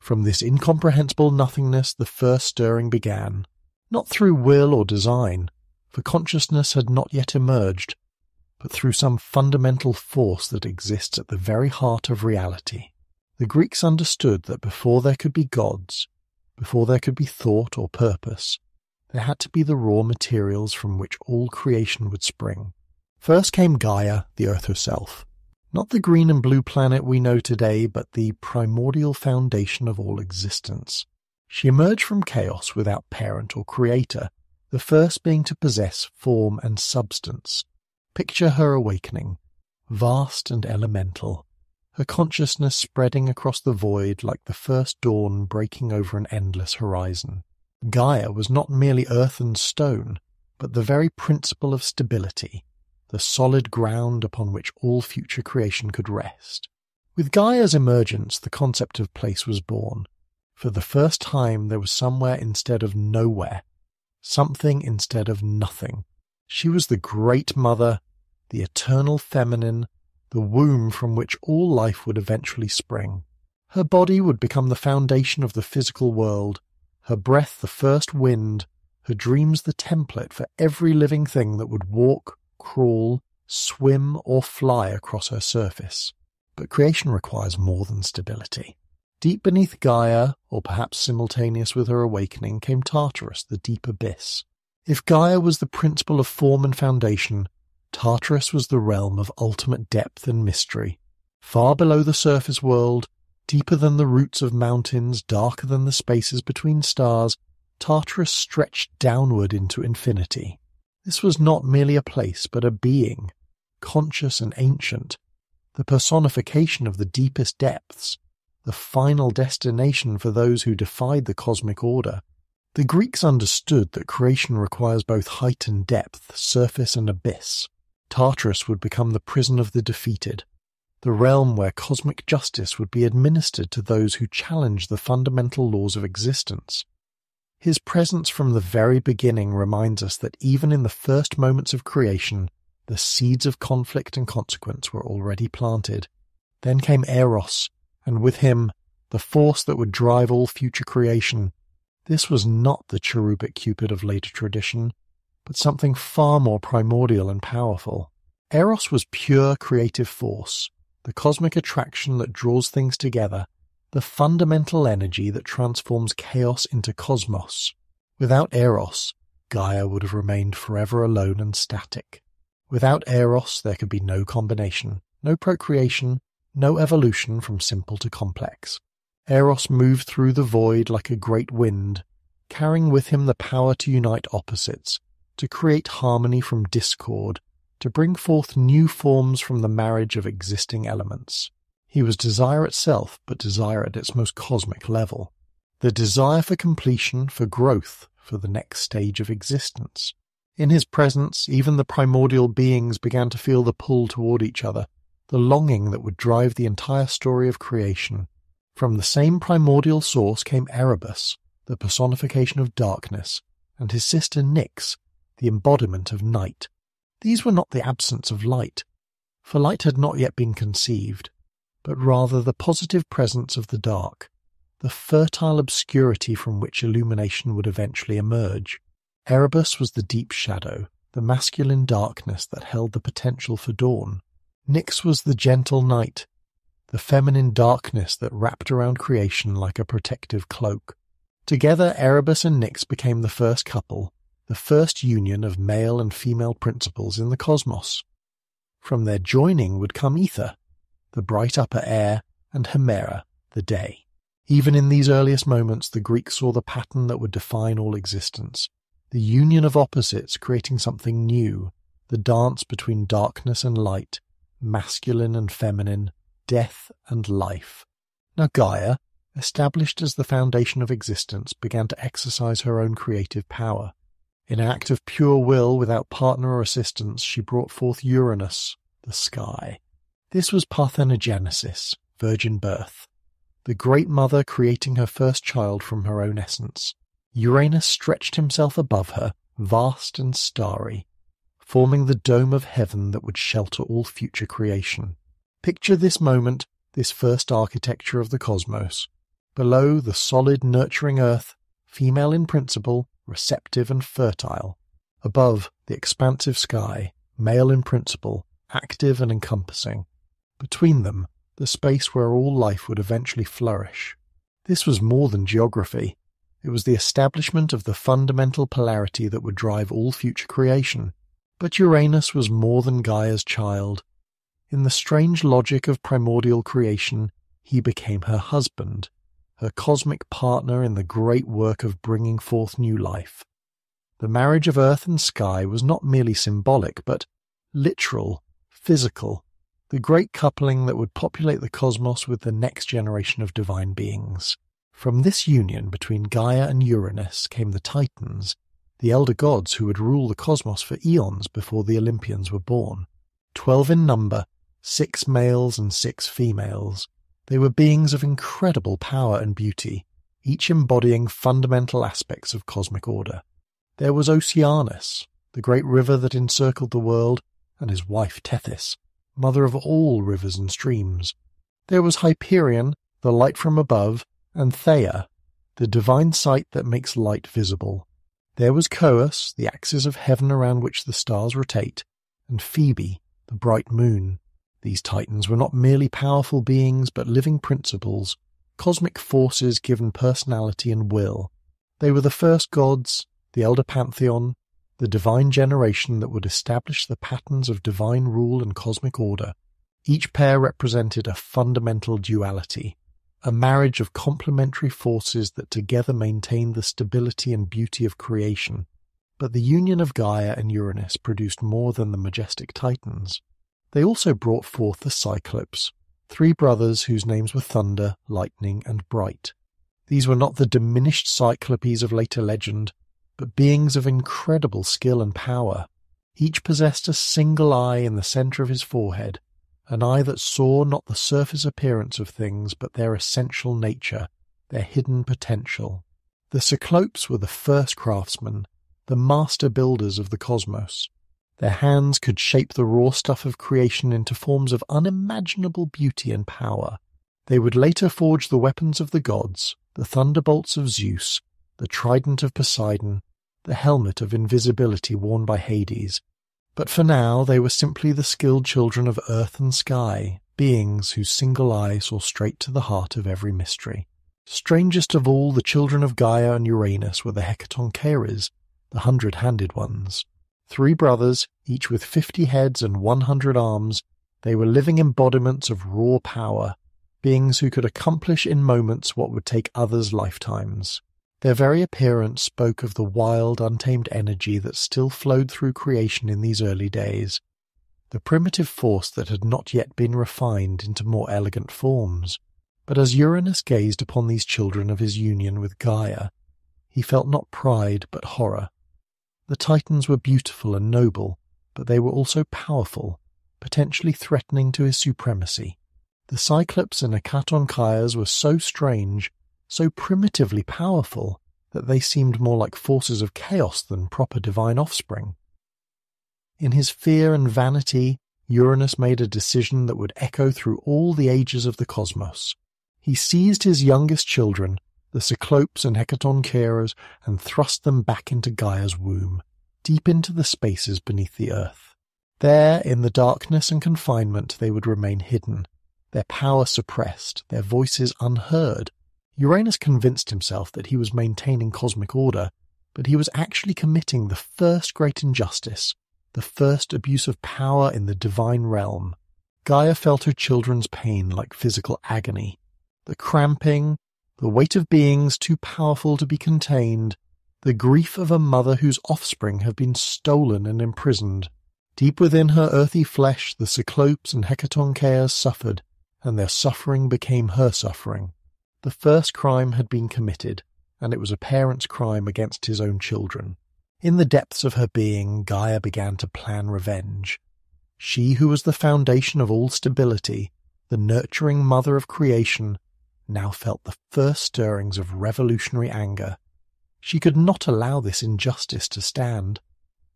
From this incomprehensible nothingness the first stirring began, not through will or design, for consciousness had not yet emerged, but through some fundamental force that exists at the very heart of reality. The Greeks understood that before there could be gods, before there could be thought or purpose, there had to be the raw materials from which all creation would spring. First came Gaia, the earth herself. Not the green and blue planet we know today, but the primordial foundation of all existence. She emerged from chaos without parent or creator, the first being to possess form and substance. Picture her awakening, vast and elemental, her consciousness spreading across the void like the first dawn breaking over an endless horizon. Gaia was not merely earth and stone, but the very principle of stability, the solid ground upon which all future creation could rest. With Gaia's emergence, the concept of place was born. For the first time there was somewhere instead of nowhere, something instead of nothing. She was the Great Mother, the eternal feminine, the womb from which all life would eventually spring. Her body would become the foundation of the physical world, her breath the first wind, her dreams the template for every living thing that would walk, crawl, swim, or fly across her surface. But creation requires more than stability. Deep beneath Gaia, or perhaps simultaneous with her awakening, came Tartarus, the deep abyss. If Gaia was the principle of form and foundation, Tartarus was the realm of ultimate depth and mystery. Far below the surface world, deeper than the roots of mountains, darker than the spaces between stars, Tartarus stretched downward into infinity. This was not merely a place, but a being, conscious and ancient, the personification of the deepest depths, the final destination for those who defied the cosmic order. The Greeks understood that creation requires both height and depth, surface and abyss. Tartarus would become the prison of the defeated, the realm where cosmic justice would be administered to those who challenged the fundamental laws of existence. His presence from the very beginning reminds us that even in the first moments of creation, the seeds of conflict and consequence were already planted. Then came Eros, and with him, the force that would drive all future creation. This was not the cherubic Cupid of later tradition, but something far more primordial and powerful. Eros was pure creative force, the cosmic attraction that draws things together, the fundamental energy that transforms chaos into cosmos. Without Eros, Gaia would have remained forever alone and static. Without Eros, there could be no combination, no procreation, no evolution from simple to complex. Eros moved through the void like a great wind, carrying with him the power to unite opposites, to create harmony from discord, to bring forth new forms from the marriage of existing elements. He was desire itself, but desire at its most cosmic level. The desire for completion, for growth, for the next stage of existence. In his presence, even the primordial beings began to feel the pull toward each other, the longing that would drive the entire story of creation. From the same primordial source came Erebus, the personification of darkness, and his sister Nyx, the embodiment of night. These were not the absence of light, for light had not yet been conceived, but rather the positive presence of the dark, the fertile obscurity from which illumination would eventually emerge. Erebus was the deep shadow, the masculine darkness that held the potential for dawn. Nyx was the gentle night, the feminine darkness that wrapped around creation like a protective cloak. Together, Erebus and Nyx became the first couple, the first union of male and female principles in the cosmos. From their joining would come Ether, the bright upper air, and Hemera, the day. Even in these earliest moments, the Greeks saw the pattern that would define all existence, the union of opposites creating something new, the dance between darkness and light, masculine and feminine, death and life. Now Gaia, established as the foundation of existence, began to exercise her own creative power. In an act of pure will, without partner or assistance, she brought forth Uranus, the sky. This was parthenogenesis, virgin birth, the Great Mother creating her first child from her own essence. Uranus stretched himself above her, vast and starry, forming the dome of heaven that would shelter all future creation. Picture this moment, this first architecture of the cosmos. Below, the solid, nurturing earth, female in principle, receptive and fertile. Above, the expansive sky, male in principle, active and encompassing. Between them, the space where all life would eventually flourish. This was more than geography. It was the establishment of the fundamental polarity that would drive all future creation. But Uranus was more than Gaia's child. In the strange logic of primordial creation, he became her husband, her cosmic partner in the great work of bringing forth new life. The marriage of earth and sky was not merely symbolic, but literal, physical, the great coupling that would populate the cosmos with the next generation of divine beings. From this union between Gaia and Uranus came the Titans, the elder gods who would rule the cosmos for eons before the Olympians were born. 12 in number, 6 males and 6 females. They were beings of incredible power and beauty, each embodying fundamental aspects of cosmic order. There was Oceanus, the great river that encircled the world, and his wife Tethys, mother of all rivers and streams. There was Hyperion, the light from above, and Theia, the divine sight that makes light visible. There was Coeus, the axis of heaven around which the stars rotate, and Phoebe, the bright moon. These titans were not merely powerful beings, but living principles, cosmic forces given personality and will. They were the first gods, the elder pantheon, the divine generation that would establish the patterns of divine rule and cosmic order. Each pair represented a fundamental duality, a marriage of complementary forces that together maintained the stability and beauty of creation. But the union of Gaia and Uranus produced more than the majestic Titans. They also brought forth the Cyclopes, 3 brothers whose names were Thunder, Lightning, and Bright. These were not the diminished Cyclopes of later legend, but beings of incredible skill and power. Each possessed a single eye in the centre of his forehead, an eye that saw not the surface appearance of things, but their essential nature, their hidden potential. The Cyclopes were the first craftsmen, the master builders of the cosmos. Their hands could shape the raw stuff of creation into forms of unimaginable beauty and power. They would later forge the weapons of the gods, the thunderbolts of Zeus, the trident of Poseidon, the helmet of invisibility worn by Hades. But for now they were simply the skilled children of earth and sky, beings whose single eye saw straight to the heart of every mystery. Strangest of all, the children of Gaia and Uranus were the Hecatoncheires, the 100-handed ones. 3 brothers, each with 50 heads and 100 arms, they were living embodiments of raw power, beings who could accomplish in moments what would take others lifetimes. Their very appearance spoke of the wild, untamed energy that still flowed through creation in these early days, the primitive force that had not yet been refined into more elegant forms. But as Uranus gazed upon these children of his union with Gaia, he felt not pride but horror. The Titans were beautiful and noble, but they were also powerful, potentially threatening to his supremacy. The Cyclops and Hecatoncheires were so strange, so primitively powerful, that they seemed more like forces of chaos than proper divine offspring. In his fear and vanity, Uranus made a decision that would echo through all the ages of the cosmos. He seized his youngest children, the Cyclopes and Hecatoncheires, and thrust them back into Gaia's womb, deep into the spaces beneath the earth. There, in the darkness and confinement, they would remain hidden, their power suppressed, their voices unheard. Uranus convinced himself that he was maintaining cosmic order, but he was actually committing the first great injustice, the first abuse of power in the divine realm. Gaia felt her children's pain like physical agony, the cramping, the weight of beings too powerful to be contained, the grief of a mother whose offspring have been stolen and imprisoned. Deep within her earthy flesh, the Cyclopes and Hecatoncheires suffered, and their suffering became her suffering. The first crime had been committed, and it was a parent's crime against his own children. In the depths of her being, Gaia began to plan revenge. She who was the foundation of all stability, the nurturing mother of creation, now felt the first stirrings of revolutionary anger. She could not allow this injustice to stand.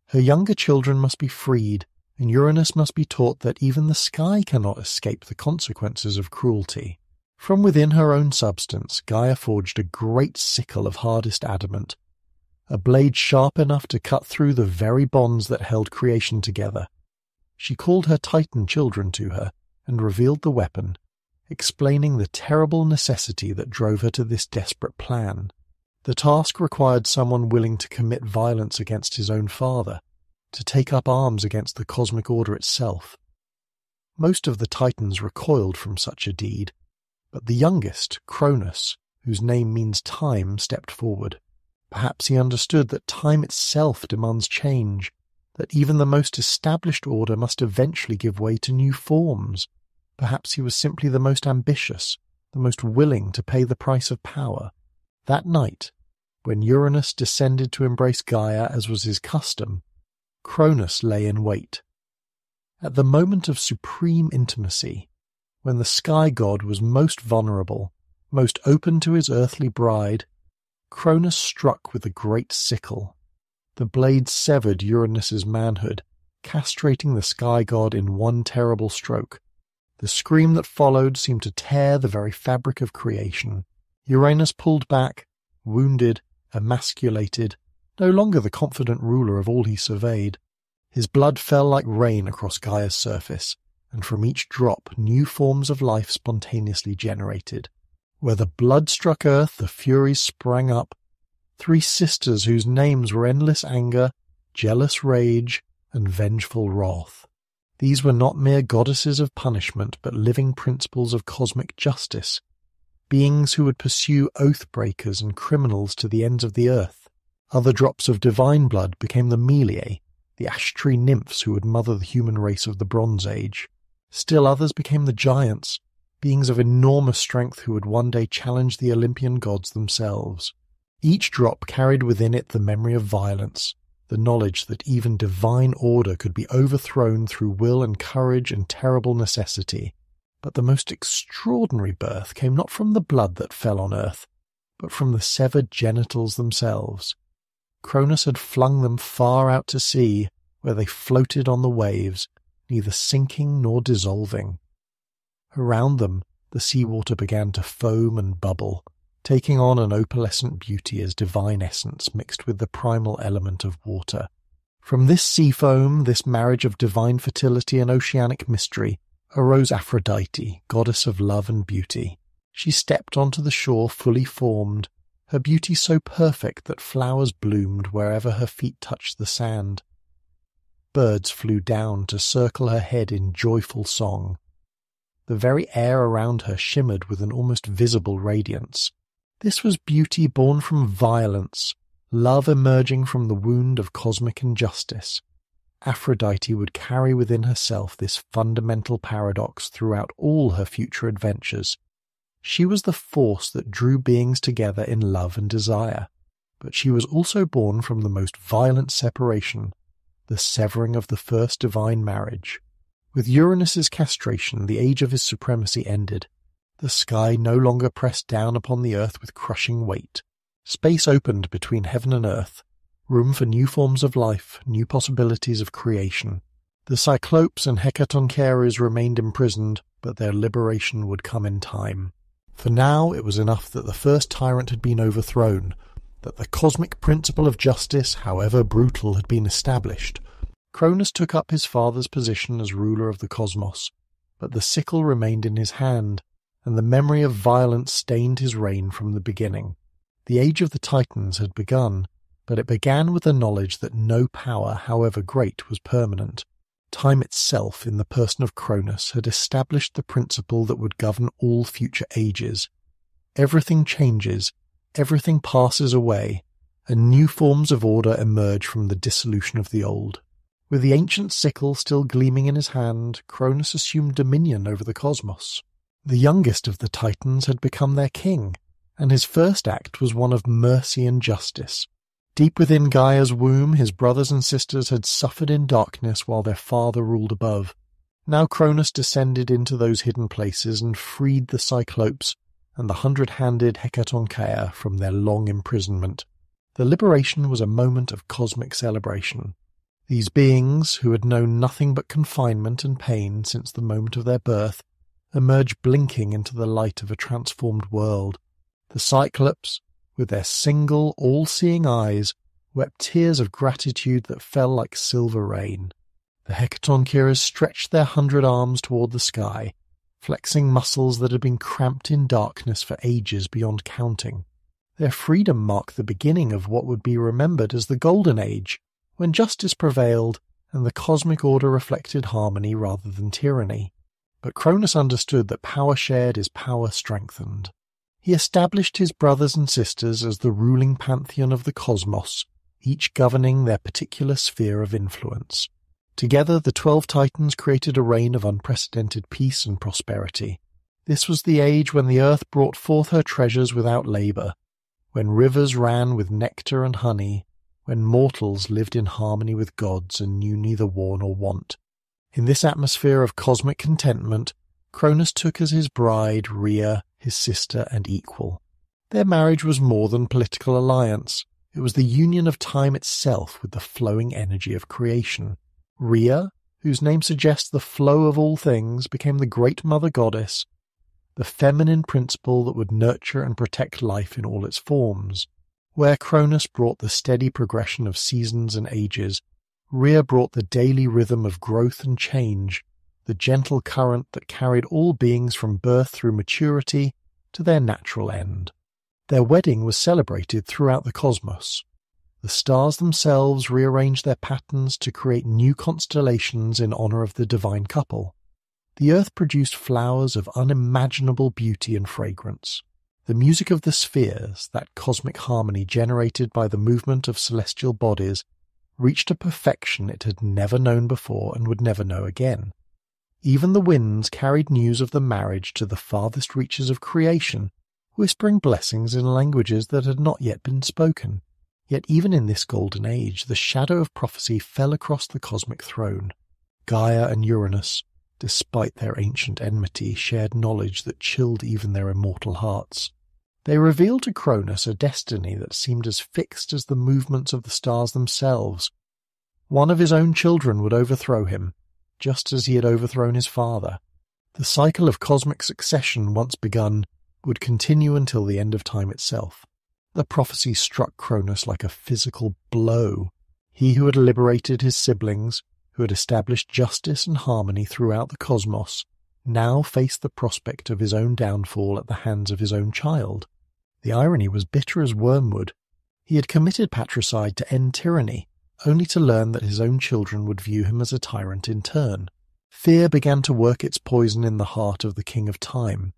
Her younger children must be freed, and Uranus must be taught that even the sky cannot escape the consequences of cruelty. From within her own substance, Gaia forged a great sickle of hardest adamant, a blade sharp enough to cut through the very bonds that held creation together. She called her Titan children to her and revealed the weapon, explaining the terrible necessity that drove her to this desperate plan. The task required someone willing to commit violence against his own father, to take up arms against the cosmic order itself. Most of the Titans recoiled from such a deed, but the youngest, Cronus, whose name means time, stepped forward. Perhaps he understood that time itself demands change, that even the most established order must eventually give way to new forms. Perhaps he was simply the most ambitious, the most willing to pay the price of power. That night, when Uranus descended to embrace Gaia as was his custom, Cronus lay in wait. At the moment of supreme intimacy, when the sky god was most vulnerable, most open to his earthly bride, Cronus struck with a great sickle. The blade severed Uranus's manhood, castrating the sky god in one terrible stroke. The scream that followed seemed to tear the very fabric of creation. Uranus pulled back, wounded, emasculated, no longer the confident ruler of all he surveyed. His blood fell like rain across Gaia's surface, and from each drop new forms of life spontaneously generated. Where the blood struck earth, the Furies sprang up, three sisters whose names were endless anger, jealous rage, and vengeful wrath. These were not mere goddesses of punishment, but living principles of cosmic justice, beings who would pursue oath-breakers and criminals to the ends of the earth. Other drops of divine blood became the Meliae, the ash-tree nymphs who would mother the human race of the Bronze Age. Still others became the giants, beings of enormous strength who would one day challenge the Olympian gods themselves. Each drop carried within it the memory of violence, the knowledge that even divine order could be overthrown through will and courage and terrible necessity. But the most extraordinary birth came not from the blood that fell on earth, but from the severed genitals themselves. Cronus had flung them far out to sea, where they floated on the waves, neither sinking nor dissolving. Around them, the seawater began to foam and bubble, taking on an opalescent beauty as divine essence mixed with the primal element of water. From this sea foam, this marriage of divine fertility and oceanic mystery, arose Aphrodite, goddess of love and beauty. She stepped onto the shore fully formed, her beauty so perfect that flowers bloomed wherever her feet touched the sand. Birds flew down to circle her head in joyful song. The very air around her shimmered with an almost visible radiance. This was beauty born from violence, love emerging from the wound of cosmic injustice. Aphrodite would carry within herself this fundamental paradox throughout all her future adventures. She was the force that drew beings together in love and desire, but she was also born from the most violent separation, the severing of the first divine marriage. With Uranus's castration, the age of his supremacy ended. The sky no longer pressed down upon the earth with crushing weight. Space opened between heaven and earth, room for new forms of life, new possibilities of creation. The Cyclopes and Hecatoncheires remained imprisoned, but their liberation would come in time. For now it was enough that the first tyrant had been overthrown, that the cosmic principle of justice, however brutal, had been established. Cronus took up his father's position as ruler of the cosmos, but the sickle remained in his hand, and the memory of violence stained his reign from the beginning. The age of the Titans had begun, but it began with the knowledge that no power, however great, was permanent. Time itself, in the person of Cronus, had established the principle that would govern all future ages. Everything changes, everything passes away, and new forms of order emerge from the dissolution of the old. With the ancient sickle still gleaming in his hand, Cronus assumed dominion over the cosmos. The youngest of the Titans had become their king, and his first act was one of mercy and justice. Deep within Gaia's womb, his brothers and sisters had suffered in darkness while their father ruled above. Now Cronus descended into those hidden places and freed the Cyclopes and the 100-handed Hecatoncheia from their long imprisonment. The liberation was a moment of cosmic celebration. These beings, who had known nothing but confinement and pain since the moment of their birth, emerge blinking into the light of a transformed world. The Cyclops, with their single, all-seeing eyes, wept tears of gratitude that fell like silver rain. The Hecatonchires stretched their 100 arms toward the sky, flexing muscles that had been cramped in darkness for ages beyond counting. Their freedom marked the beginning of what would be remembered as the Golden Age, when justice prevailed and the cosmic order reflected harmony rather than tyranny. But Cronus understood that power shared is power strengthened. He established his brothers and sisters as the ruling pantheon of the cosmos, each governing their particular sphere of influence. Together, the 12 Titans created a reign of unprecedented peace and prosperity. This was the age when the earth brought forth her treasures without labour, when rivers ran with nectar and honey, when mortals lived in harmony with gods and knew neither war nor want. In this atmosphere of cosmic contentment, Cronus took as his bride Rhea, his sister and equal. Their marriage was more than political alliance. It was the union of time itself with the flowing energy of creation. Rhea, whose name suggests the flow of all things, became the great mother goddess, the feminine principle that would nurture and protect life in all its forms. Where Cronus brought the steady progression of seasons and ages, Rhea brought the daily rhythm of growth and change, the gentle current that carried all beings from birth through maturity to their natural end. Their wedding was celebrated throughout the cosmos. The stars themselves rearranged their patterns to create new constellations in honor of the divine couple. The earth produced flowers of unimaginable beauty and fragrance. The music of the spheres, that cosmic harmony generated by the movement of celestial bodies, reached a perfection it had never known before and would never know again. Even the winds carried news of the marriage to the farthest reaches of creation, whispering blessings in languages that had not yet been spoken. Yet even in this golden age, the shadow of prophecy fell across the cosmic throne. Gaia and Uranus, despite their ancient enmity, shared knowledge that chilled even their immortal hearts. They revealed to Cronus a destiny that seemed as fixed as the movements of the stars themselves. One of his own children would overthrow him, just as he had overthrown his father. The cycle of cosmic succession, once begun, would continue until the end of time itself. The prophecy struck Cronus like a physical blow. He who had liberated his siblings, who had established justice and harmony throughout the cosmos, now faced the prospect of his own downfall at the hands of his own child. The irony was bitter as wormwood. He had committed patricide to end tyranny, only to learn that his own children would view him as a tyrant in turn. Fear began to work its poison in the heart of the King of Time.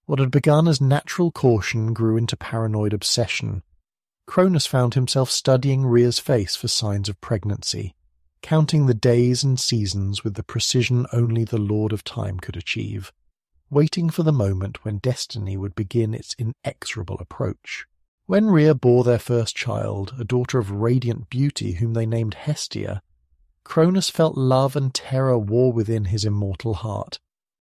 What had begun as natural caution grew into paranoid obsession. Cronus found himself studying Rhea's face for signs of pregnancy, counting the days and seasons with the precision only the Lord of Time could achieve, waiting for the moment when destiny would begin its inexorable approach. When Rhea bore their first child, a daughter of radiant beauty whom they named Hestia, Cronus felt love and terror war within his immortal heart.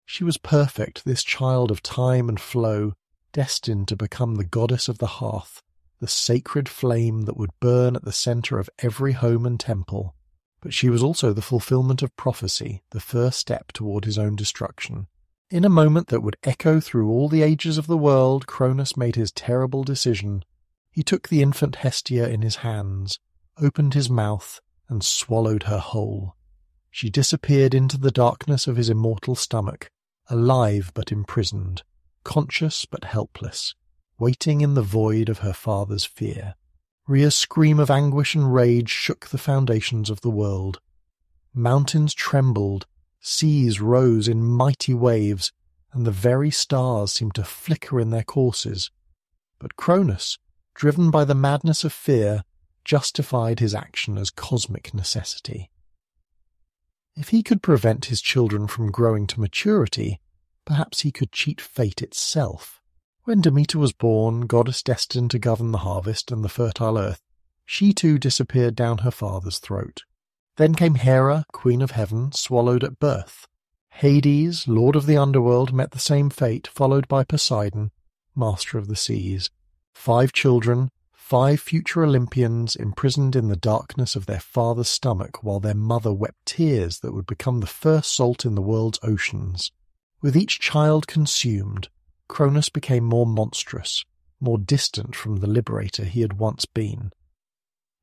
She was perfect, this child of time and flow, destined to become the goddess of the hearth, the sacred flame that would burn at the centre of every home and temple. But she was also the fulfillment of prophecy, the first step toward his own destruction. In a moment that would echo through all the ages of the world, Cronus made his terrible decision. He took the infant Hestia in his hands, opened his mouth, and swallowed her whole. She disappeared into the darkness of his immortal stomach, alive but imprisoned, conscious but helpless, waiting in the void of her father's fear. Rhea's scream of anguish and rage shook the foundations of the world. Mountains trembled, seas rose in mighty waves, and the very stars seemed to flicker in their courses. But Cronus, driven by the madness of fear, justified his action as cosmic necessity. If he could prevent his children from growing to maturity, perhaps he could cheat fate itself. When Demeter was born, goddess destined to govern the harvest and the fertile earth, she too disappeared down her father's throat. Then came Hera, queen of heaven, swallowed at birth. Hades, lord of the underworld, met the same fate, followed by Poseidon, master of the seas. 5 children, 5 future Olympians, imprisoned in the darkness of their father's stomach while their mother wept tears that would become the first salt in the world's oceans. With each child consumed, Cronus became more monstrous, more distant from the liberator he had once been.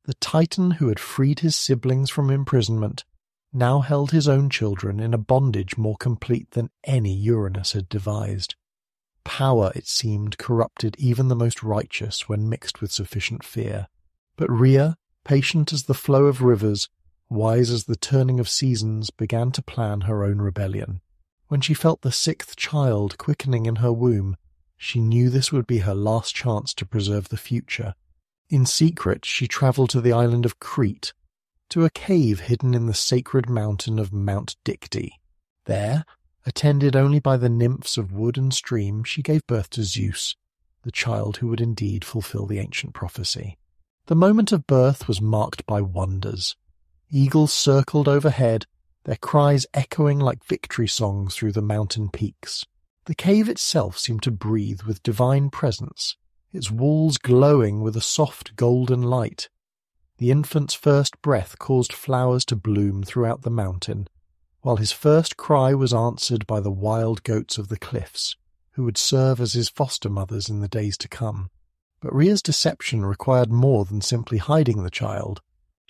The Titan who had freed his siblings from imprisonment now held his own children in a bondage more complete than any Uranus had devised. Power, it seemed, corrupted even the most righteous when mixed with sufficient fear. But Rhea, patient as the flow of rivers, wise as the turning of seasons, began to plan her own rebellion. When she felt the sixth child quickening in her womb, she knew this would be her last chance to preserve the future. In secret, she travelled to the island of Crete, to a cave hidden in the sacred mountain of Mount Dicte. There, attended only by the nymphs of wood and stream, she gave birth to Zeus, the child who would indeed fulfill the ancient prophecy. The moment of birth was marked by wonders. Eagles circled overhead, their cries echoing like victory songs through the mountain peaks. The cave itself seemed to breathe with divine presence, its walls glowing with a soft golden light. The infant's first breath caused flowers to bloom throughout the mountain, while his first cry was answered by the wild goats of the cliffs, who would serve as his foster mothers in the days to come. But Rhea's deception required more than simply hiding the child.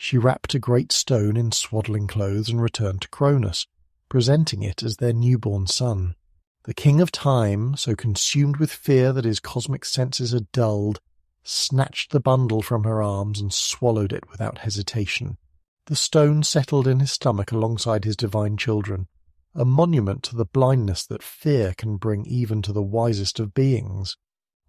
She wrapped a great stone in swaddling clothes and returned to Cronus, presenting it as their newborn son. The king of time, so consumed with fear that his cosmic senses had dulled, snatched the bundle from her arms and swallowed it without hesitation. The stone settled in his stomach alongside his divine children, a monument to the blindness that fear can bring even to the wisest of beings.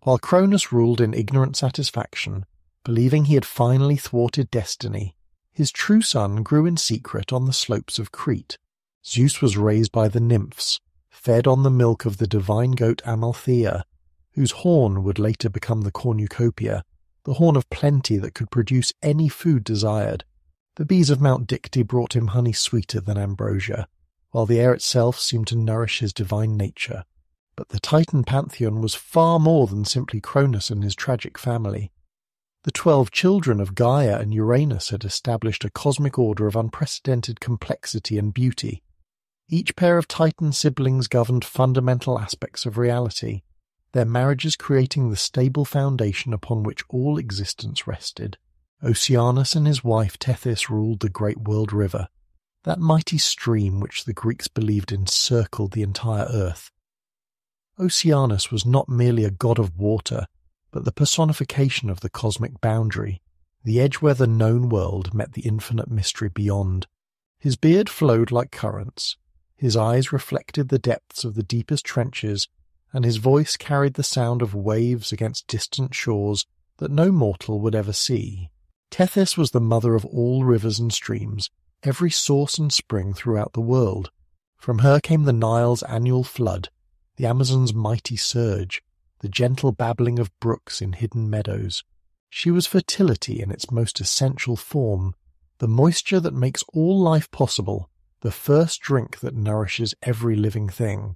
While Cronus ruled in ignorant satisfaction, believing he had finally thwarted destiny, his true son grew in secret on the slopes of Crete. Zeus was raised by the nymphs, fed on the milk of the divine goat Amalthea, whose horn would later become the cornucopia, the horn of plenty that could produce any food desired. The bees of Mount Dicte brought him honey sweeter than ambrosia, while the air itself seemed to nourish his divine nature. But the Titan pantheon was far more than simply Cronus and his tragic family. The 12 children of Gaia and Uranus had established a cosmic order of unprecedented complexity and beauty. Each pair of Titan siblings governed fundamental aspects of reality, their marriages creating the stable foundation upon which all existence rested. Oceanus and his wife Tethys ruled the great world river, that mighty stream which the Greeks believed encircled the entire earth. Oceanus was not merely a god of water, but the personification of the cosmic boundary, the edge where the known world met the infinite mystery beyond. His beard flowed like currents, his eyes reflected the depths of the deepest trenches, and his voice carried the sound of waves against distant shores that no mortal would ever see. Tethys was the mother of all rivers and streams, every source and spring throughout the world. From her came the Nile's annual flood, the Amazon's mighty surge, the gentle babbling of brooks in hidden meadows. She was fertility in its most essential form, the moisture that makes all life possible, the first drink that nourishes every living thing.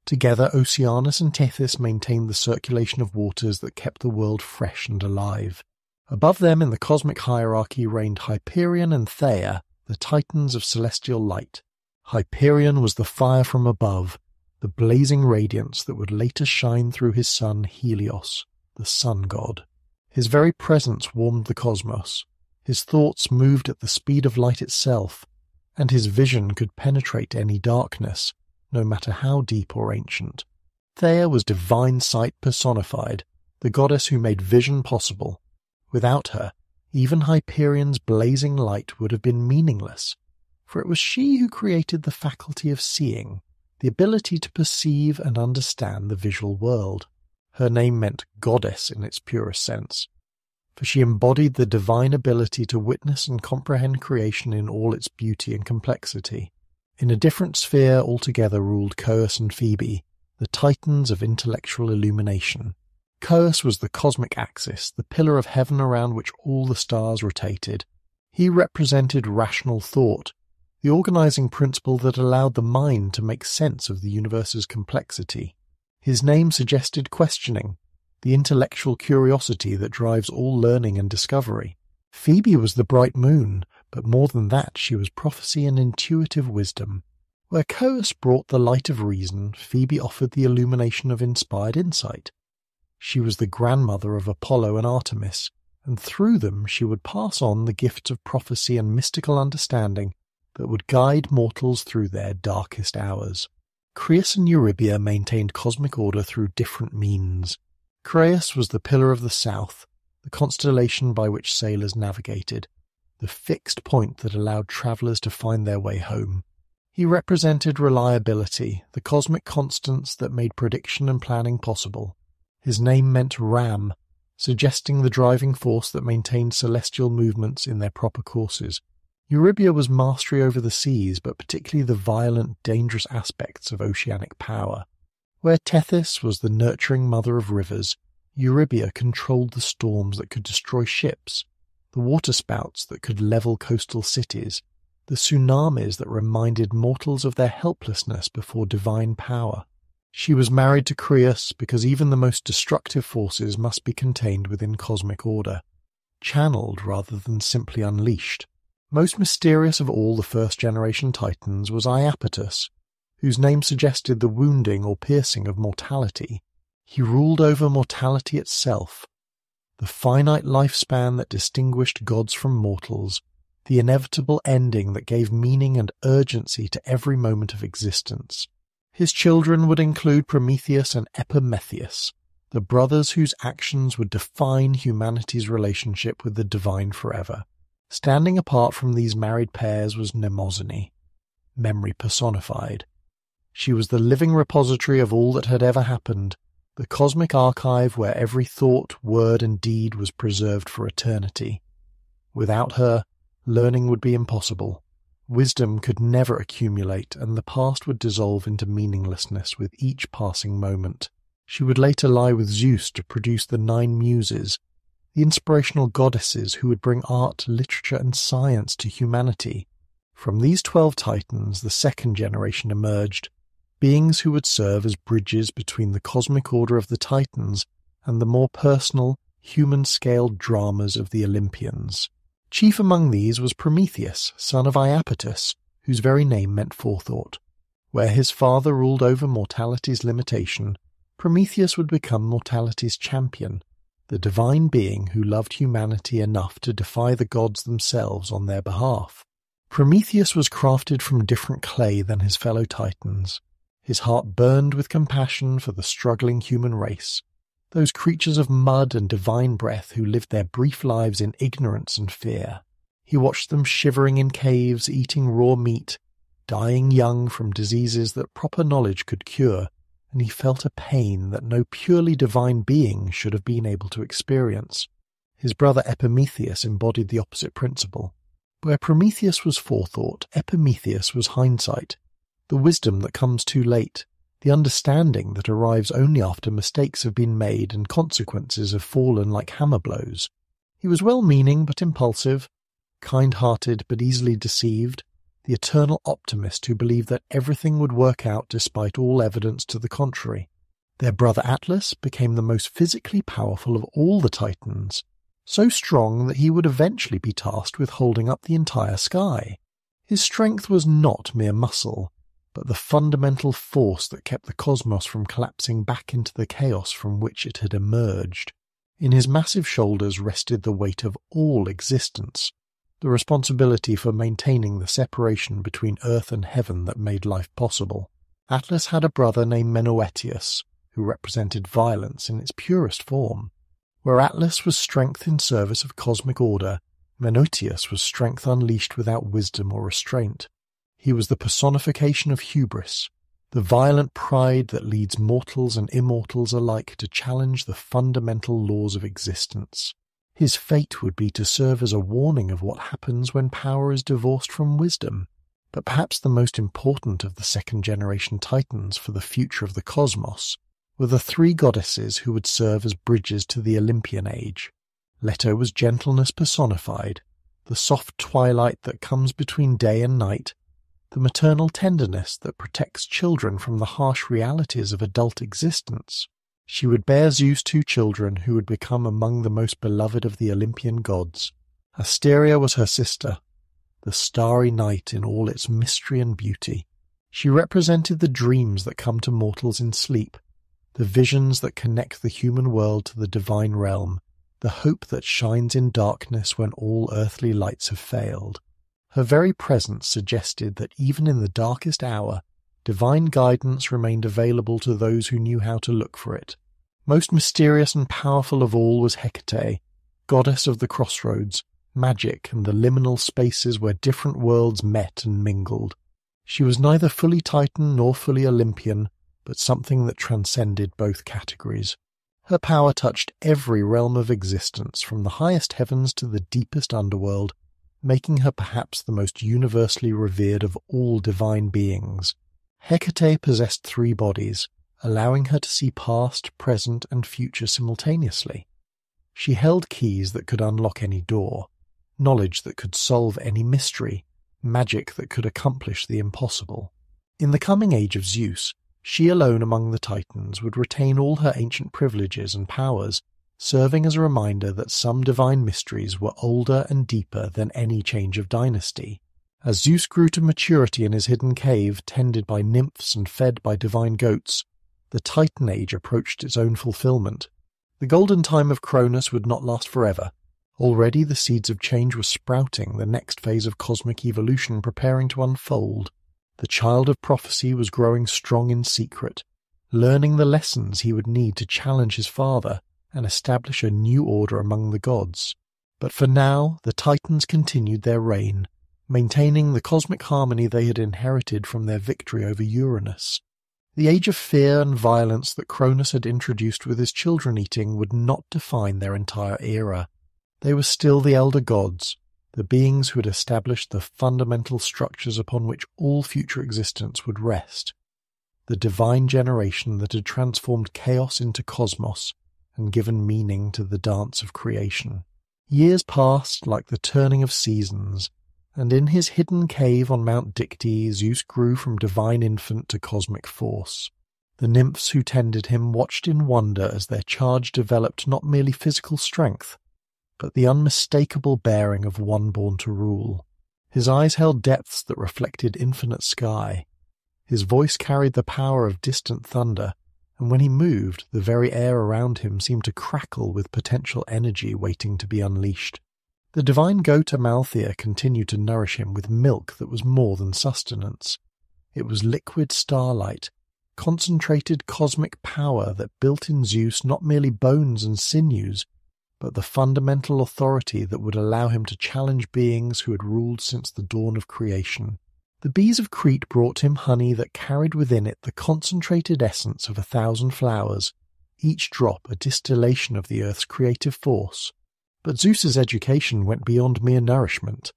Together, Oceanus and Tethys maintained the circulation of waters that kept the world fresh and alive. Above them in the cosmic hierarchy reigned Hyperion and Theia, the titans of celestial light. Hyperion was the fire from above, the blazing radiance that would later shine through his son Helios, the sun god. His very presence warmed the cosmos. His thoughts moved at the speed of light itself, and his vision could penetrate any darkness, no matter how deep or ancient. Theia was divine sight personified, the goddess who made vision possible. Without her, even Hyperion's blazing light would have been meaningless, for it was she who created the faculty of seeing, the ability to perceive and understand the visual world. Her name meant goddess in its purest sense, for she embodied the divine ability to witness and comprehend creation in all its beauty and complexity. In a different sphere altogether ruled Coeus and Phoebe, the titans of intellectual illumination. Coeus was the cosmic axis, the pillar of heaven around which all the stars rotated. He represented rational thought, the organizing principle that allowed the mind to make sense of the universe's complexity. His name suggested questioning, the intellectual curiosity that drives all learning and discovery. Phoebe was the bright moon, but more than that, she was prophecy and intuitive wisdom. Where Coeus brought the light of reason, Phoebe offered the illumination of inspired insight. She was the grandmother of Apollo and Artemis, and through them she would pass on the gifts of prophecy and mystical understanding that would guide mortals through their darkest hours. Crius and Eurybia maintained cosmic order through different means. Crius was the pillar of the south, the constellation by which sailors navigated, the fixed point that allowed travellers to find their way home. He represented reliability, the cosmic constants that made prediction and planning possible. His name meant ram, suggesting the driving force that maintained celestial movements in their proper courses. Eurybia was mastery over the seas, but particularly the violent, dangerous aspects of oceanic power. Where Tethys was the nurturing mother of rivers, Eurybia controlled the storms that could destroy ships, the waterspouts that could level coastal cities, the tsunamis that reminded mortals of their helplessness before divine power. She was married to Crius because even the most destructive forces must be contained within cosmic order, channeled rather than simply unleashed. Most mysterious of all the first-generation Titans was Iapetus, whose name suggested the wounding or piercing of mortality. He ruled over mortality itself, the finite lifespan that distinguished gods from mortals, the inevitable ending that gave meaning and urgency to every moment of existence. His children would include Prometheus and Epimetheus, the brothers whose actions would define humanity's relationship with the divine forever. Standing apart from these married pairs was Mnemosyne, memory personified. She was the living repository of all that had ever happened, the cosmic archive where every thought, word, and deed was preserved for eternity. Without her, learning would be impossible. Wisdom could never accumulate, and the past would dissolve into meaninglessness with each passing moment. She would later lie with Zeus to produce the 9 Muses, the inspirational goddesses who would bring art, literature, and science to humanity. From these 12 Titans, the second generation emerged, beings who would serve as bridges between the cosmic order of the Titans and the more personal, human-scale dramas of the Olympians. Chief among these was Prometheus, son of Iapetus, whose very name meant forethought. Where his father ruled over mortality's limitation, Prometheus would become mortality's champion, the divine being who loved humanity enough to defy the gods themselves on their behalf. Prometheus was crafted from different clay than his fellow Titans. His heart burned with compassion for the struggling human race, those creatures of mud and divine breath who lived their brief lives in ignorance and fear. He watched them shivering in caves, eating raw meat, dying young from diseases that proper knowledge could cure, and he felt a pain that no purely divine being should have been able to experience. His brother Epimetheus embodied the opposite principle. Where Prometheus was forethought, Epimetheus was hindsight, the wisdom that comes too late, the understanding that arrives only after mistakes have been made and consequences have fallen like hammer blows. He was well-meaning but impulsive, kind-hearted but easily deceived, the eternal optimist who believed that everything would work out despite all evidence to the contrary. Their brother Atlas became the most physically powerful of all the Titans, so strong that he would eventually be tasked with holding up the entire sky. His strength was not mere muscle, but the fundamental force that kept the cosmos from collapsing back into the chaos from which it had emerged. In his massive shoulders rested the weight of all existence, the responsibility for maintaining the separation between earth and heaven that made life possible. Atlas had a brother named Menoetius, who represented violence in its purest form. Where Atlas was strength in service of cosmic order, Menoetius was strength unleashed without wisdom or restraint. He was the personification of hubris, the violent pride that leads mortals and immortals alike to challenge the fundamental laws of existence. His fate would be to serve as a warning of what happens when power is divorced from wisdom. But perhaps the most important of the second-generation Titans for the future of the cosmos were the 3 goddesses who would serve as bridges to the Olympian age. Leto was gentleness personified, the soft twilight that comes between day and night, the maternal tenderness that protects children from the harsh realities of adult existence. She would bear Zeus 2 children who would become among the most beloved of the Olympian gods. Asteria was her sister, the starry night in all its mystery and beauty. She represented the dreams that come to mortals in sleep, the visions that connect the human world to the divine realm, the hope that shines in darkness when all earthly lights have failed. Her very presence suggested that even in the darkest hour, divine guidance remained available to those who knew how to look for it. Most mysterious and powerful of all was Hecate, goddess of the crossroads, magic and the liminal spaces where different worlds met and mingled. She was neither fully Titan nor fully Olympian, but something that transcended both categories. Her power touched every realm of existence, from the highest heavens to the deepest underworld, making her perhaps the most universally revered of all divine beings. Hecate possessed 3 bodies, allowing her to see past, present, and future simultaneously. She held keys that could unlock any door, knowledge that could solve any mystery, magic that could accomplish the impossible. In the coming age of Zeus, she alone among the Titans would retain all her ancient privileges and powers, serving as a reminder that some divine mysteries were older and deeper than any change of dynasty. As Zeus grew to maturity in his hidden cave, tended by nymphs and fed by divine goats, the Titan Age approached its own fulfillment. The golden time of Cronus would not last forever. Already the seeds of change were sprouting, the next phase of cosmic evolution preparing to unfold. The child of prophecy was growing strong in secret, learning the lessons he would need to challenge his father and establish a new order among the gods. But for now, the Titans continued their reign, maintaining the cosmic harmony they had inherited from their victory over Uranus. The age of fear and violence that Cronus had introduced with his children eating would not define their entire era. They were still the elder gods, the beings who had established the fundamental structures upon which all future existence would rest. The divine generation that had transformed chaos into cosmos and given meaning to the dance of creation. Years passed like the turning of seasons, and in his hidden cave on Mount Dicte, Zeus grew from divine infant to cosmic force. The nymphs who tended him watched in wonder as their charge developed not merely physical strength, but the unmistakable bearing of one born to rule. His eyes held depths that reflected infinite sky. His voice carried the power of distant thunder, and when he moved, the very air around him seemed to crackle with potential energy waiting to be unleashed. The divine goat Amalthea continued to nourish him with milk that was more than sustenance. It was liquid starlight, concentrated cosmic power that built in Zeus not merely bones and sinews, but the fundamental authority that would allow him to challenge beings who had ruled since the dawn of creation. The bees of Crete brought him honey that carried within it the concentrated essence of 1,000 flowers, each drop a distillation of the earth's creative force. But Zeus's education went beyond mere nourishment.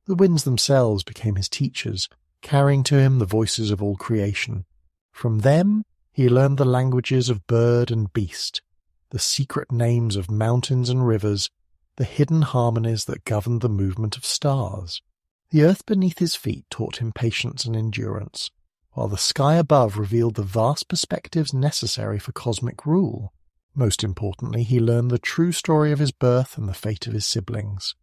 The winds themselves became his teachers, carrying to him the voices of all creation. From them he learned the languages of bird and beast, the secret names of mountains and rivers, the hidden harmonies that governed the movement of stars. The earth beneath his feet taught him patience and endurance, while the sky above revealed the vast perspectives necessary for cosmic rule. Most importantly, he learned the true story of his birth and the fate of his siblings.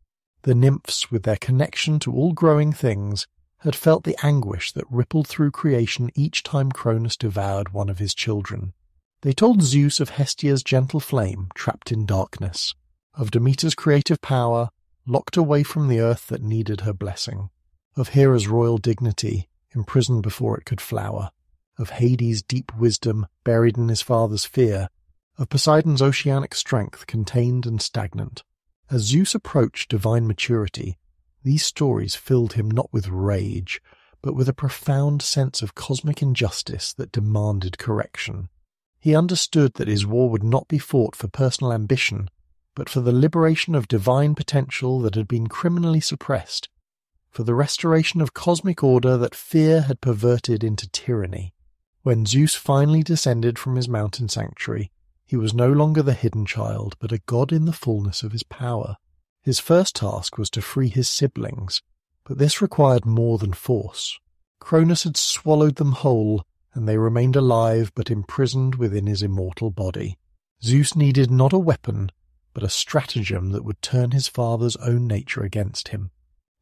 The nymphs, with their connection to all growing things, had felt the anguish that rippled through creation each time Cronus devoured one of his children. They told Zeus of Hestia's gentle flame trapped in darkness, of Demeter's creative power locked away from the earth that needed her blessing, of Hera's royal dignity imprisoned before it could flower, of Hades' deep wisdom buried in his father's fear, of Poseidon's oceanic strength contained and stagnant. As Zeus approached divine maturity, these stories filled him not with rage, but with a profound sense of cosmic injustice that demanded correction. He understood that his war would not be fought for personal ambition, but for the liberation of divine potential that had been criminally suppressed, for the restoration of cosmic order that fear had perverted into tyranny. When Zeus finally descended from his mountain sanctuary, he was no longer the hidden child, but a god in the fullness of his power. His first task was to free his siblings, but this required more than force. Cronus had swallowed them whole, and they remained alive but imprisoned within his immortal body. Zeus needed not a weapon, but a stratagem that would turn his father's own nature against him.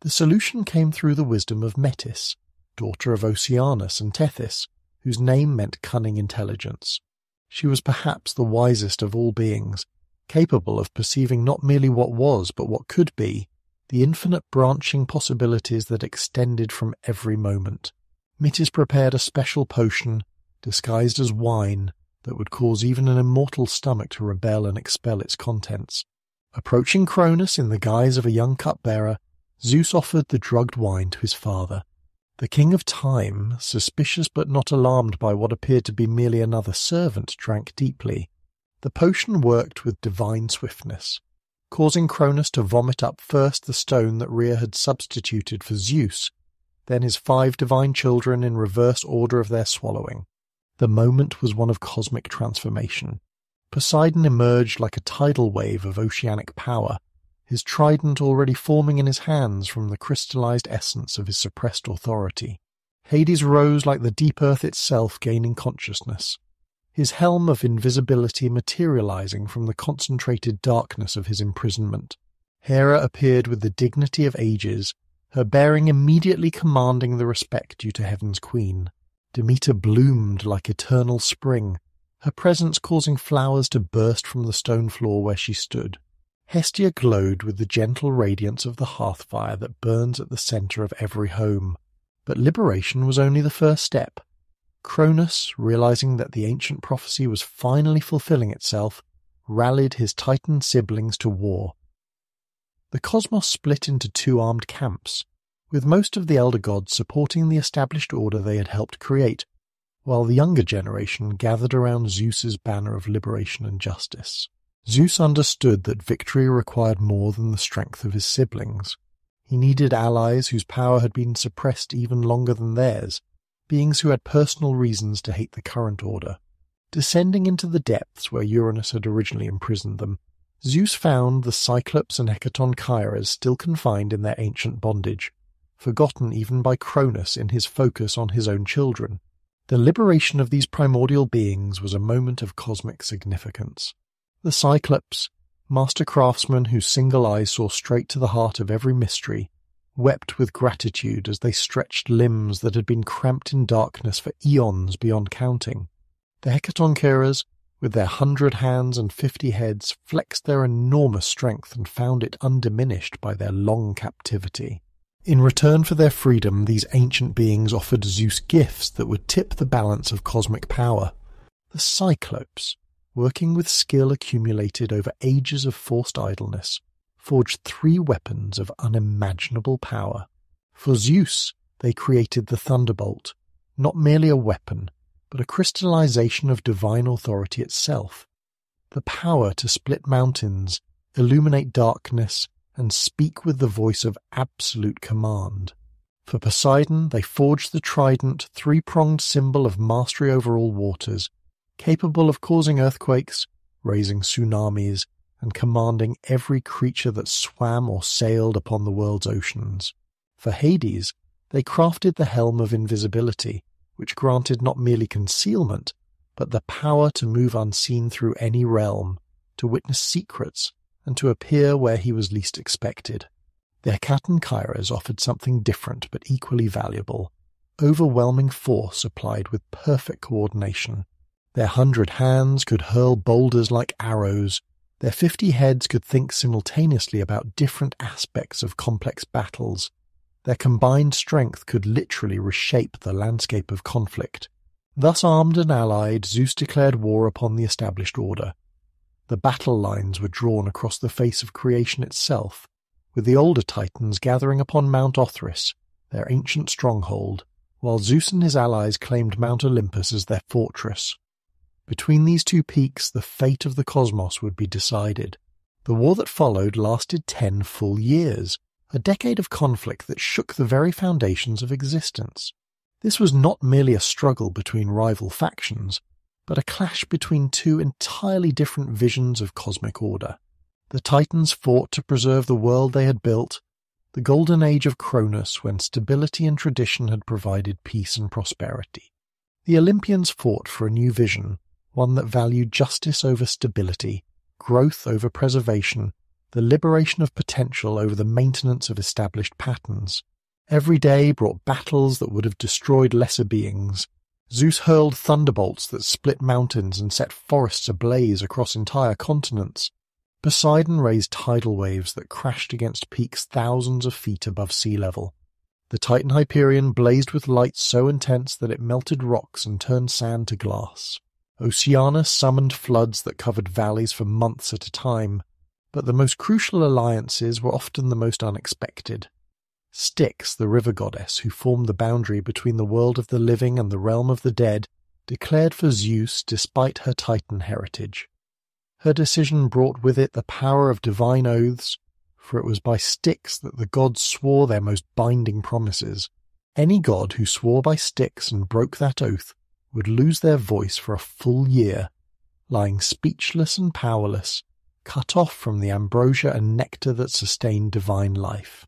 The solution came through the wisdom of Metis, daughter of Oceanus and Tethys, whose name meant cunning intelligence. She was perhaps the wisest of all beings, capable of perceiving not merely what was, but what could be, the infinite branching possibilities that extended from every moment. Metis prepared a special potion, disguised as wine, that would cause even an immortal stomach to rebel and expel its contents. Approaching Cronus in the guise of a young cupbearer, Zeus offered the drugged wine to his father. The king of time, suspicious but not alarmed by what appeared to be merely another servant, drank deeply. The potion worked with divine swiftness, causing Cronus to vomit up first the stone that Rhea had substituted for Zeus, then his 5 divine children in reverse order of their swallowing. The moment was one of cosmic transformation. Poseidon emerged like a tidal wave of oceanic power, his trident already forming in his hands from the crystallized essence of his suppressed authority. Hades rose like the deep earth itself, gaining consciousness, his helm of invisibility materializing from the concentrated darkness of his imprisonment. Hera appeared with the dignity of ages, her bearing immediately commanding the respect due to Heaven's queen. Demeter bloomed like eternal spring, her presence causing flowers to burst from the stone floor where she stood. Hestia glowed with the gentle radiance of the hearth fire that burns at the center of every home. But liberation was only the first step. Cronus, realizing that the ancient prophecy was finally fulfilling itself, rallied his Titan siblings to war. The cosmos split into 2 armed camps, with most of the elder gods supporting the established order they had helped create, while the younger generation gathered around Zeus's banner of liberation and justice. Zeus understood that victory required more than the strength of his siblings. He needed allies whose power had been suppressed even longer than theirs, beings who had personal reasons to hate the current order. Descending into the depths where Uranus had originally imprisoned them, Zeus found the Cyclops and Hecaton Chiras still confined in their ancient bondage, forgotten even by Cronus in his focus on his own children. The liberation of these primordial beings was a moment of cosmic significance. The Cyclops, master craftsmen whose single eyes saw straight to the heart of every mystery, wept with gratitude as they stretched limbs that had been cramped in darkness for eons beyond counting. The Hecatoncheires, with their 100 hands and 50 heads, flexed their enormous strength and found it undiminished by their long captivity. In return for their freedom, these ancient beings offered Zeus gifts that would tip the balance of cosmic power. The Cyclops, working with skill accumulated over ages of forced idleness, forged 3 weapons of unimaginable power. For Zeus, they created the thunderbolt, not merely a weapon, but a crystallization of divine authority itself. The power to split mountains, illuminate darkness, and speak with the voice of absolute command. For Poseidon, they forged the trident, 3-pronged symbol of mastery over all waters, capable of causing earthquakes, raising tsunamis, and commanding every creature that swam or sailed upon the world's oceans. For Hades, they crafted the helm of invisibility, which granted not merely concealment, but the power to move unseen through any realm, to witness secrets, and to appear where he was least expected. The Hecatonchires offered something different but equally valuable, overwhelming force applied with perfect coordination. Their 100 hands could hurl boulders like arrows, their 50 heads could think simultaneously about different aspects of complex battles. Their combined strength could literally reshape the landscape of conflict. Thus armed and allied, Zeus declared war upon the established order. The battle lines were drawn across the face of creation itself, with the older Titans gathering upon Mount Othrys, their ancient stronghold, while Zeus and his allies claimed Mount Olympus as their fortress. Between these 2 peaks, the fate of the cosmos would be decided. The war that followed lasted 10 full years, a decade of conflict that shook the very foundations of existence. This was not merely a struggle between rival factions, but a clash between 2 entirely different visions of cosmic order. The Titans fought to preserve the world they had built, the golden age of Cronus when stability and tradition had provided peace and prosperity. The Olympians fought for a new vision, one that valued justice over stability, growth over preservation, the liberation of potential over the maintenance of established patterns. Every day brought battles that would have destroyed lesser beings. Zeus hurled thunderbolts that split mountains and set forests ablaze across entire continents. Poseidon raised tidal waves that crashed against peaks thousands of feet above sea level. The Titan Hyperion blazed with light so intense that it melted rocks and turned sand to glass. Oceanus summoned floods that covered valleys for months at a time, but the most crucial alliances were often the most unexpected. Styx, the river goddess who formed the boundary between the world of the living and the realm of the dead, declared for Zeus despite her Titan heritage. Her decision brought with it the power of divine oaths, for it was by Styx that the gods swore their most binding promises. Any god who swore by Styx and broke that oath would lose their voice for a full year, lying speechless and powerless, cut off from the ambrosia and nectar that sustained divine life.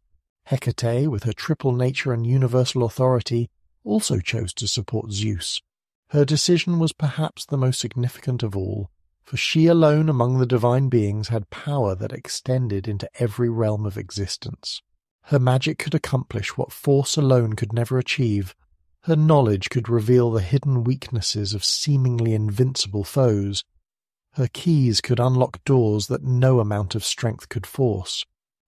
Hecate, with her triple nature and universal authority, also chose to support Zeus. Her decision was perhaps the most significant of all, for she alone among the divine beings had power that extended into every realm of existence. Her magic could accomplish what force alone could never achieve. Her knowledge could reveal the hidden weaknesses of seemingly invincible foes. Her keys could unlock doors that no amount of strength could force.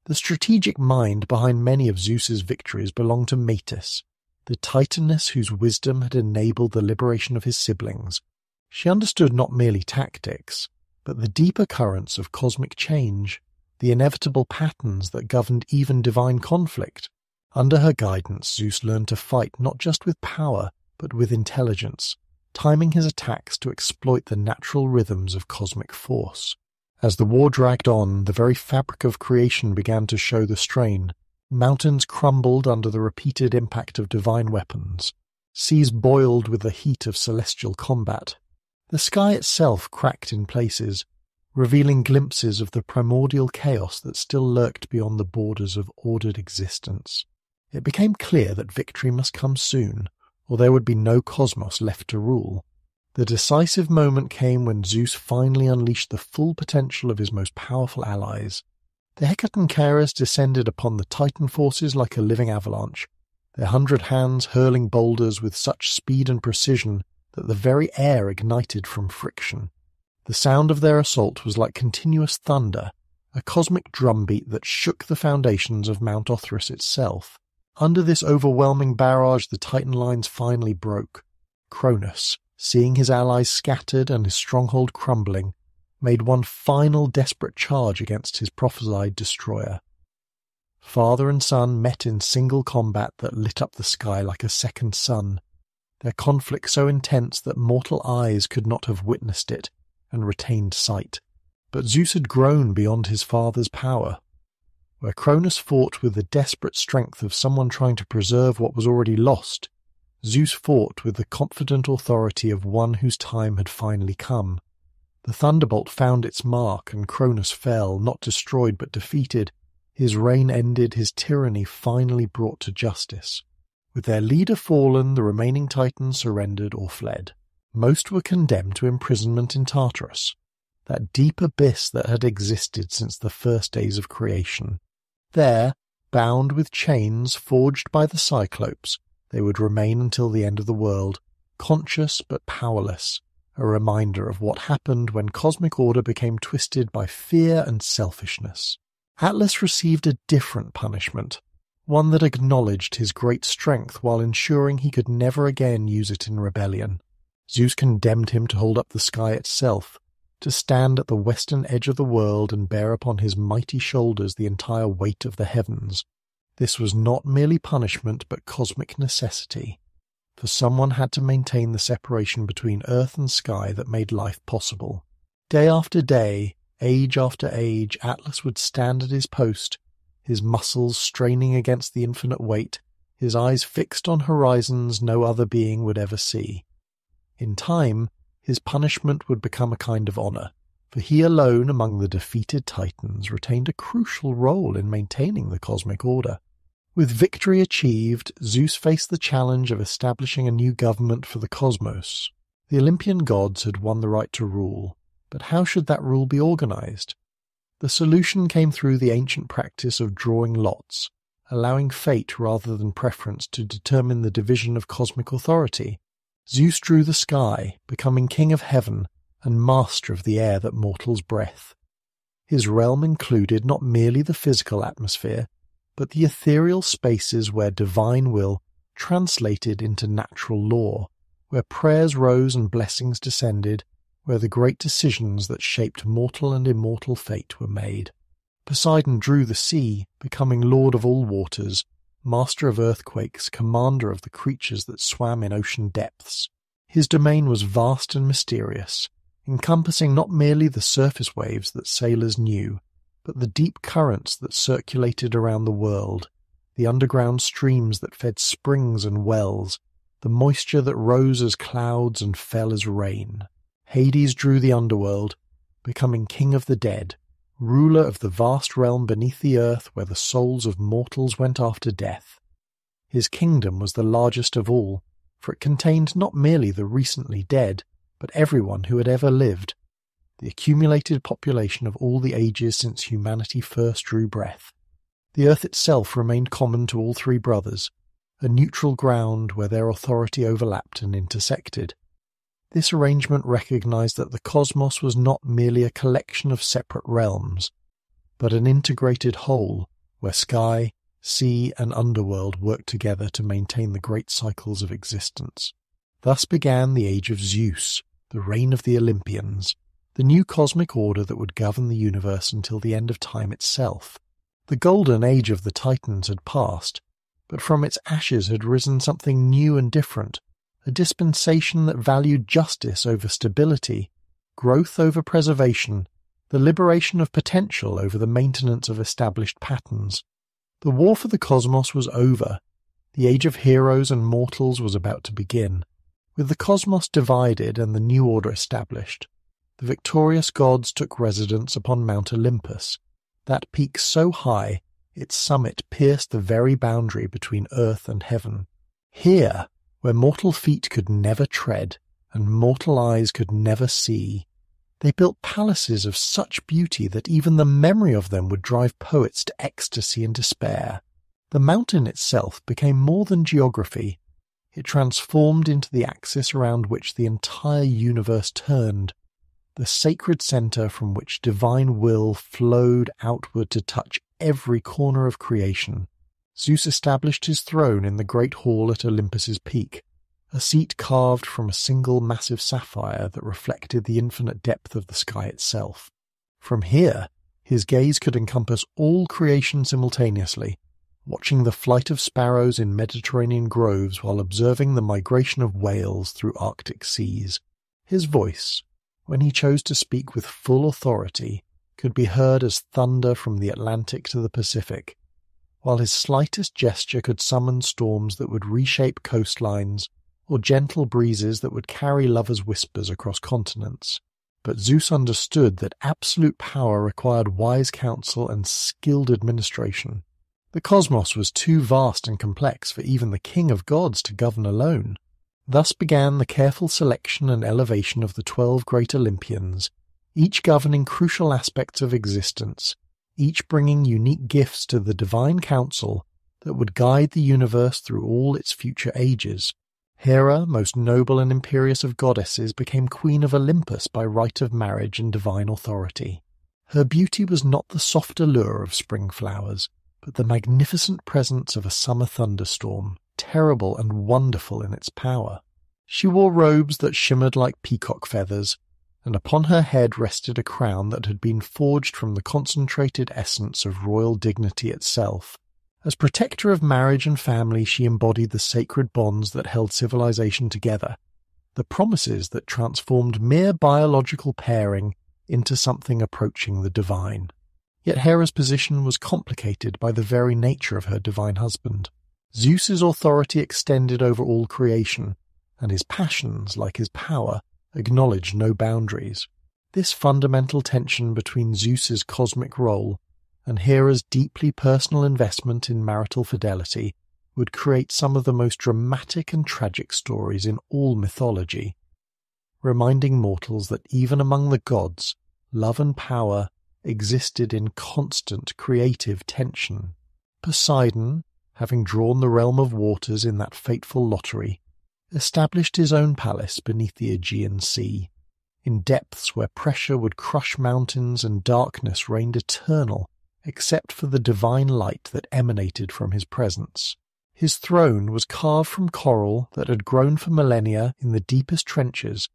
The strategic mind behind many of Zeus's victories belonged to Metis, the Titaness whose wisdom had enabled the liberation of his siblings. She understood not merely tactics, but the deeper currents of cosmic change, the inevitable patterns that governed even divine conflict. Under her guidance, Zeus learned to fight not just with power, but with intelligence, timing his attacks to exploit the natural rhythms of cosmic force. As the war dragged on, the very fabric of creation began to show the strain. Mountains crumbled under the repeated impact of divine weapons. Seas boiled with the heat of celestial combat. The sky itself cracked in places, revealing glimpses of the primordial chaos that still lurked beyond the borders of ordered existence. It became clear that victory must come soon, or there would be no cosmos left to rule. The decisive moment came when Zeus finally unleashed the full potential of his most powerful allies. The Hecatoncheires descended upon the Titan forces like a living avalanche, their 100 hands hurling boulders with such speed and precision that the very air ignited from friction. The sound of their assault was like continuous thunder, a cosmic drumbeat that shook the foundations of Mount Othrys itself. Under this overwhelming barrage, the Titan lines finally broke. Cronus, seeing his allies scattered and his stronghold crumbling, made one final desperate charge against his prophesied destroyer. Father and son met in single combat that lit up the sky like a second sun, their conflict so intense that mortal eyes could not have witnessed it and retained sight. But Zeus had grown beyond his father's power. Where Cronus fought with the desperate strength of someone trying to preserve what was already lost, Zeus fought with the confident authority of one whose time had finally come. The thunderbolt found its mark, and Cronus fell, not destroyed but defeated. His reign ended, his tyranny finally brought to justice. With their leader fallen, the remaining Titans surrendered or fled. Most were condemned to imprisonment in Tartarus, that deep abyss that had existed since the first days of creation. There, bound with chains forged by the Cyclopes, they would remain until the end of the world, conscious but powerless, a reminder of what happened when cosmic order became twisted by fear and selfishness. Atlas received a different punishment, one that acknowledged his great strength while ensuring he could never again use it in rebellion. Zeus condemned him to hold up the sky itself, to stand at the western edge of the world and bear upon his mighty shoulders the entire weight of the heavens. This was not merely punishment but cosmic necessity, for someone had to maintain the separation between earth and sky that made life possible. Day after day, age after age, Atlas would stand at his post, his muscles straining against the infinite weight, his eyes fixed on horizons no other being would ever see. In time, his punishment would become a kind of honor, for he alone among the defeated Titans retained a crucial role in maintaining the cosmic order. With victory achieved, Zeus faced the challenge of establishing a new government for the cosmos. The Olympian gods had won the right to rule, but how should that rule be organized? The solution came through the ancient practice of drawing lots, allowing fate rather than preference to determine the division of cosmic authority. Zeus drew the sky, becoming king of heaven and master of the air that mortals breathe. His realm included not merely the physical atmosphere, but the ethereal spaces where divine will translated into natural law, where prayers rose and blessings descended, where the great decisions that shaped mortal and immortal fate were made. Poseidon drew the sea, becoming lord of all waters, master of earthquakes, commander of the creatures that swam in ocean depths. His domain was vast and mysterious, encompassing not merely the surface waves that sailors knew, but the deep currents that circulated around the world, the underground streams that fed springs and wells, the moisture that rose as clouds and fell as rain. Hades drew the underworld, becoming king of the dead, ruler of the vast realm beneath the earth where the souls of mortals went after death. His kingdom was the largest of all, for it contained not merely the recently dead, but everyone who had ever lived, the accumulated population of all the ages since humanity first drew breath. The earth itself remained common to all three brothers, a neutral ground where their authority overlapped and intersected. This arrangement recognized that the cosmos was not merely a collection of separate realms, but an integrated whole where sky, sea, and underworld worked together to maintain the great cycles of existence. Thus began the age of Zeus, the reign of the Olympians, the new cosmic order that would govern the universe until the end of time itself. The golden age of the Titans had passed, but from its ashes had risen something new and different, a dispensation that valued justice over stability, growth over preservation, the liberation of potential over the maintenance of established patterns. The war for the cosmos was over. The age of heroes and mortals was about to begin. With the cosmos divided and the new order established, the victorious gods took residence upon Mount Olympus, that peak so high its summit pierced the very boundary between earth and heaven. Here, where mortal feet could never tread and mortal eyes could never see, they built palaces of such beauty that even the memory of them would drive poets to ecstasy and despair. The mountain itself became more than geography. It transformed into the axis around which the entire universe turned, the sacred center from which divine will flowed outward to touch every corner of creation. Zeus established his throne in the great hall at Olympus's peak, a seat carved from a single massive sapphire that reflected the infinite depth of the sky itself. From here, his gaze could encompass all creation simultaneously, watching the flight of sparrows in Mediterranean groves while observing the migration of whales through Arctic seas. His voice, when he chose to speak with full authority, could be heard as thunder from the Atlantic to the Pacific, while his slightest gesture could summon storms that would reshape coastlines, or gentle breezes that would carry lovers' whispers across continents. But Zeus understood that absolute power required wise counsel and skilled administration. The cosmos was too vast and complex for even the king of gods to govern alone. Thus began the careful selection and elevation of the 12 great Olympians, each governing crucial aspects of existence, each bringing unique gifts to the divine council that would guide the universe through all its future ages. Hera, most noble and imperious of goddesses, became queen of Olympus by right of marriage and divine authority. Her beauty was not the soft allure of spring flowers, but the magnificent presence of a summer thunderstorm, terrible and wonderful in its power. She wore robes that shimmered like peacock feathers, and upon her head rested a crown that had been forged from the concentrated essence of royal dignity itself. As protector of marriage and family, she embodied the sacred bonds that held civilization together, the promises that transformed mere biological pairing into something approaching the divine. Yet Hera's position was complicated by the very nature of her divine husband. Zeus's authority extended over all creation, and his passions, like his power, acknowledged no boundaries. This fundamental tension between Zeus's cosmic role and Hera's deeply personal investment in marital fidelity would create some of the most dramatic and tragic stories in all mythology, reminding mortals that even among the gods, love and power existed in constant creative tension. Poseidon, having drawn the realm of waters in that fateful lottery, established his own palace beneath the Aegean Sea, in depths where pressure would crush mountains and darkness reigned eternal, except for the divine light that emanated from his presence. His throne was carved from coral that had grown for millennia in the deepest trenches,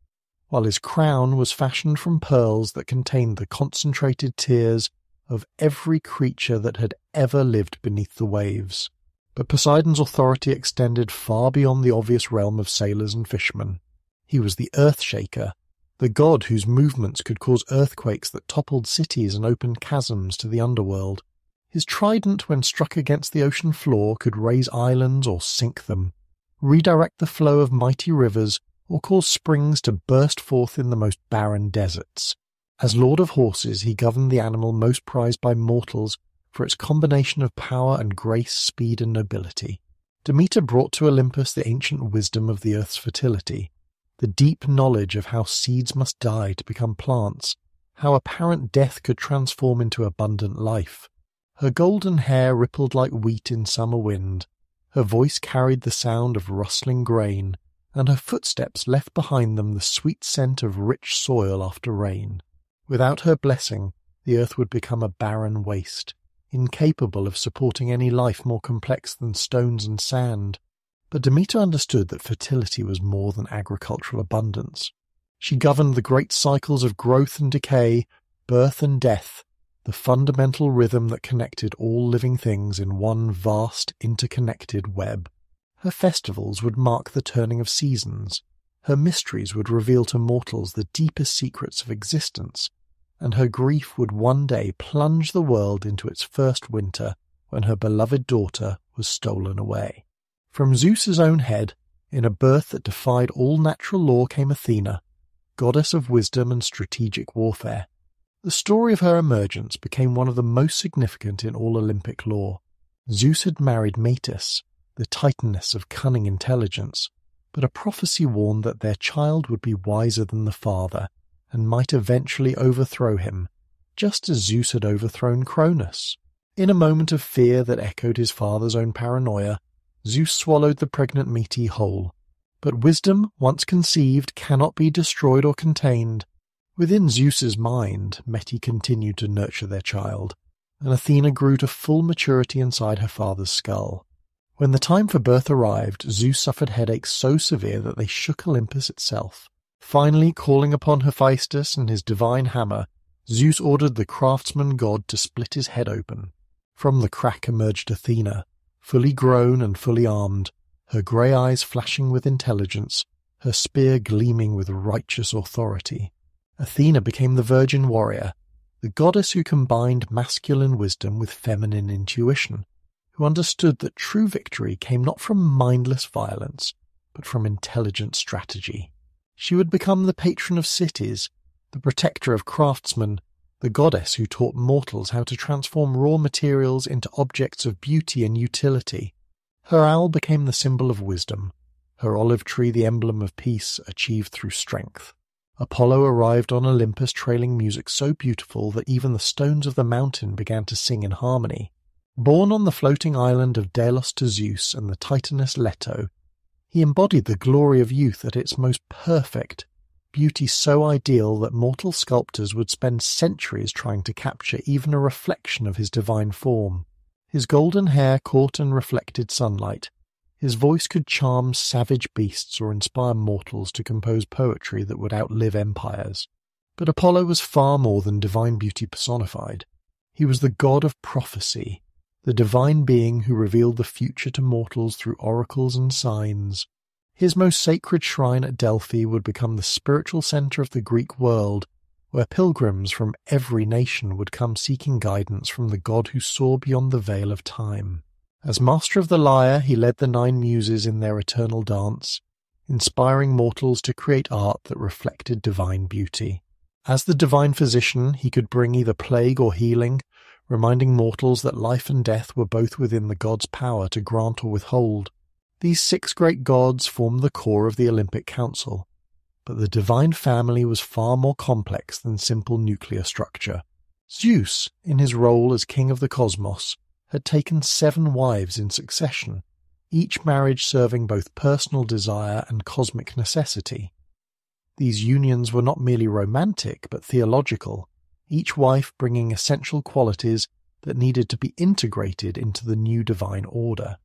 while his crown was fashioned from pearls that contained the concentrated tears of every creature that had ever lived beneath the waves. But Poseidon's authority extended far beyond the obvious realm of sailors and fishermen. He was the Earthshaker, the god whose movements could cause earthquakes that toppled cities and opened chasms to the underworld. His trident, when struck against the ocean floor, could raise islands or sink them, redirect the flow of mighty rivers, or cause springs to burst forth in the most barren deserts. As Lord of Horses, he governed the animal most prized by mortals for its combination of power and grace, speed and nobility. Demeter brought to Olympus the ancient wisdom of the earth's fertility, the deep knowledge of how seeds must die to become plants, how apparent death could transform into abundant life. Her golden hair rippled like wheat in summer wind, her voice carried the sound of rustling grain, and her footsteps left behind them the sweet scent of rich soil after rain. Without her blessing, the earth would become a barren waste, incapable of supporting any life more complex than stones and sand. But Demeter understood that fertility was more than agricultural abundance. She governed the great cycles of growth and decay, birth and death, the fundamental rhythm that connected all living things in one vast, interconnected web. Her festivals would mark the turning of seasons. Her mysteries would reveal to mortals the deepest secrets of existence, and her grief would one day plunge the world into its first winter when her beloved daughter was stolen away. From Zeus's own head, in a birth that defied all natural law, came Athena, goddess of wisdom and strategic warfare. The story of her emergence became one of the most significant in all Olympic lore. Zeus had married Metis, the titaness of cunning intelligence, but a prophecy warned that their child would be wiser than the father and might eventually overthrow him, just as Zeus had overthrown Cronus. In a moment of fear that echoed his father's own paranoia, Zeus swallowed the pregnant Metis whole. But wisdom, once conceived, cannot be destroyed or contained. Within Zeus's mind, Metis continued to nurture their child, and Athena grew to full maturity inside her father's skull. When the time for birth arrived, Zeus suffered headaches so severe that they shook Olympus itself. Finally, calling upon Hephaestus and his divine hammer, Zeus ordered the craftsman god to split his head open. From the crack emerged Athena, fully grown and fully armed, her grey eyes flashing with intelligence, her spear gleaming with righteous authority. Athena became the virgin warrior, the goddess who combined masculine wisdom with feminine intuition, who understood that true victory came not from mindless violence, but from intelligent strategy. She would become the patron of cities, the protector of craftsmen, the goddess who taught mortals how to transform raw materials into objects of beauty and utility. Her owl became the symbol of wisdom, her olive tree the emblem of peace achieved through strength. Apollo arrived on Olympus trailing music so beautiful that even the stones of the mountain began to sing in harmony. Born on the floating island of Delos to Zeus and the titaness Leto, he embodied the glory of youth at its most perfect, beauty so ideal that mortal sculptors would spend centuries trying to capture even a reflection of his divine form. His golden hair caught and reflected sunlight. His voice could charm savage beasts or inspire mortals to compose poetry that would outlive empires. But Apollo was far more than divine beauty personified. He was the god of prophecy, the divine being who revealed the future to mortals through oracles and signs. His most sacred shrine at Delphi would become the spiritual center of the Greek world, where pilgrims from every nation would come seeking guidance from the god who saw beyond the veil of time. As master of the lyre, he led the 9 muses in their eternal dance, inspiring mortals to create art that reflected divine beauty. As the divine physician, he could bring either plague or healing, reminding mortals that life and death were both within the god's power to grant or withhold. These 6 great gods formed the core of the Olympic Council, but the divine family was far more complex than simple nuclear structure. Zeus, in his role as king of the cosmos, had taken 7 wives in succession, each marriage serving both personal desire and cosmic necessity. These unions were not merely romantic but theological, each wife bringing essential qualities that needed to be integrated into the new divine order.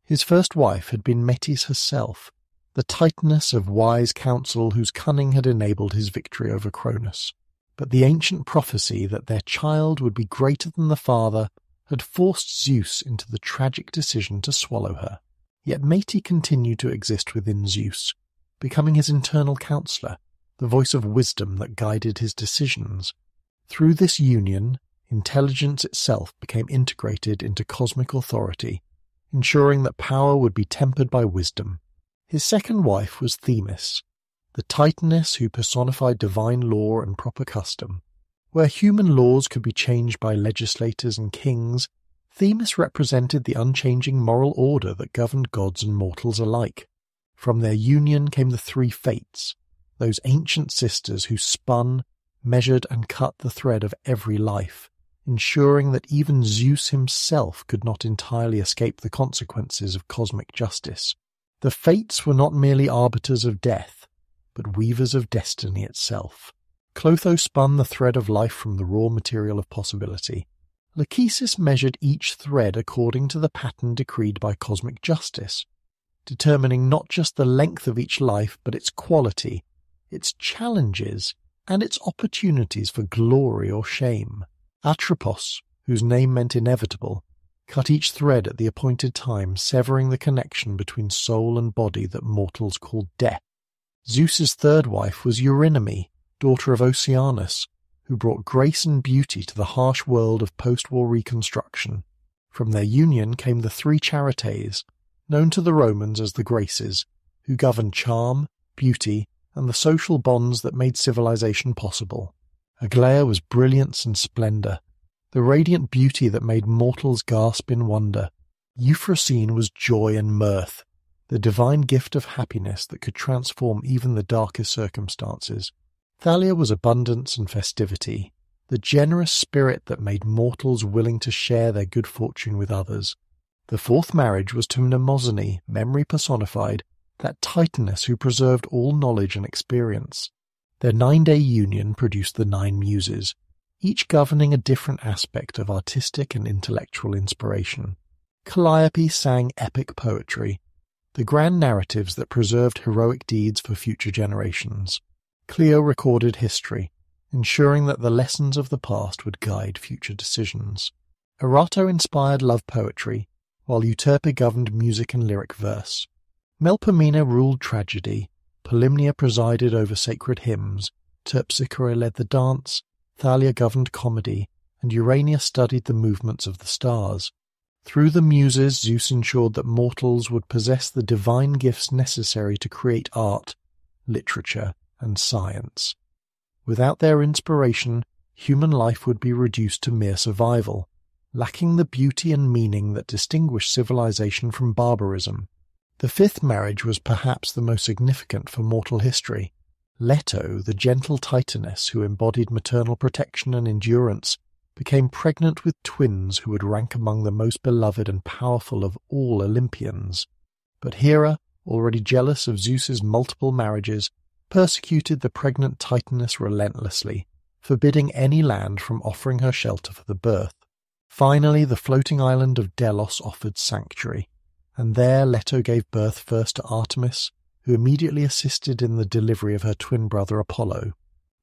His first wife had been Metis herself, the Titaness of wise counsel whose cunning had enabled his victory over Cronus. But the ancient prophecy that their child would be greater than the father had forced Zeus into the tragic decision to swallow her. Yet Metis continued to exist within Zeus, becoming his internal counsellor, the voice of wisdom that guided his decisions. Through this union, intelligence itself became integrated into cosmic authority, ensuring that power would be tempered by wisdom. His second wife was Themis, the Titaness who personified divine law and proper custom. Where human laws could be changed by legislators and kings, Themis represented the unchanging moral order that governed gods and mortals alike. From their union came the 3 fates, those ancient sisters who spun, measured and cut the thread of every life, ensuring that even Zeus himself could not entirely escape the consequences of cosmic justice. The fates were not merely arbiters of death, but weavers of destiny itself. Clotho spun the thread of life from the raw material of possibility. Lachesis measured each thread according to the pattern decreed by cosmic justice, determining not just the length of each life but its quality, its challenges, and its opportunities for glory or shame. Atropos, whose name meant inevitable, cut each thread at the appointed time, severing the connection between soul and body that mortals called death. Zeus's third wife was Eurynome, daughter of Oceanus, who brought grace and beauty to the harsh world of post-war reconstruction. From their union came the 3 Charites, known to the Romans as the Graces, who governed charm, beauty, and the social bonds that made civilization possible. Aglaia was brilliance and splendor, the radiant beauty that made mortals gasp in wonder. Euphrosyne was joy and mirth, the divine gift of happiness that could transform even the darkest circumstances. Thalia was abundance and festivity, the generous spirit that made mortals willing to share their good fortune with others. The 4th marriage was to Mnemosyne, memory personified, that Titaness who preserved all knowledge and experience. Their 9-day union produced the 9 Muses, each governing a different aspect of artistic and intellectual inspiration. Calliope sang epic poetry, the grand narratives that preserved heroic deeds for future generations. Clio recorded history, ensuring that the lessons of the past would guide future decisions. Erato inspired love poetry, while Euterpe governed music and lyric verse. Melpomene ruled tragedy, Polymnia presided over sacred hymns, Terpsichore led the dance, Thalia governed comedy, and Urania studied the movements of the stars. Through the Muses, Zeus ensured that mortals would possess the divine gifts necessary to create art, literature, and science. Without their inspiration, human life would be reduced to mere survival, lacking the beauty and meaning that distinguished civilization from barbarism. The 5th marriage was perhaps the most significant for mortal history. Leto, the gentle Titaness who embodied maternal protection and endurance, became pregnant with twins who would rank among the most beloved and powerful of all Olympians. But Hera, already jealous of Zeus's multiple marriages, persecuted the pregnant Titaness relentlessly, forbidding any land from offering her shelter for the birth. Finally, the floating island of Delos offered sanctuary, and there Leto gave birth first to Artemis, who immediately assisted in the delivery of her twin brother Apollo.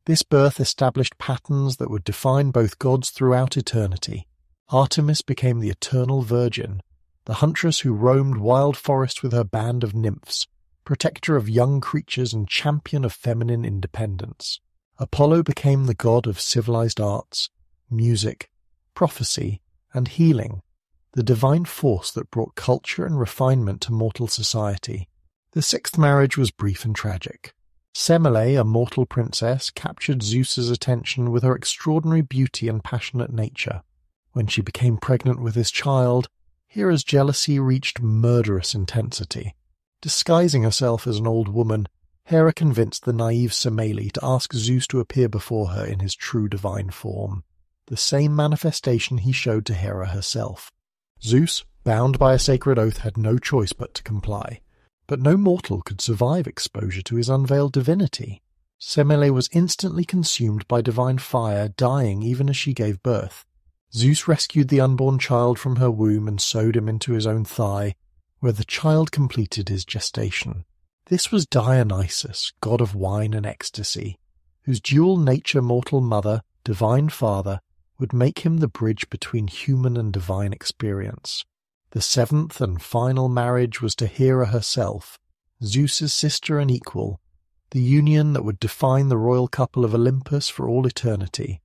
This birth established patterns that would define both gods throughout eternity. Artemis became the eternal virgin, the huntress who roamed wild forests with her band of nymphs, protector of young creatures and champion of feminine independence. Apollo became the god of civilized arts, music, prophecy, and healing, the divine force that brought culture and refinement to mortal society. The 6th marriage was brief and tragic. Semele, a mortal princess, captured Zeus's attention with her extraordinary beauty and passionate nature. When she became pregnant with his child, Hera's jealousy reached murderous intensity. Disguising herself as an old woman, Hera convinced the naive Semele to ask Zeus to appear before her in his true divine form, the same manifestation he showed to Hera herself. Zeus, bound by a sacred oath, had no choice but to comply. But no mortal could survive exposure to his unveiled divinity. Semele was instantly consumed by divine fire, dying even as she gave birth. Zeus rescued the unborn child from her womb and sewed him into his own thigh, where the child completed his gestation. This was Dionysus, god of wine and ecstasy, whose dual nature mortal mother, divine father, would make him the bridge between human and divine experience. The seventh and final marriage was to Hera herself, Zeus's sister and equal, the union that would define the royal couple of Olympus for all eternity.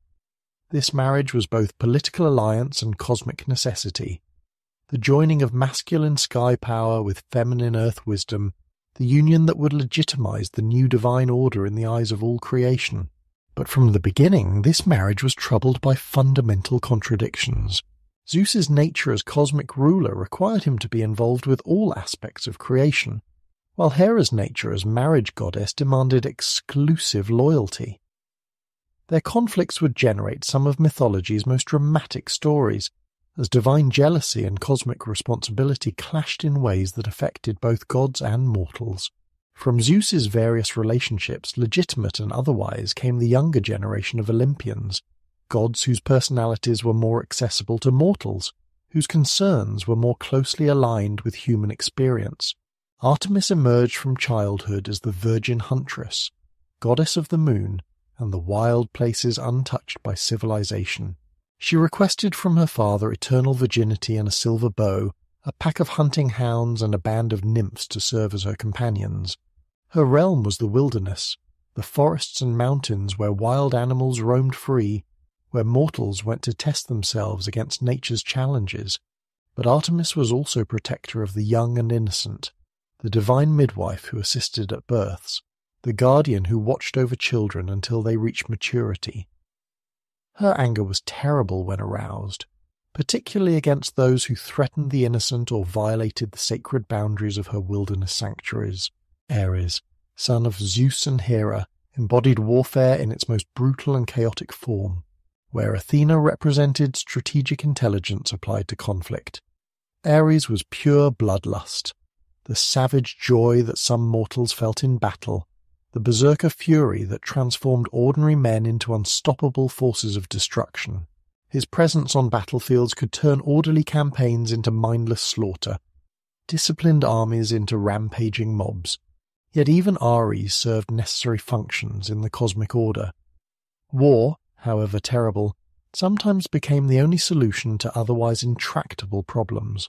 This marriage was both political alliance and cosmic necessity, the joining of masculine sky power with feminine earth wisdom, the union that would legitimize the new divine order in the eyes of all creation. But from the beginning, this marriage was troubled by fundamental contradictions. Zeus's nature as cosmic ruler required him to be involved with all aspects of creation, while Hera's nature as marriage goddess demanded exclusive loyalty. Their conflicts would generate some of mythology's most dramatic stories, as divine jealousy and cosmic responsibility clashed in ways that affected both gods and mortals. From Zeus's various relationships, legitimate and otherwise, came the younger generation of Olympians, gods whose personalities were more accessible to mortals, whose concerns were more closely aligned with human experience. Artemis emerged from childhood as the virgin huntress, goddess of the moon, and the wild places untouched by civilization. She requested from her father eternal virginity and a silver bow, a pack of hunting hounds and a band of nymphs to serve as her companions. Her realm was the wilderness, the forests and mountains where wild animals roamed free, where mortals went to test themselves against nature's challenges. But Artemis was also protector of the young and innocent, the divine midwife who assisted at births, the guardian who watched over children until they reached maturity. Her anger was terrible when aroused, particularly against those who threatened the innocent or violated the sacred boundaries of her wilderness sanctuaries. Ares, son of Zeus and Hera, embodied warfare in its most brutal and chaotic form, where Athena represented strategic intelligence applied to conflict. Ares was pure bloodlust, the savage joy that some mortals felt in battle, the berserker fury that transformed ordinary men into unstoppable forces of destruction. His presence on battlefields could turn orderly campaigns into mindless slaughter, disciplined armies into rampaging mobs. Yet even Ares served necessary functions in the cosmic order. War, however terrible, sometimes became the only solution to otherwise intractable problems.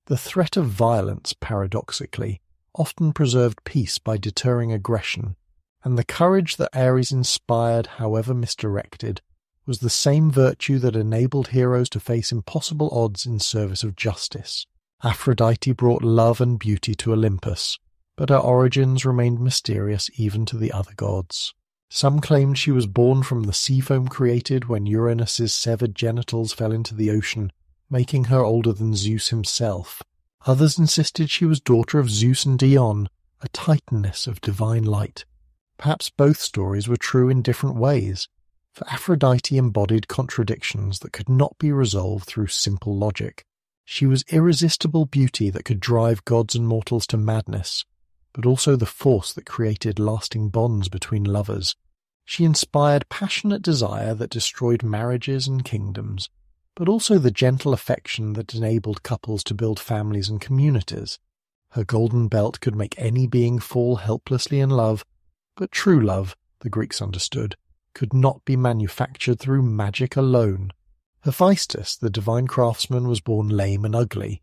The threat of violence, paradoxically, often preserved peace by deterring aggression, and the courage that Ares inspired, however misdirected, was the same virtue that enabled heroes to face impossible odds in service of justice. Aphrodite brought love and beauty to Olympus, but her origins remained mysterious even to the other gods. Some claimed she was born from the sea foam created when Uranus's severed genitals fell into the ocean, making her older than Zeus himself. Others insisted she was daughter of Zeus and Dione, a titaness of divine light. Perhaps both stories were true in different ways, for Aphrodite embodied contradictions that could not be resolved through simple logic. She was irresistible beauty that could drive gods and mortals to madness, but also the force that created lasting bonds between lovers. She inspired passionate desire that destroyed marriages and kingdoms, but also the gentle affection that enabled couples to build families and communities. Her golden belt could make any being fall helplessly in love, but true love, the Greeks understood, could not be manufactured through magic alone. Hephaestus, the divine craftsman, was born lame and ugly,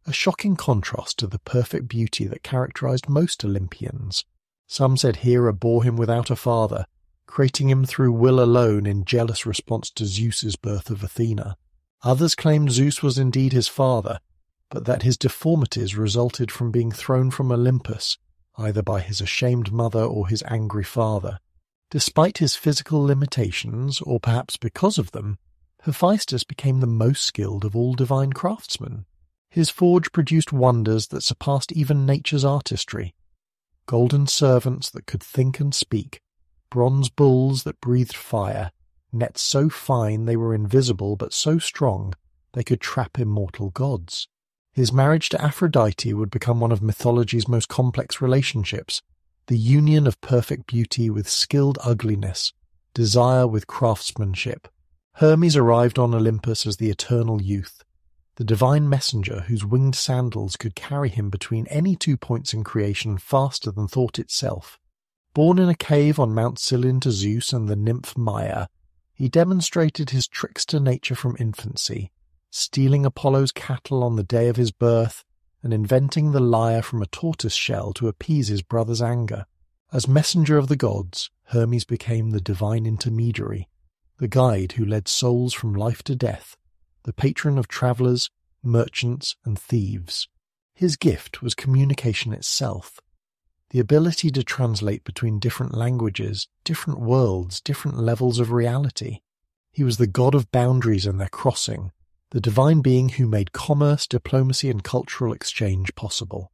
a shocking contrast to the perfect beauty that characterized most Olympians. Some said Hera bore him without a father, creating him through will alone in jealous response to Zeus's birth of Athena. Others claimed Zeus was indeed his father, but that his deformities resulted from being thrown from Olympus, either by his ashamed mother or his angry father. Despite his physical limitations, or perhaps because of them, Hephaestus became the most skilled of all divine craftsmen. His forge produced wonders that surpassed even nature's artistry. Golden servants that could think and speak, bronze bulls that breathed fire, nets so fine they were invisible but so strong, they could trap immortal gods. His marriage to Aphrodite would become one of mythology's most complex relationships, the union of perfect beauty with skilled ugliness, desire with craftsmanship. Hermes arrived on Olympus as the eternal youth, the divine messenger whose winged sandals could carry him between any 2 points in creation faster than thought itself. Born in a cave on Mount Cylon to Zeus and the nymph Maia, he demonstrated his trickster nature from infancy, stealing Apollo's cattle on the day of his birth and inventing the lyre from a tortoise shell to appease his brother's anger. As messenger of the gods, Hermes became the divine intermediary, the guide who led souls from life to death, the patron of travellers, merchants, and thieves. His gift was communication itself, the ability to translate between different languages, different worlds, different levels of reality. He was the god of boundaries and their crossing, the divine being who made commerce, diplomacy, and cultural exchange possible.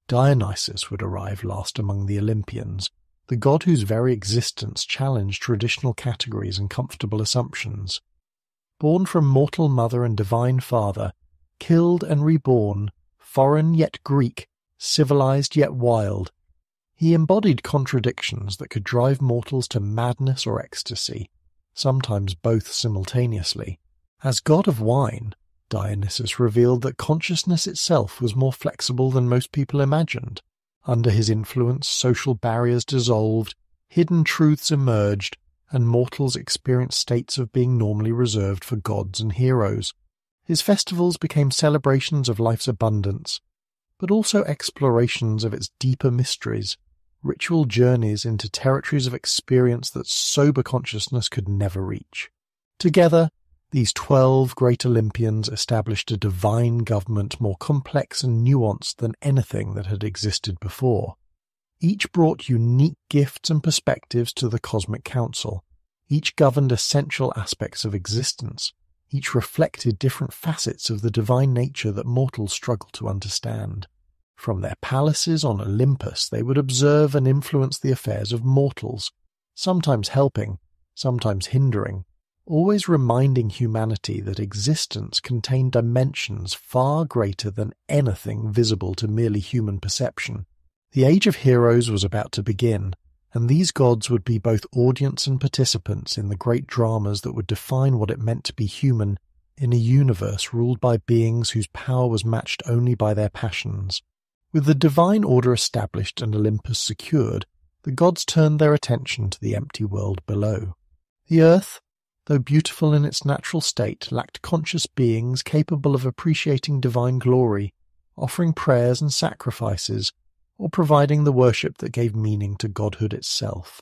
Dionysus would arrive last among the Olympians, the god whose very existence challenged traditional categories and comfortable assumptions. Born from mortal mother and divine father, killed and reborn, foreign yet Greek, civilized yet wild, he embodied contradictions that could drive mortals to madness or ecstasy, sometimes both simultaneously. As god of wine, Dionysus revealed that consciousness itself was more flexible than most people imagined. Under his influence, social barriers dissolved, hidden truths emerged, and mortals experienced states of being normally reserved for gods and heroes. His festivals became celebrations of life's abundance, but also explorations of its deeper mysteries, ritual journeys into territories of experience that sober consciousness could never reach. Together, these 12 great Olympians established a divine government more complex and nuanced than anything that had existed before. Each brought unique gifts and perspectives to the cosmic council. Each governed essential aspects of existence. Each reflected different facets of the divine nature that mortals struggle to understand. From their palaces on Olympus, they would observe and influence the affairs of mortals, sometimes helping, sometimes hindering, always reminding humanity that existence contained dimensions far greater than anything visible to merely human perception. The Age of Heroes was about to begin, and these gods would be both audience and participants in the great dramas that would define what it meant to be human in a universe ruled by beings whose power was matched only by their passions. With the divine order established and Olympus secured, the gods turned their attention to the empty world below. The earth, though beautiful in its natural state, lacked conscious beings capable of appreciating divine glory, offering prayers and sacrifices, or providing the worship that gave meaning to godhood itself.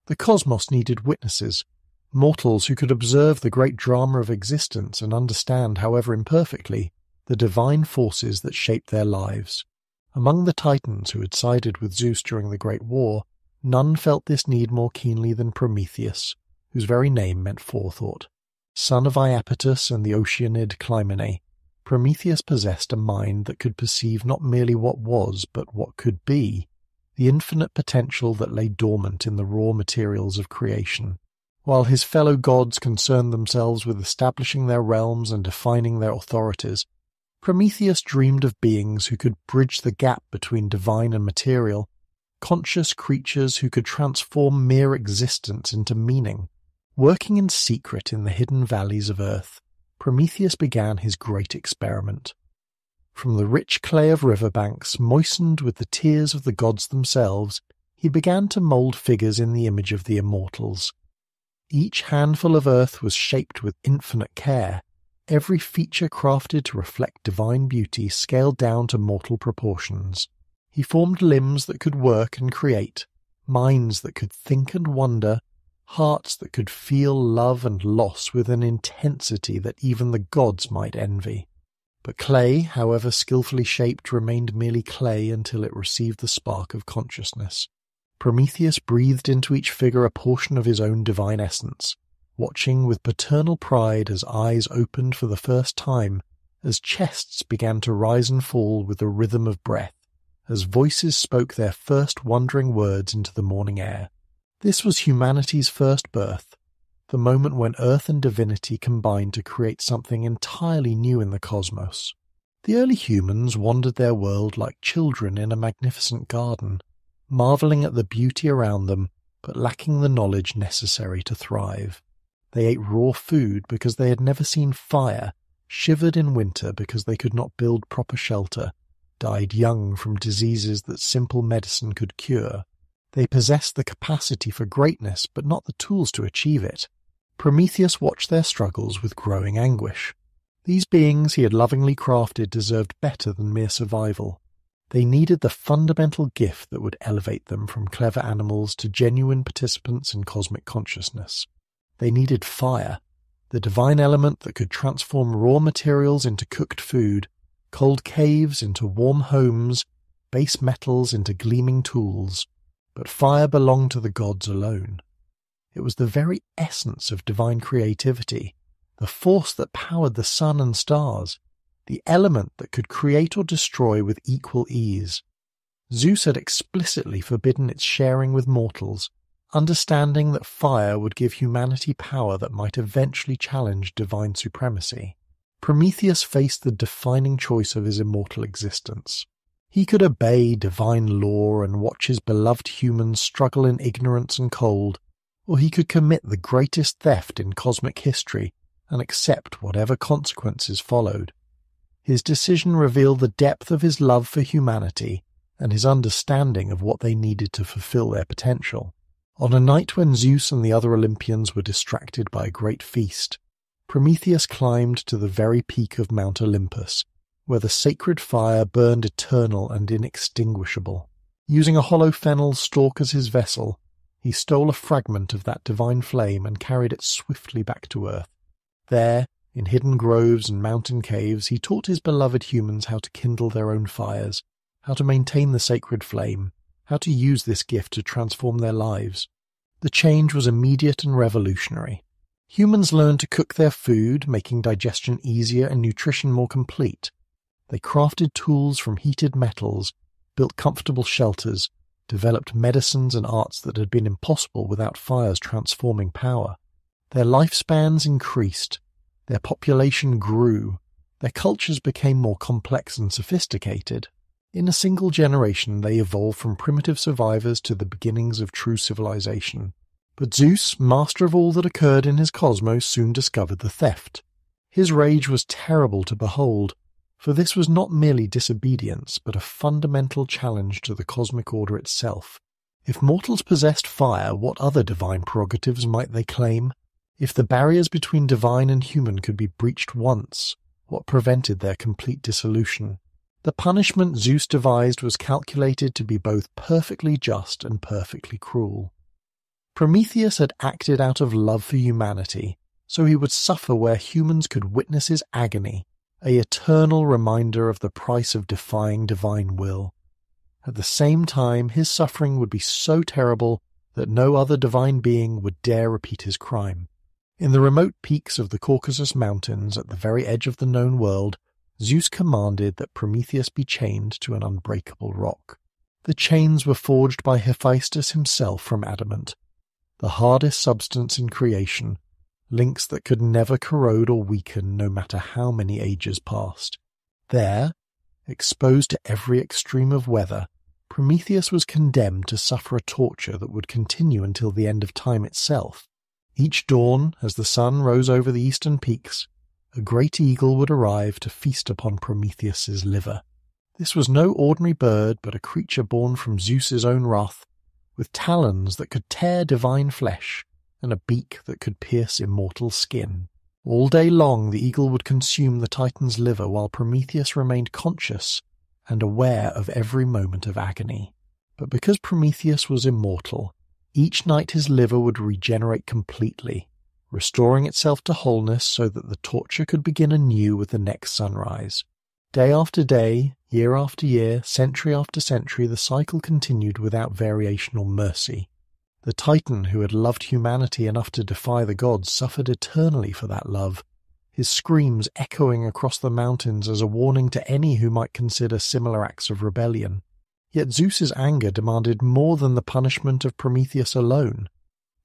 The cosmos needed witnesses, mortals who could observe the great drama of existence and understand, however imperfectly, the divine forces that shaped their lives. Among the Titans who had sided with Zeus during the Great War, none felt this need more keenly than Prometheus, whose very name meant forethought. Son of Iapetus and the Oceanid Clymene, Prometheus possessed a mind that could perceive not merely what was, but what could be, the infinite potential that lay dormant in the raw materials of creation. While his fellow gods concerned themselves with establishing their realms and defining their authorities, Prometheus dreamed of beings who could bridge the gap between divine and material, conscious creatures who could transform mere existence into meaning. Working in secret in the hidden valleys of earth, Prometheus began his great experiment. From the rich clay of riverbanks, moistened with the tears of the gods themselves, he began to mould figures in the image of the immortals. Each handful of earth was shaped with infinite care, every feature crafted to reflect divine beauty scaled down to mortal proportions. He formed limbs that could work and create, minds that could think and wonder, hearts that could feel love and loss with an intensity that even the gods might envy. But clay, however skillfully shaped, remained merely clay until it received the spark of consciousness. Prometheus breathed into each figure a portion of his own divine essence, watching with paternal pride as eyes opened for the first time, as chests began to rise and fall with the rhythm of breath, as voices spoke their first wondering words into the morning air. This was humanity's first birth, the moment when Earth and divinity combined to create something entirely new in the cosmos. The early humans wandered their world like children in a magnificent garden, marveling at the beauty around them, but lacking the knowledge necessary to thrive. They ate raw food because they had never seen fire, shivered in winter because they could not build proper shelter, died young from diseases that simple medicine could cure. They possessed the capacity for greatness, but not the tools to achieve it. Prometheus watched their struggles with growing anguish. These beings he had lovingly crafted deserved better than mere survival. They needed the fundamental gift that would elevate them from clever animals to genuine participants in cosmic consciousness. They needed fire, the divine element that could transform raw materials into cooked food, cold caves into warm homes, base metals into gleaming tools. But fire belonged to the gods alone. It was the very essence of divine creativity, the force that powered the sun and stars, the element that could create or destroy with equal ease. Zeus had explicitly forbidden its sharing with mortals, understanding that fire would give humanity power that might eventually challenge divine supremacy. Prometheus faced the defining choice of his immortal existence. He could obey divine law and watch his beloved humans struggle in ignorance and cold, or he could commit the greatest theft in cosmic history and accept whatever consequences followed. His decision revealed the depth of his love for humanity and his understanding of what they needed to fulfill their potential. On a night when Zeus and the other Olympians were distracted by a great feast, Prometheus climbed to the very peak of Mount Olympus, where the sacred fire burned eternal and inextinguishable. Using a hollow fennel stalk as his vessel, he stole a fragment of that divine flame and carried it swiftly back to Earth. There, in hidden groves and mountain caves, he taught his beloved humans how to kindle their own fires, how to maintain the sacred flame, how to use this gift to transform their lives. The change was immediate and revolutionary. Humans learned to cook their food, making digestion easier and nutrition more complete. They crafted tools from heated metals, built comfortable shelters, developed medicines and arts that had been impossible without fire's transforming power. Their lifespans increased, their population grew, their cultures became more complex and sophisticated. In a single generation they evolved from primitive survivors to the beginnings of true civilization. But Zeus, master of all that occurred in his cosmos, soon discovered the theft. His rage was terrible to behold, for this was not merely disobedience, but a fundamental challenge to the cosmic order itself. If mortals possessed fire, what other divine prerogatives might they claim? If the barriers between divine and human could be breached once, what prevented their complete dissolution? The punishment Zeus devised was calculated to be both perfectly just and perfectly cruel. Prometheus had acted out of love for humanity, so he would suffer where humans could witness his agony, an eternal reminder of the price of defying divine will. At the same time, his suffering would be so terrible that no other divine being would dare repeat his crime. In the remote peaks of the Caucasus Mountains, at the very edge of the known world, Zeus commanded that Prometheus be chained to an unbreakable rock. The chains were forged by Hephaestus himself from adamant, the hardest substance in creation, links that could never corrode or weaken no matter how many ages passed. There, exposed to every extreme of weather, Prometheus was condemned to suffer a torture that would continue until the end of time itself. Each dawn, as the sun rose over the eastern peaks, a great eagle would arrive to feast upon Prometheus's liver. This was no ordinary bird, but a creature born from Zeus's own wrath, with talons that could tear divine flesh, and a beak that could pierce immortal skin. All day long the eagle would consume the Titan's liver while Prometheus remained conscious and aware of every moment of agony. But because Prometheus was immortal, each night his liver would regenerate completely, restoring itself to wholeness so that the torture could begin anew with the next sunrise. Day after day, year after year, century after century, the cycle continued without variation or mercy. The Titan who had loved humanity enough to defy the gods suffered eternally for that love, his screams echoing across the mountains as a warning to any who might consider similar acts of rebellion. Yet Zeus's anger demanded more than the punishment of Prometheus alone.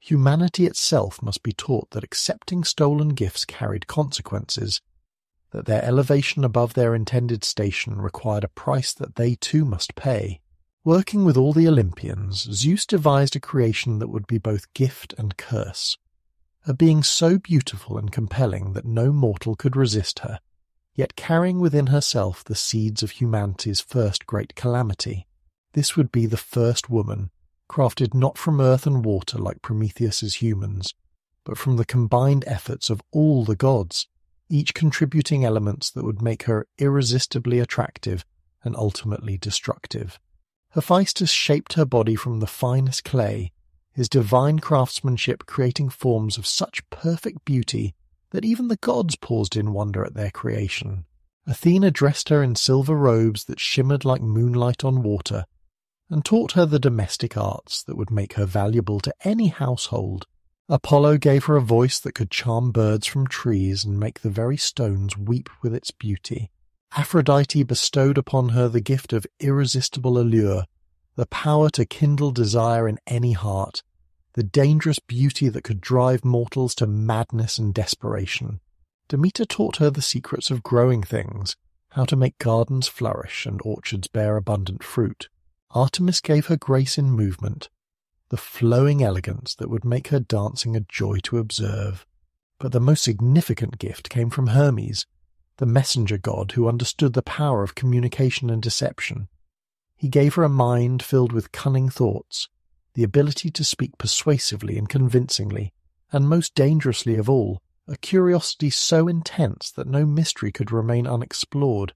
Humanity itself must be taught that accepting stolen gifts carried consequences, that their elevation above their intended station required a price that they too must pay. Working with all the Olympians, Zeus devised a creation that would be both gift and curse, a being so beautiful and compelling that no mortal could resist her, yet carrying within herself the seeds of humanity's first great calamity. This would be the first woman, crafted not from earth and water like Prometheus's humans, but from the combined efforts of all the gods, each contributing elements that would make her irresistibly attractive and ultimately destructive. Hephaestus shaped her body from the finest clay, his divine craftsmanship creating forms of such perfect beauty that even the gods paused in wonder at their creation. Athena dressed her in silver robes that shimmered like moonlight on water, and taught her the domestic arts that would make her valuable to any household. Apollo gave her a voice that could charm birds from trees and make the very stones weep with its beauty. Aphrodite bestowed upon her the gift of irresistible allure, the power to kindle desire in any heart, the dangerous beauty that could drive mortals to madness and desperation. Demeter taught her the secrets of growing things, how to make gardens flourish and orchards bear abundant fruit. Artemis gave her grace in movement, the flowing elegance that would make her dancing a joy to observe. But the most significant gift came from Hermes, the messenger god who understood the power of communication and deception. He gave her a mind filled with cunning thoughts, the ability to speak persuasively and convincingly, and most dangerously of all, a curiosity so intense that no mystery could remain unexplored,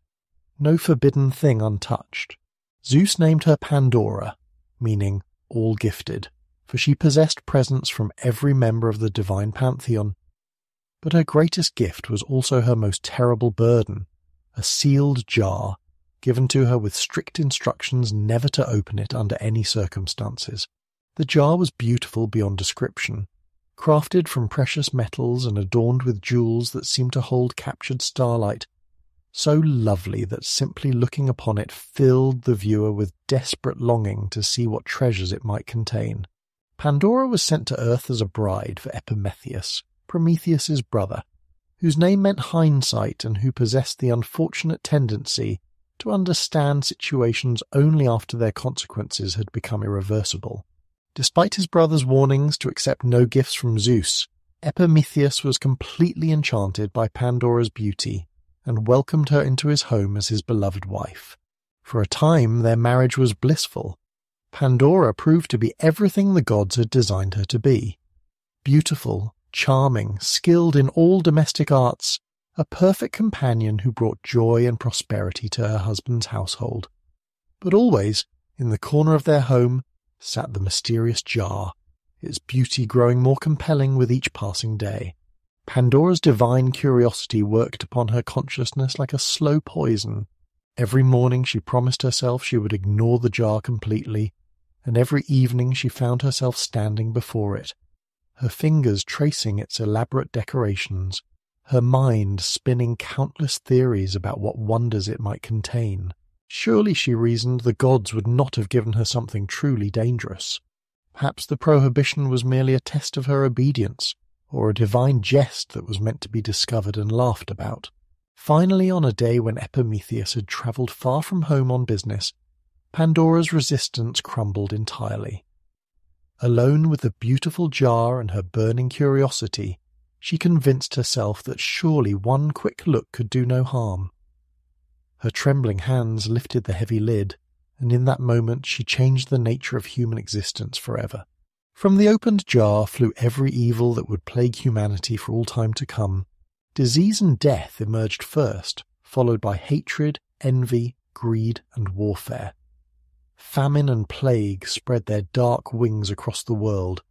no forbidden thing untouched. Zeus named her Pandora, meaning all-gifted, for she possessed presence from every member of the divine pantheon. But her greatest gift was also her most terrible burden, a sealed jar, given to her with strict instructions never to open it under any circumstances. The jar was beautiful beyond description, crafted from precious metals and adorned with jewels that seemed to hold captured starlight, so lovely that simply looking upon it filled the viewer with desperate longing to see what treasures it might contain. Pandora was sent to Earth as a bride for Epimetheus, Prometheus's brother, whose name meant hindsight and who possessed the unfortunate tendency to understand situations only after their consequences had become irreversible. Despite his brother's warnings to accept no gifts from Zeus, Epimetheus was completely enchanted by Pandora's beauty and welcomed her into his home as his beloved wife. For a time their marriage was blissful. Pandora proved to be everything the gods had designed her to be. Beautiful, charming, skilled in all domestic arts, a perfect companion who brought joy and prosperity to her husband's household. But always, in the corner of their home, sat the mysterious jar, its beauty growing more compelling with each passing day. Pandora's divine curiosity worked upon her consciousness like a slow poison. Every morning she promised herself she would ignore the jar completely, and every evening she found herself standing before it, her fingers tracing its elaborate decorations, her mind spinning countless theories about what wonders it might contain. Surely, she reasoned, the gods would not have given her something truly dangerous. Perhaps the prohibition was merely a test of her obedience, or a divine jest that was meant to be discovered and laughed about. Finally, on a day when Epimetheus had travelled far from home on business, Pandora's resistance crumbled entirely. Alone with the beautiful jar and her burning curiosity, she convinced herself that surely one quick look could do no harm. Her trembling hands lifted the heavy lid, and in that moment she changed the nature of human existence forever. From the opened jar flew every evil that would plague humanity for all time to come. Disease and death emerged first, followed by hatred, envy, greed, and warfare. Famine and plague spread their dark wings across the world,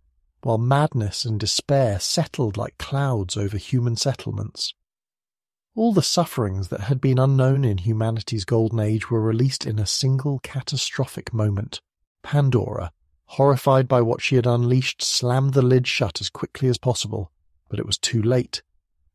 while madness and despair settled like clouds over human settlements. All the sufferings that had been unknown in humanity's golden age were released in a single catastrophic moment. Pandora, horrified by what she had unleashed, slammed the lid shut as quickly as possible, but it was too late.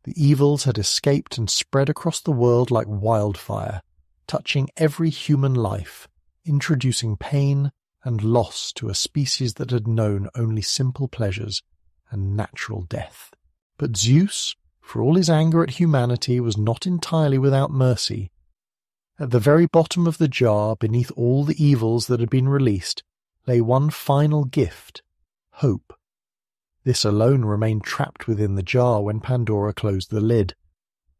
The evils had escaped and spread across the world like wildfire, touching every human life, introducing pain and loss to a species that had known only simple pleasures and natural death. But Zeus, for all his anger at humanity, was not entirely without mercy. At the very bottom of the jar, beneath all the evils that had been released, lay one final gift: hope. This alone remained trapped within the jar when Pandora closed the lid,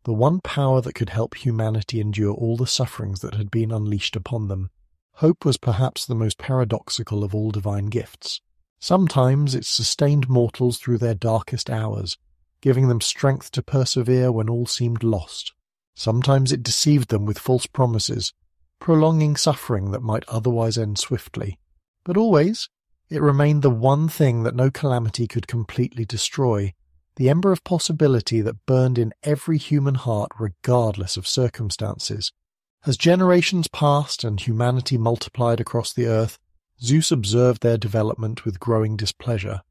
the one power that could help humanity endure all the sufferings that had been unleashed upon them. Hope was perhaps the most paradoxical of all divine gifts. Sometimes it sustained mortals through their darkest hours, giving them strength to persevere when all seemed lost. Sometimes it deceived them with false promises, prolonging suffering that might otherwise end swiftly. But always, it remained the one thing that no calamity could completely destroy, the ember of possibility that burned in every human heart regardless of circumstances. As generations passed and humanity multiplied across the earth, Zeus observed their development with growing displeasure.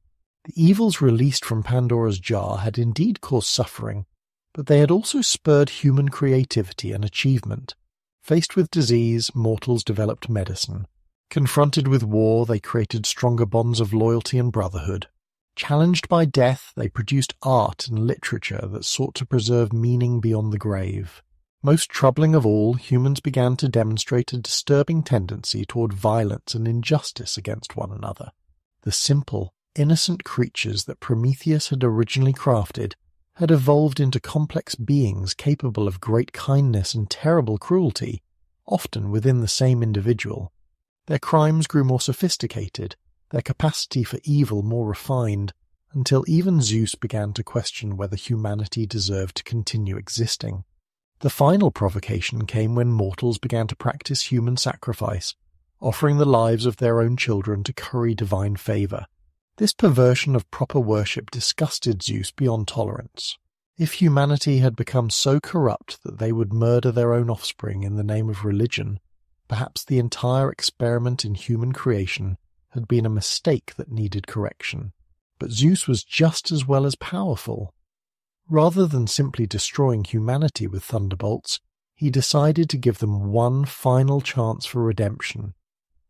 The evils released from Pandora's jar had indeed caused suffering, but they had also spurred human creativity and achievement. Faced with disease, mortals developed medicine. Confronted with war, they created stronger bonds of loyalty and brotherhood. Challenged by death, they produced art and literature that sought to preserve meaning beyond the grave. Most troubling of all, humans began to demonstrate a disturbing tendency toward violence and injustice against one another. The simple, innocent creatures that Prometheus had originally crafted had evolved into complex beings capable of great kindness and terrible cruelty, often within the same individual. Their crimes grew more sophisticated, their capacity for evil more refined, until even Zeus began to question whether humanity deserved to continue existing. The final provocation came when mortals began to practice human sacrifice, offering the lives of their own children to curry divine favor. This perversion of proper worship disgusted Zeus beyond tolerance. If humanity had become so corrupt that they would murder their own offspring in the name of religion, perhaps the entire experiment in human creation had been a mistake that needed correction. But Zeus was just as well as powerful. Rather than simply destroying humanity with thunderbolts, he decided to give them one final chance for redemption.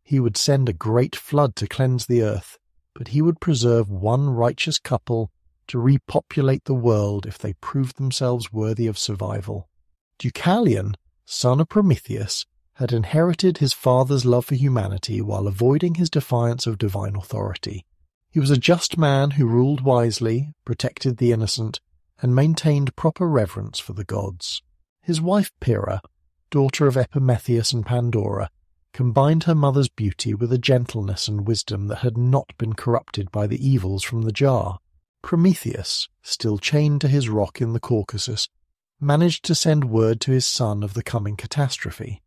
He would send a great flood to cleanse the earth, but he would preserve one righteous couple to repopulate the world if they proved themselves worthy of survival. Deucalion, son of Prometheus, had inherited his father's love for humanity while avoiding his defiance of divine authority. He was a just man who ruled wisely, protected the innocent, and maintained proper reverence for the gods. His wife Pyrrha, daughter of Epimetheus and Pandora, combined her mother's beauty with a gentleness and wisdom that had not been corrupted by the evils from the jar. Prometheus, still chained to his rock in the Caucasus, managed to send word to his son of the coming catastrophe.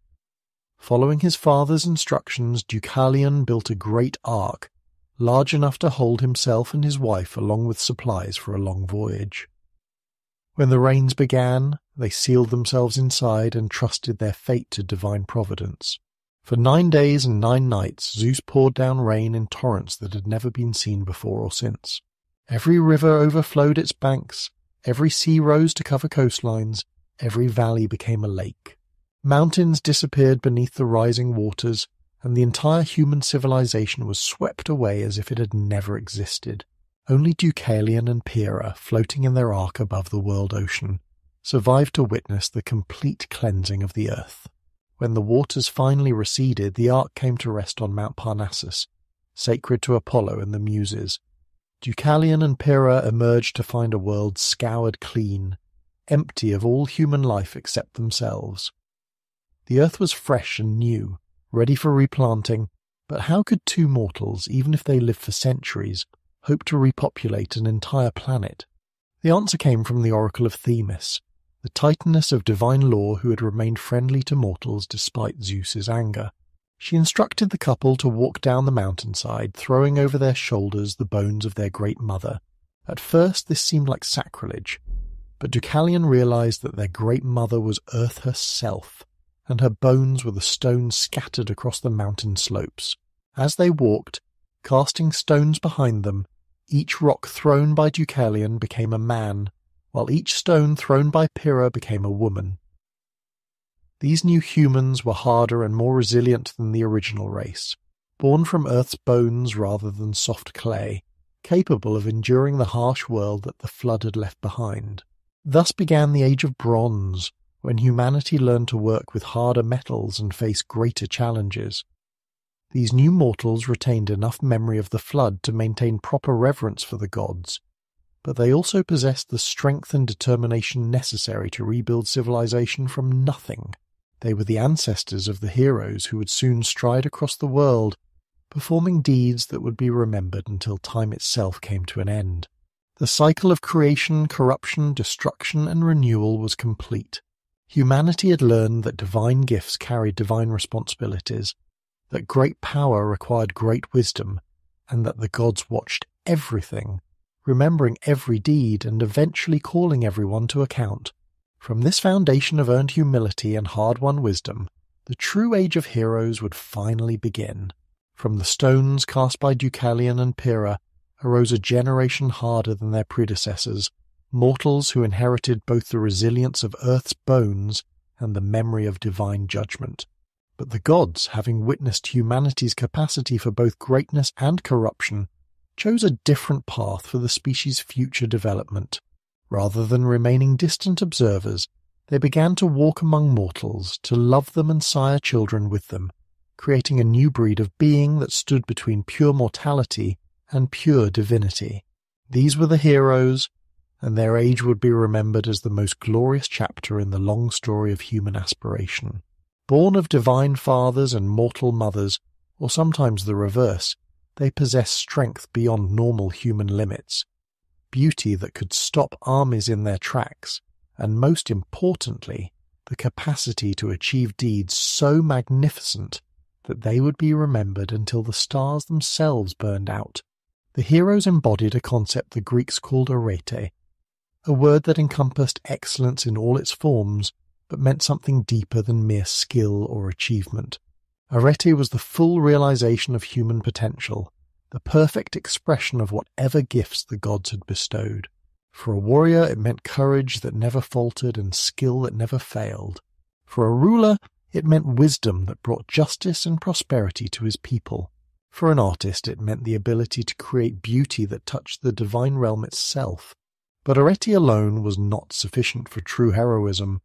Following his father's instructions, Deucalion built a great ark, large enough to hold himself and his wife along with supplies for a long voyage. When the rains began, they sealed themselves inside and trusted their fate to divine providence. For 9 days and 9 nights, Zeus poured down rain in torrents that had never been seen before or since. Every river overflowed its banks, every sea rose to cover coastlines, every valley became a lake. Mountains disappeared beneath the rising waters, and the entire human civilization was swept away as if it had never existed. Only Deucalion and Pyrrha, floating in their ark above the world ocean, survived to witness the complete cleansing of the earth. When the waters finally receded, the ark came to rest on Mount Parnassus, sacred to Apollo and the Muses. Deucalion and Pyrrha emerged to find a world scoured clean, empty of all human life except themselves. The earth was fresh and new, ready for replanting, but how could two mortals, even if they lived for centuries, hope to repopulate an entire planet? The answer came from the oracle of Themis, the titaness of divine law who had remained friendly to mortals despite Zeus's anger. She instructed the couple to walk down the mountainside, throwing over their shoulders the bones of their great mother. At first this seemed like sacrilege, but Deucalion realized that their great mother was Earth herself, and her bones were the stones scattered across the mountain slopes. As they walked, casting stones behind them, each rock thrown by Deucalion became a man, while each stone thrown by Pyrrha became a woman. These new humans were harder and more resilient than the original race, born from Earth's bones rather than soft clay, capable of enduring the harsh world that the flood had left behind. Thus began the Age of Bronze, when humanity learned to work with harder metals and face greater challenges. These new mortals retained enough memory of the flood to maintain proper reverence for the gods, but they also possessed the strength and determination necessary to rebuild civilization from nothing. They were the ancestors of the heroes who would soon stride across the world, performing deeds that would be remembered until time itself came to an end. The cycle of creation, corruption, destruction, and renewal was complete. Humanity had learned that divine gifts carried divine responsibilities, that great power required great wisdom, and that the gods watched everything, remembering every deed and eventually calling everyone to account. From this foundation of earned humility and hard-won wisdom, the true Age of Heroes would finally begin. From the stones cast by Deucalion and Pyrrha arose a generation harder than their predecessors, mortals who inherited both the resilience of Earth's bones and the memory of divine judgment. But the gods, having witnessed humanity's capacity for both greatness and corruption, chose a different path for the species' future development. Rather than remaining distant observers, they began to walk among mortals, to love them and sire children with them, creating a new breed of being that stood between pure mortality and pure divinity. These were the heroes, and their age would be remembered as the most glorious chapter in the long story of human aspiration. Born of divine fathers and mortal mothers, or sometimes the reverse, they possessed strength beyond normal human limits, beauty that could stop armies in their tracks, and most importantly, the capacity to achieve deeds so magnificent that they would be remembered until the stars themselves burned out. The heroes embodied a concept the Greeks called arete, a word that encompassed excellence in all its forms, but meant something deeper than mere skill or achievement. Arete was the full realization of human potential, the perfect expression of whatever gifts the gods had bestowed. For a warrior, it meant courage that never faltered and skill that never failed. For a ruler, it meant wisdom that brought justice and prosperity to his people. For an artist, it meant the ability to create beauty that touched the divine realm itself. But arete alone was not sufficient for true heroism.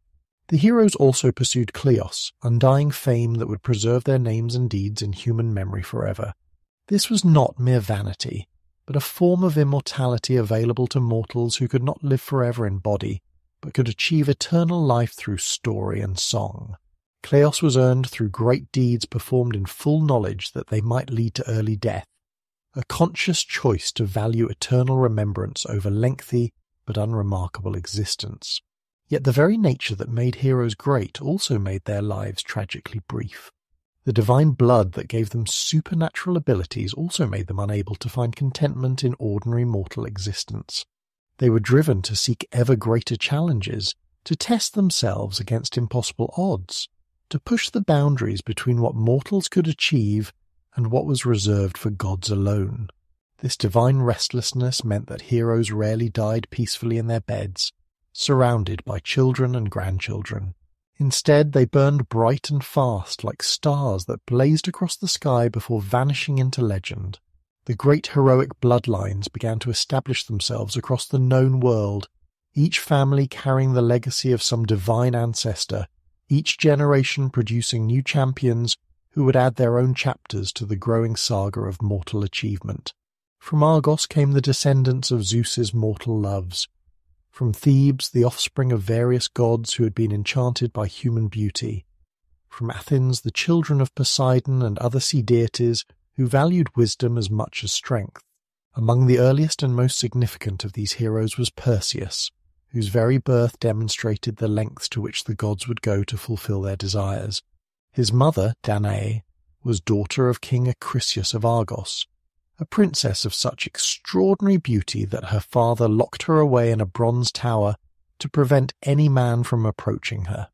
The heroes also pursued kleos, undying fame that would preserve their names and deeds in human memory forever. This was not mere vanity, but a form of immortality available to mortals who could not live forever in body, but could achieve eternal life through story and song. Kleos was earned through great deeds performed in full knowledge that they might lead to early death, a conscious choice to value eternal remembrance over lengthy but unremarkable existence. Yet the very nature that made heroes great also made their lives tragically brief. The divine blood that gave them supernatural abilities also made them unable to find contentment in ordinary mortal existence. They were driven to seek ever greater challenges, to test themselves against impossible odds, to push the boundaries between what mortals could achieve and what was reserved for gods alone. This divine restlessness meant that heroes rarely died peacefully in their beds, surrounded by children and grandchildren. Instead, they burned bright and fast like stars that blazed across the sky before vanishing into legend. The great heroic bloodlines began to establish themselves across the known world, each family carrying the legacy of some divine ancestor, each generation producing new champions who would add their own chapters to the growing saga of mortal achievement. From Argos came the descendants of Zeus's mortal loves. From Thebes, the offspring of various gods who had been enchanted by human beauty. From Athens, the children of Poseidon and other sea deities who valued wisdom as much as strength. Among the earliest and most significant of these heroes was Perseus, whose very birth demonstrated the lengths to which the gods would go to fulfill their desires. His mother, Danae, was daughter of King Acrisius of Argos, a princess of such extraordinary beauty that her father locked her away in a bronze tower to prevent any man from approaching her.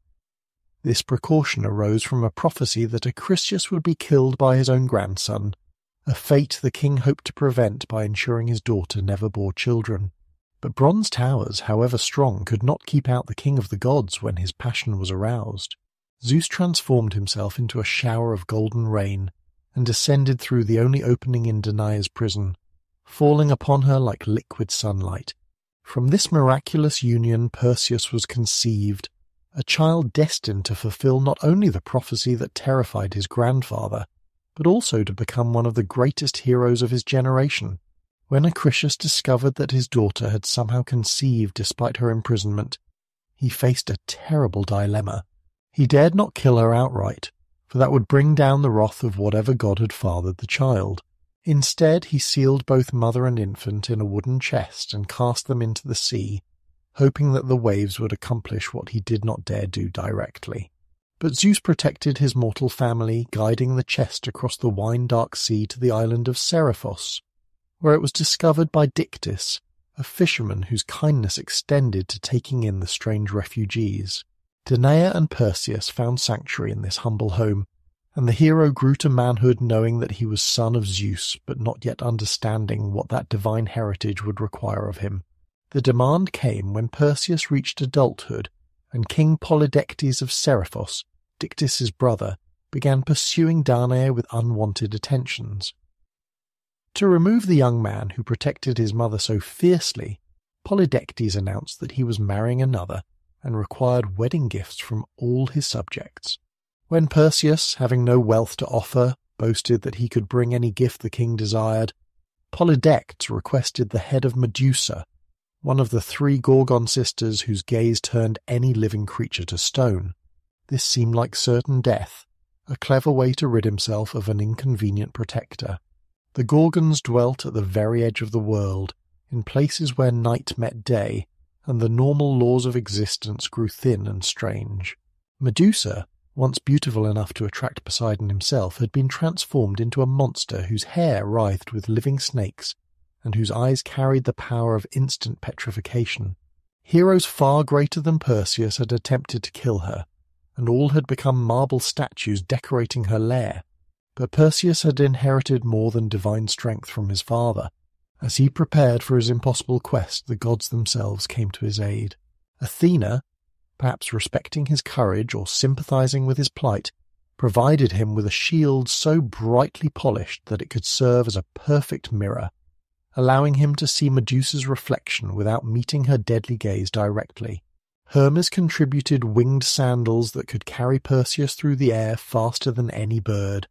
This precaution arose from a prophecy that Acrisius would be killed by his own grandson, a fate the king hoped to prevent by ensuring his daughter never bore children. But bronze towers, however strong, could not keep out the king of the gods when his passion was aroused. Zeus transformed himself into a shower of golden rain, and descended through the only opening in Danae's prison, falling upon her like liquid sunlight. From this miraculous union Perseus was conceived, a child destined to fulfill not only the prophecy that terrified his grandfather, but also to become one of the greatest heroes of his generation. When Acrisius discovered that his daughter had somehow conceived despite her imprisonment, he faced a terrible dilemma. He dared not kill her outright, for that would bring down the wrath of whatever god had fathered the child. Instead, he sealed both mother and infant in a wooden chest and cast them into the sea, hoping that the waves would accomplish what he did not dare do directly. But Zeus protected his mortal family, guiding the chest across the wine-dark sea to the island of Seriphos, where it was discovered by Dictys, a fisherman whose kindness extended to taking in the strange refugees. Danae and Perseus found sanctuary in this humble home, and the hero grew to manhood knowing that he was son of Zeus, but not yet understanding what that divine heritage would require of him. The demand came when Perseus reached adulthood, and King Polydectes of Seriphos, Dictys' brother, began pursuing Danae with unwanted attentions. To remove the young man who protected his mother so fiercely, Polydectes announced that he was marrying another and required wedding gifts from all his subjects. When Perseus, having no wealth to offer, boasted that he could bring any gift the king desired, Polydectes requested the head of Medusa, one of the 3 Gorgon sisters whose gaze turned any living creature to stone. This seemed like certain death, a clever way to rid himself of an inconvenient protector. The Gorgons dwelt at the very edge of the world, in places where night met day, and the normal laws of existence grew thin and strange. Medusa, once beautiful enough to attract Poseidon himself, had been transformed into a monster whose hair writhed with living snakes, and whose eyes carried the power of instant petrification. Heroes far greater than Perseus had attempted to kill her, and all had become marble statues decorating her lair. But Perseus had inherited more than divine strength from his father. As he prepared for his impossible quest, the gods themselves came to his aid. Athena, perhaps respecting his courage or sympathizing with his plight, provided him with a shield so brightly polished that it could serve as a perfect mirror, allowing him to see Medusa's reflection without meeting her deadly gaze directly. Hermes contributed winged sandals that could carry Perseus through the air faster than any bird,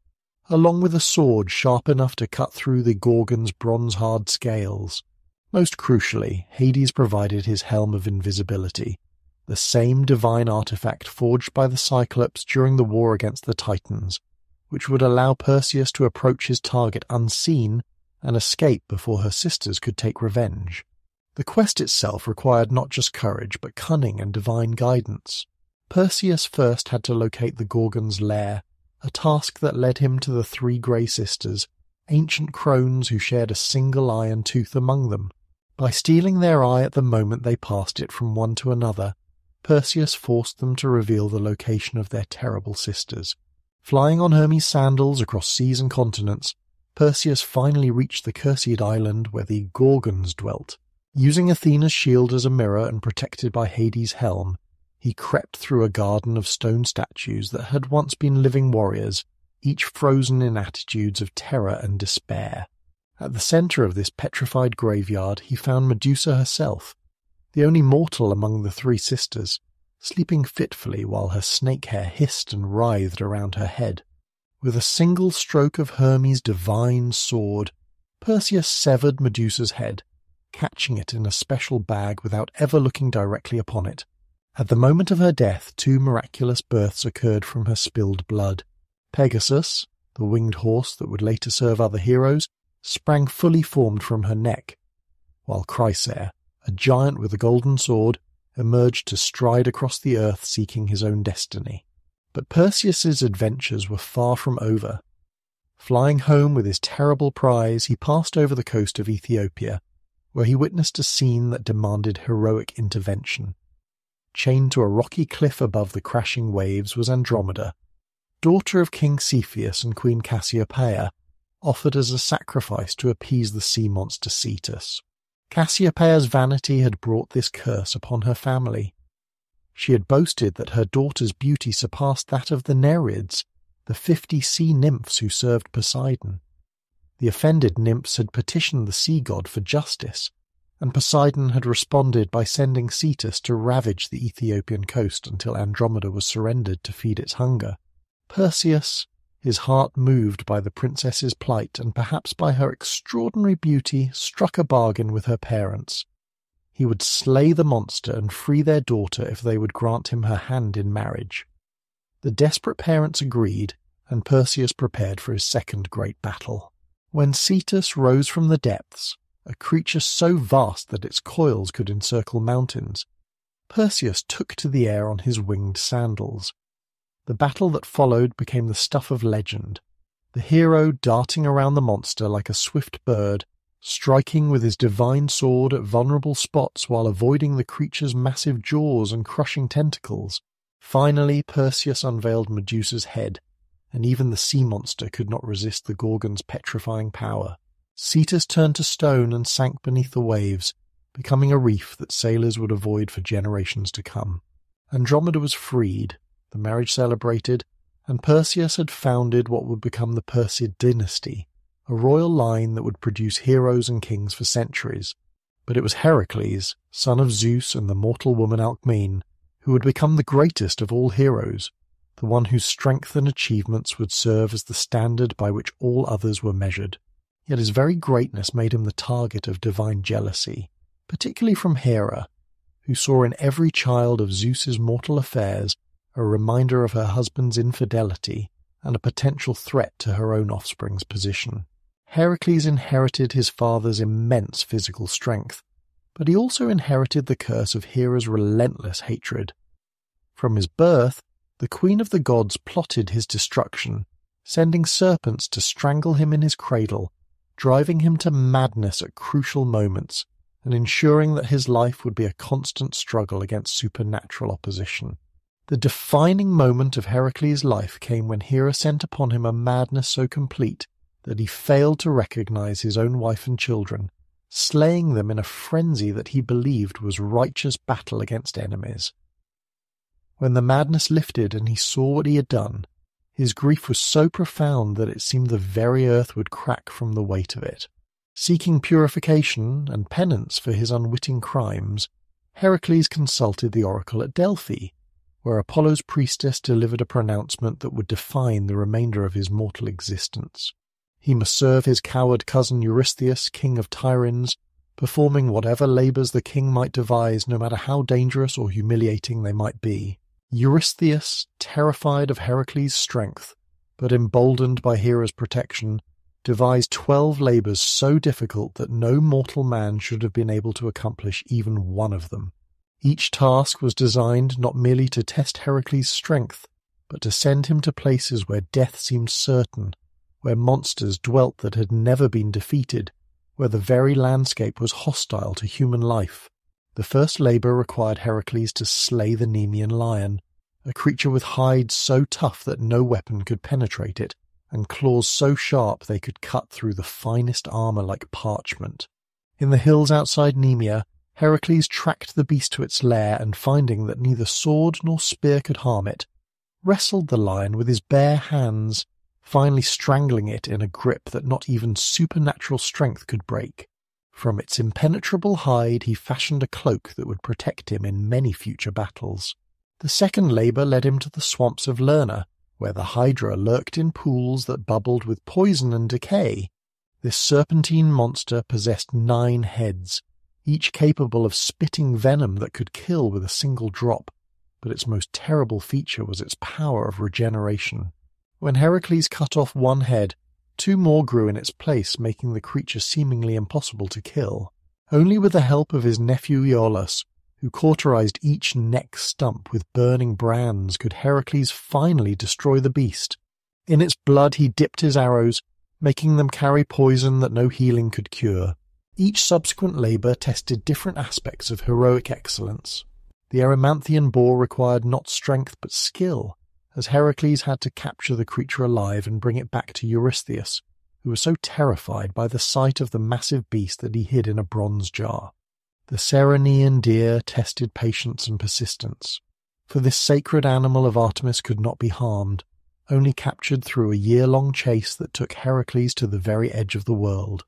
along with a sword sharp enough to cut through the Gorgon's bronze-hard scales. Most crucially, Hades provided his helm of invisibility, the same divine artifact forged by the Cyclops during the war against the Titans, which would allow Perseus to approach his target unseen and escape before her sisters could take revenge. The quest itself required not just courage, but cunning and divine guidance. Perseus first had to locate the Gorgon's lair, a task that led him to the 3 Grey Sisters, ancient crones who shared a single iron tooth among them. By stealing their eye at the moment they passed it from one to another, Perseus forced them to reveal the location of their terrible sisters. Flying on Hermes' sandals across seas and continents, Perseus finally reached the cursed island where the Gorgons dwelt. Using Athena's shield as a mirror and protected by Hades' helm, he crept through a garden of stone statues that had once been living warriors, each frozen in attitudes of terror and despair. At the center of this petrified graveyard he found Medusa herself, the only mortal among the 3 sisters, sleeping fitfully while her snake hair hissed and writhed around her head. With a single stroke of Hermes' divine sword, Perseus severed Medusa's head, catching it in a special bag without ever looking directly upon it. At the moment of her death, 2 miraculous births occurred from her spilled blood. Pegasus, the winged horse that would later serve other heroes, sprang fully formed from her neck, while Chrysaor, a giant with a golden sword, emerged to stride across the earth seeking his own destiny. But Perseus's adventures were far from over. Flying home with his terrible prize, he passed over the coast of Ethiopia, where he witnessed a scene that demanded heroic intervention. Chained to a rocky cliff above the crashing waves was Andromeda, daughter of King Cepheus and Queen Cassiopeia, offered as a sacrifice to appease the sea monster Cetus. Cassiopeia's vanity had brought this curse upon her family. She had boasted that her daughter's beauty surpassed that of the Nereids, the 50 sea nymphs who served Poseidon. The offended nymphs had petitioned the sea god for justice, and Poseidon had responded by sending Cetus to ravage the Ethiopian coast until Andromeda was surrendered to feed its hunger. Perseus, his heart moved by the princess's plight and perhaps by her extraordinary beauty, struck a bargain with her parents. He would slay the monster and free their daughter if they would grant him her hand in marriage. The desperate parents agreed, and Perseus prepared for his second great battle. When Cetus rose from the depths, a creature so vast that its coils could encircle mountains, Perseus took to the air on his winged sandals. The battle that followed became the stuff of legend, the hero darting around the monster like a swift bird, striking with his divine sword at vulnerable spots while avoiding the creature's massive jaws and crushing tentacles. Finally, Perseus unveiled Medusa's head, and even the sea monster could not resist the Gorgon's petrifying power. Cetus turned to stone and sank beneath the waves, becoming a reef that sailors would avoid for generations to come. Andromeda was freed, the marriage celebrated, and Perseus had founded what would become the Perseid dynasty, a royal line that would produce heroes and kings for centuries. But it was Heracles, son of Zeus and the mortal woman Alcmene, who would become the greatest of all heroes, the one whose strength and achievements would serve as the standard by which all others were measured. Yet his very greatness made him the target of divine jealousy, particularly from Hera, who saw in every child of Zeus's mortal affairs a reminder of her husband's infidelity and a potential threat to her own offspring's position. Heracles inherited his father's immense physical strength, but he also inherited the curse of Hera's relentless hatred. From his birth, the queen of the gods plotted his destruction, sending serpents to strangle him in his cradle, driving him to madness at crucial moments, and ensuring that his life would be a constant struggle against supernatural opposition. The defining moment of Heracles' life came when Hera sent upon him a madness so complete that he failed to recognize his own wife and children, slaying them in a frenzy that he believed was righteous battle against enemies. When the madness lifted and he saw what he had done, his grief was so profound that it seemed the very earth would crack from the weight of it. Seeking purification and penance for his unwitting crimes, Heracles consulted the oracle at Delphi, where Apollo's priestess delivered a pronouncement that would define the remainder of his mortal existence. He must serve his coward cousin Eurystheus, king of Tiryns, performing whatever labours the king might devise, no matter how dangerous or humiliating they might be. Eurystheus, terrified of Heracles' strength, but emboldened by Hera's protection, devised 12 labours so difficult that no mortal man should have been able to accomplish even one of them. Each task was designed not merely to test Heracles' strength, but to send him to places where death seemed certain, where monsters dwelt that had never been defeated, where the very landscape was hostile to human life. The first labour required Heracles to slay the Nemean lion, a creature with hides so tough that no weapon could penetrate it, and claws so sharp they could cut through the finest armour like parchment. In the hills outside Nemea, Heracles tracked the beast to its lair and, finding that neither sword nor spear could harm it, wrestled the lion with his bare hands, finally strangling it in a grip that not even supernatural strength could break. From its impenetrable hide he fashioned a cloak that would protect him in many future battles. The second labour led him to the swamps of Lerna, where the Hydra lurked in pools that bubbled with poison and decay. This serpentine monster possessed 9 heads, each capable of spitting venom that could kill with a single drop, but its most terrible feature was its power of regeneration. When Heracles cut off one head, 2 more grew in its place, making the creature seemingly impossible to kill. Only with the help of his nephew Iolaus, who cauterized each neck stump with burning brands, could Heracles finally destroy the beast. In its blood he dipped his arrows, making them carry poison that no healing could cure. Each subsequent labour tested different aspects of heroic excellence. The Erymanthian boar required not strength but skill, as Heracles had to capture the creature alive and bring it back to Eurystheus, who was so terrified by the sight of the massive beast that he hid in a bronze jar. The Ceryneian deer tested patience and persistence, for this sacred animal of Artemis could not be harmed, only captured through a year-long chase that took Heracles to the very edge of the world.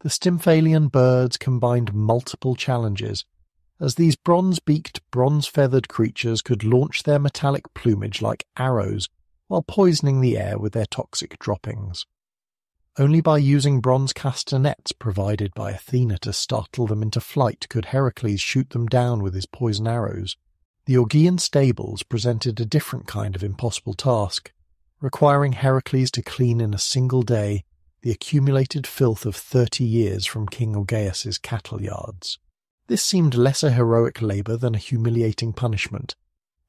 The Stymphalian birds combined multiple challenges, as these bronze-beaked, bronze-feathered creatures could launch their metallic plumage like arrows while poisoning the air with their toxic droppings. Only by using bronze castanets provided by Athena to startle them into flight could Heracles shoot them down with his poison arrows. The Augean stables presented a different kind of impossible task, requiring Heracles to clean in a single day the accumulated filth of 30 years from King Augeas's cattle yards. This seemed less a heroic labour than a humiliating punishment,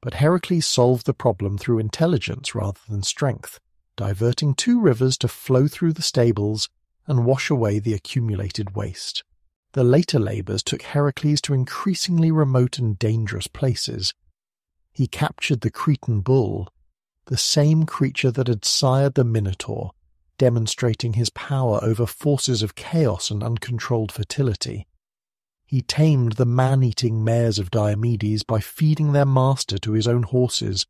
but Heracles solved the problem through intelligence rather than strength, diverting 2 rivers to flow through the stables and wash away the accumulated waste. The later labours took Heracles to increasingly remote and dangerous places. He captured the Cretan bull, the same creature that had sired the Minotaur, demonstrating his power over forces of chaos and uncontrolled fertility. He tamed the man-eating mares of Diomedes by feeding their master to his own horses,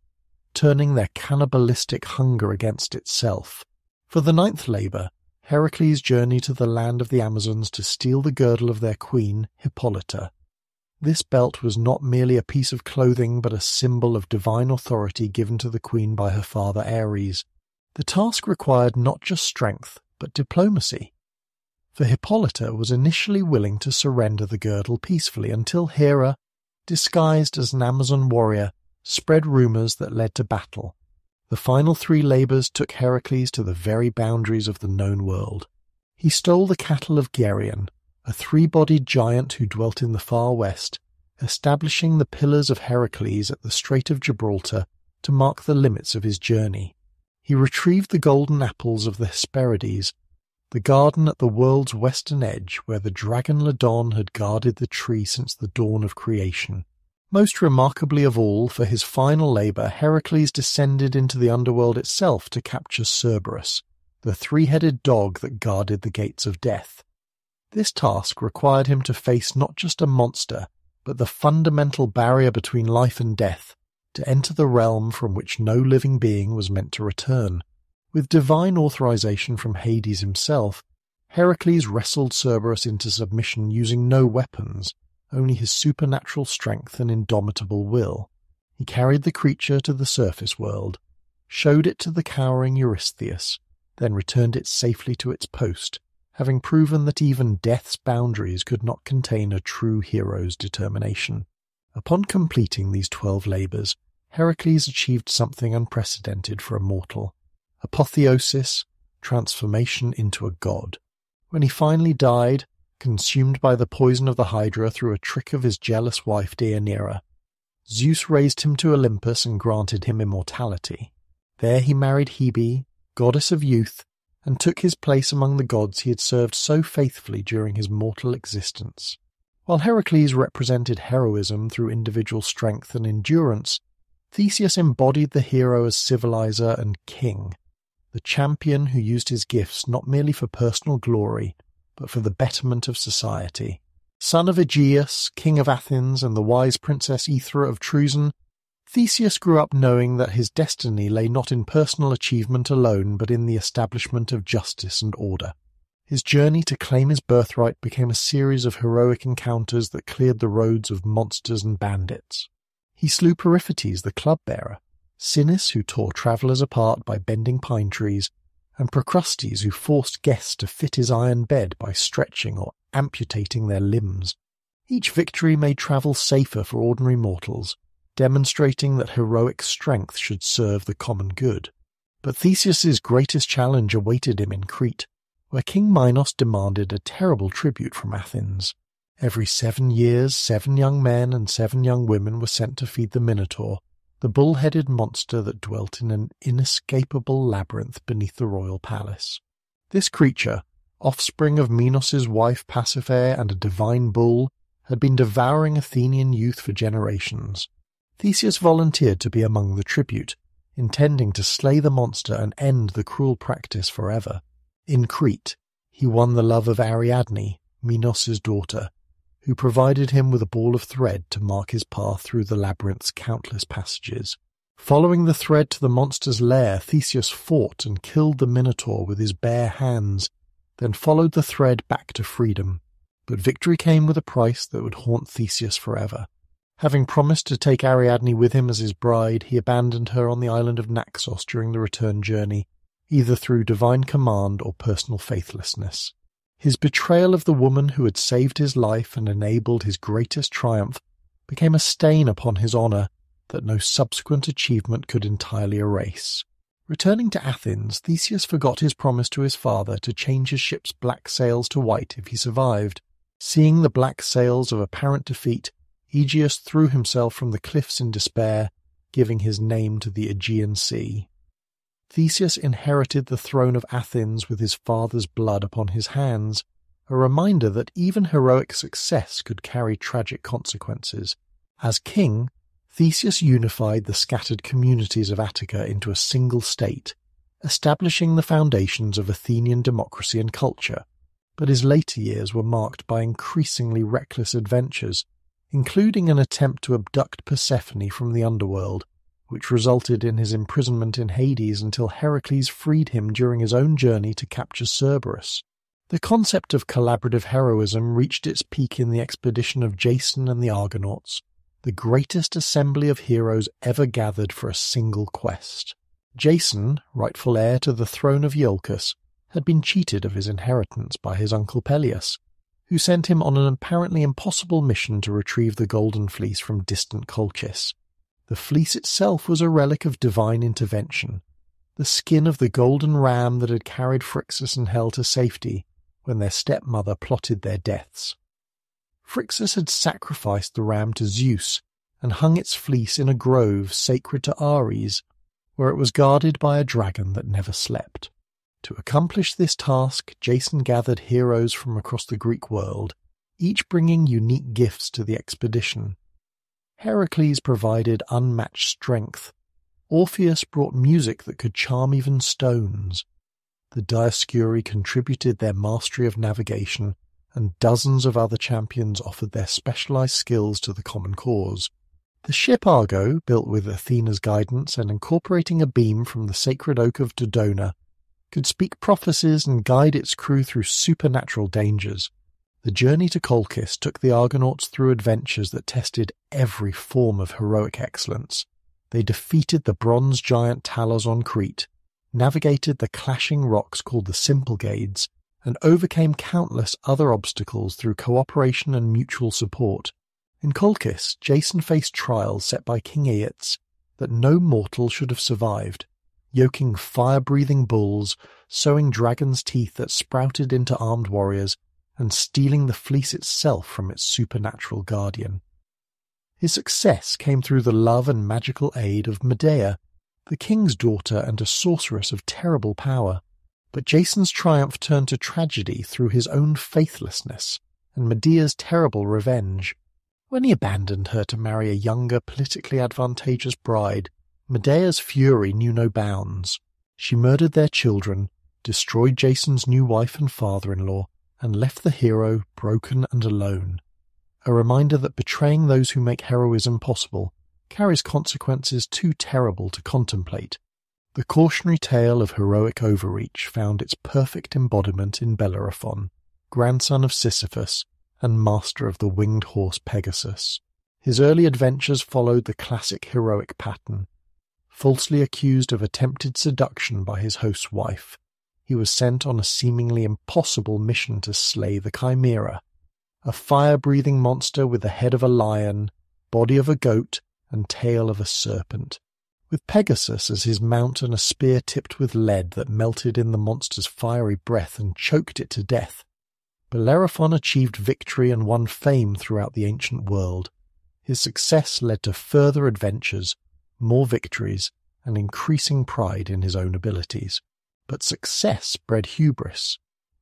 turning their cannibalistic hunger against itself. For the 9th labour, Heracles journeyed to the land of the Amazons to steal the girdle of their queen, Hippolyta. This belt was not merely a piece of clothing but a symbol of divine authority given to the queen by her father Ares. The task required not just strength, but diplomacy. For Hippolyta was initially willing to surrender the girdle peacefully until Hera, disguised as an Amazon warrior, spread rumours that led to battle. The final 3 labours took Heracles to the very boundaries of the known world. He stole the cattle of Geryon, a 3-bodied giant who dwelt in the far west, establishing the Pillars of Heracles at the Strait of Gibraltar to mark the limits of his journey. He retrieved the golden apples of the Hesperides, the garden at the world's western edge where the dragon Ladon had guarded the tree since the dawn of creation. Most remarkably of all, for his final labour, Heracles descended into the underworld itself to capture Cerberus, the 3-headed dog that guarded the gates of death. This task required him to face not just a monster, but the fundamental barrier between life and death, to enter the realm from which no living being was meant to return. With divine authorization from Hades himself, Heracles wrestled Cerberus into submission using no weapons, only his supernatural strength and indomitable will. He carried the creature to the surface world, showed it to the cowering Eurystheus, then returned it safely to its post, having proven that even death's boundaries could not contain a true hero's determination. Upon completing these 12 labours, Heracles achieved something unprecedented for a mortal. Apotheosis, transformation into a god. When he finally died, consumed by the poison of the Hydra through a trick of his jealous wife Deianira, Zeus raised him to Olympus and granted him immortality. There he married Hebe, goddess of youth, and took his place among the gods he had served so faithfully during his mortal existence. While Heracles represented heroism through individual strength and endurance, Theseus embodied the hero as civilizer and king, the champion who used his gifts not merely for personal glory, but for the betterment of society. Son of Aegeus, king of Athens, and the wise princess Aethra of Truson, Theseus grew up knowing that his destiny lay not in personal achievement alone, but in the establishment of justice and order. His journey to claim his birthright became a series of heroic encounters that cleared the roads of monsters and bandits. He slew Periphetes, the club-bearer, Sinis, who tore travellers apart by bending pine trees, and Procrustes, who forced guests to fit his iron bed by stretching or amputating their limbs. Each victory made travel safer for ordinary mortals, demonstrating that heroic strength should serve the common good. But Theseus's greatest challenge awaited him in Crete, where King Minos demanded a terrible tribute from Athens. Every 7 years, 7 young men and 7 young women were sent to feed the Minotaur, the bull-headed monster that dwelt in an inescapable labyrinth beneath the royal palace. This creature, offspring of Minos's wife Pasiphae and a divine bull, had been devouring Athenian youth for generations. Theseus volunteered to be among the tribute, intending to slay the monster and end the cruel practice forever. In Crete, he won the love of Ariadne, Minos's daughter, who provided him with a ball of thread to mark his path through the labyrinth's countless passages. Following the thread to the monster's lair, Theseus fought and killed the Minotaur with his bare hands, then followed the thread back to freedom. But victory came with a price that would haunt Theseus forever. Having promised to take Ariadne with him as his bride, he abandoned her on the island of Naxos during the return journey, either through divine command or personal faithlessness. His betrayal of the woman who had saved his life and enabled his greatest triumph became a stain upon his honour that no subsequent achievement could entirely erase. Returning to Athens, Theseus forgot his promise to his father to change his ship's black sails to white if he survived. Seeing the black sails of apparent defeat, Aegeus threw himself from the cliffs in despair, giving his name to the Aegean Sea. Theseus inherited the throne of Athens with his father's blood upon his hands, a reminder that even heroic success could carry tragic consequences. As king, Theseus unified the scattered communities of Attica into a single state, establishing the foundations of Athenian democracy and culture, but his later years were marked by increasingly reckless adventures, including an attempt to abduct Persephone from the underworld, which resulted in his imprisonment in Hades until Heracles freed him during his own journey to capture Cerberus. The concept of collaborative heroism reached its peak in the expedition of Jason and the Argonauts, the greatest assembly of heroes ever gathered for a single quest. Jason, rightful heir to the throne of Iolcus, had been cheated of his inheritance by his uncle Peleus, who sent him on an apparently impossible mission to retrieve the Golden Fleece from distant Colchis. The fleece itself was a relic of divine intervention, the skin of the golden ram that had carried Phrixus and Helle to safety when their stepmother plotted their deaths. Phrixus had sacrificed the ram to Zeus and hung its fleece in a grove sacred to Ares, where it was guarded by a dragon that never slept. To accomplish this task, Jason gathered heroes from across the Greek world, each bringing unique gifts to the expedition. Heracles provided unmatched strength. Orpheus brought music that could charm even stones. The Dioscuri contributed their mastery of navigation, and dozens of other champions offered their specialized skills to the common cause. The ship Argo, built with Athena's guidance and incorporating a beam from the sacred oak of Dodona, could speak prophecies and guide its crew through supernatural dangers. The journey to Colchis took the Argonauts through adventures that tested every form of heroic excellence. They defeated the bronze giant Talos on Crete, navigated the clashing rocks called the Symplegades, and overcame countless other obstacles through cooperation and mutual support. In Colchis, Jason faced trials set by King Aeates that no mortal should have survived, yoking fire-breathing bulls, sowing dragon's teeth that sprouted into armed warriors, and stealing the fleece itself from its supernatural guardian. His success came through the love and magical aid of Medea, the king's daughter and a sorceress of terrible power. But Jason's triumph turned to tragedy through his own faithlessness and Medea's terrible revenge. When he abandoned her to marry a younger, politically advantageous bride, Medea's fury knew no bounds. She murdered their children, destroyed Jason's new wife and father-in-law, and left the hero broken and alone. A reminder that betraying those who make heroism possible carries consequences too terrible to contemplate. The cautionary tale of heroic overreach found its perfect embodiment in Bellerophon, grandson of Sisyphus and master of the winged horse Pegasus. His early adventures followed the classic heroic pattern. Falsely accused of attempted seduction by his host's wife, he was sent on a seemingly impossible mission to slay the Chimera, a fire-breathing monster with the head of a lion, body of a goat, and tail of a serpent. With Pegasus as his mount and a spear tipped with lead that melted in the monster's fiery breath and choked it to death, Bellerophon achieved victory and won fame throughout the ancient world. His success led to further adventures, more victories, and increasing pride in his own abilities. But success bred hubris,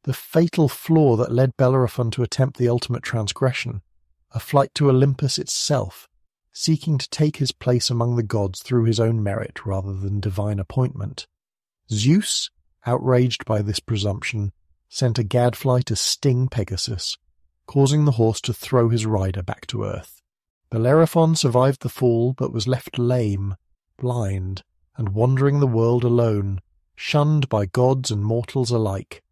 the fatal flaw that led Bellerophon to attempt the ultimate transgression, a flight to Olympus itself, seeking to take his place among the gods through his own merit rather than divine appointment. Zeus, outraged by this presumption, sent a gadfly to sting Pegasus, causing the horse to throw his rider back to earth. Bellerophon survived the fall but was left lame, blind, and wandering the world alone, shunned by gods and mortals alike.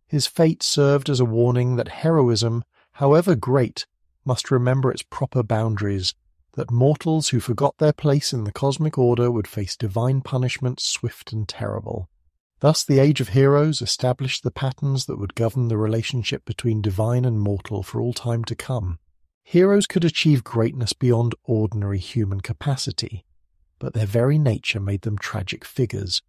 His fate served as a warning that heroism, however great, must remember its proper boundaries, that mortals who forgot their place in the cosmic order would face divine punishment swift and terrible. Thus the Age of Heroes established the patterns that would govern the relationship between divine and mortal for all time to come. Heroes could achieve greatness beyond ordinary human capacity, but their very nature made them tragic figures,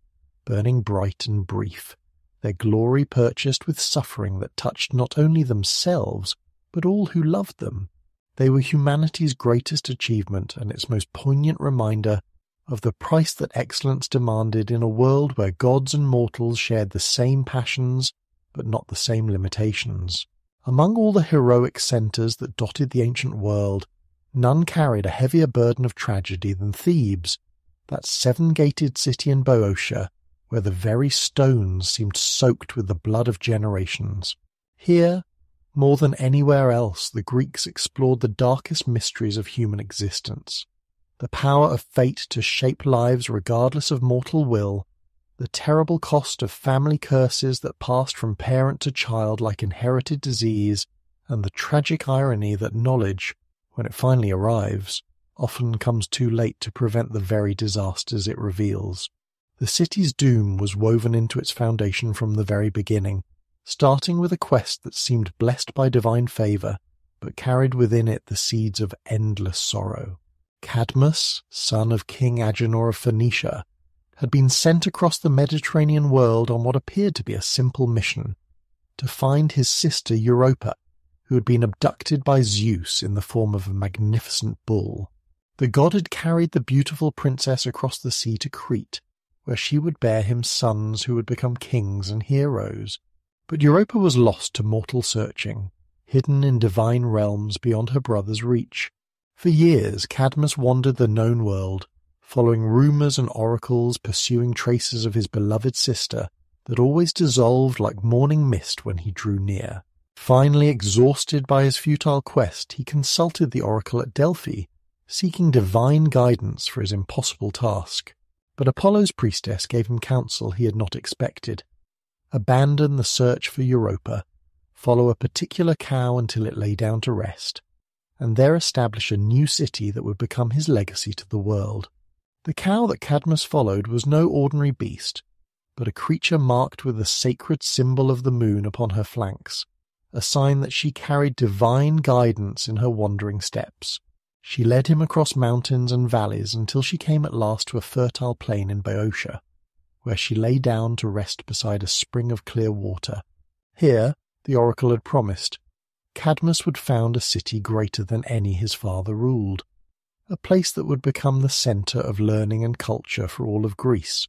burning bright and brief, their glory purchased with suffering that touched not only themselves, but all who loved them. They were humanity's greatest achievement and its most poignant reminder of the price that excellence demanded in a world where gods and mortals shared the same passions, but not the same limitations. Among all the heroic centres that dotted the ancient world, none carried a heavier burden of tragedy than Thebes, that seven-gated city in Boeotia, where the very stones seemed soaked with the blood of generations. Here, more than anywhere else, the Greeks explored the darkest mysteries of human existence. The power of fate to shape lives regardless of mortal will, the terrible cost of family curses that passed from parent to child like inherited disease, and the tragic irony that knowledge, when it finally arrives, often comes too late to prevent the very disasters it reveals. The city's doom was woven into its foundation from the very beginning, starting with a quest that seemed blessed by divine favour, but carried within it the seeds of endless sorrow. Cadmus, son of King Agenor of Phoenicia, had been sent across the Mediterranean world on what appeared to be a simple mission, to find his sister Europa, who had been abducted by Zeus in the form of a magnificent bull. The god had carried the beautiful princess across the sea to Crete, where she would bear him sons who would become kings and heroes. But Europa was lost to mortal searching, hidden in divine realms beyond her brother's reach. For years Cadmus wandered the known world, following rumours and oracles, pursuing traces of his beloved sister that always dissolved like morning mist when he drew near. Finally, exhausted by his futile quest, he consulted the oracle at Delphi, seeking divine guidance for his impossible task. But Apollo's priestess gave him counsel he had not expected. Abandon the search for Europa, follow a particular cow until it lay down to rest, and there establish a new city that would become his legacy to the world. The cow that Cadmus followed was no ordinary beast, but a creature marked with the sacred symbol of the moon upon her flanks, a sign that she carried divine guidance in her wandering steps. She led him across mountains and valleys until she came at last to a fertile plain in Boeotia, where she lay down to rest beside a spring of clear water. Here, the oracle had promised, Cadmus would found a city greater than any his father ruled, a place that would become the centre of learning and culture for all of Greece.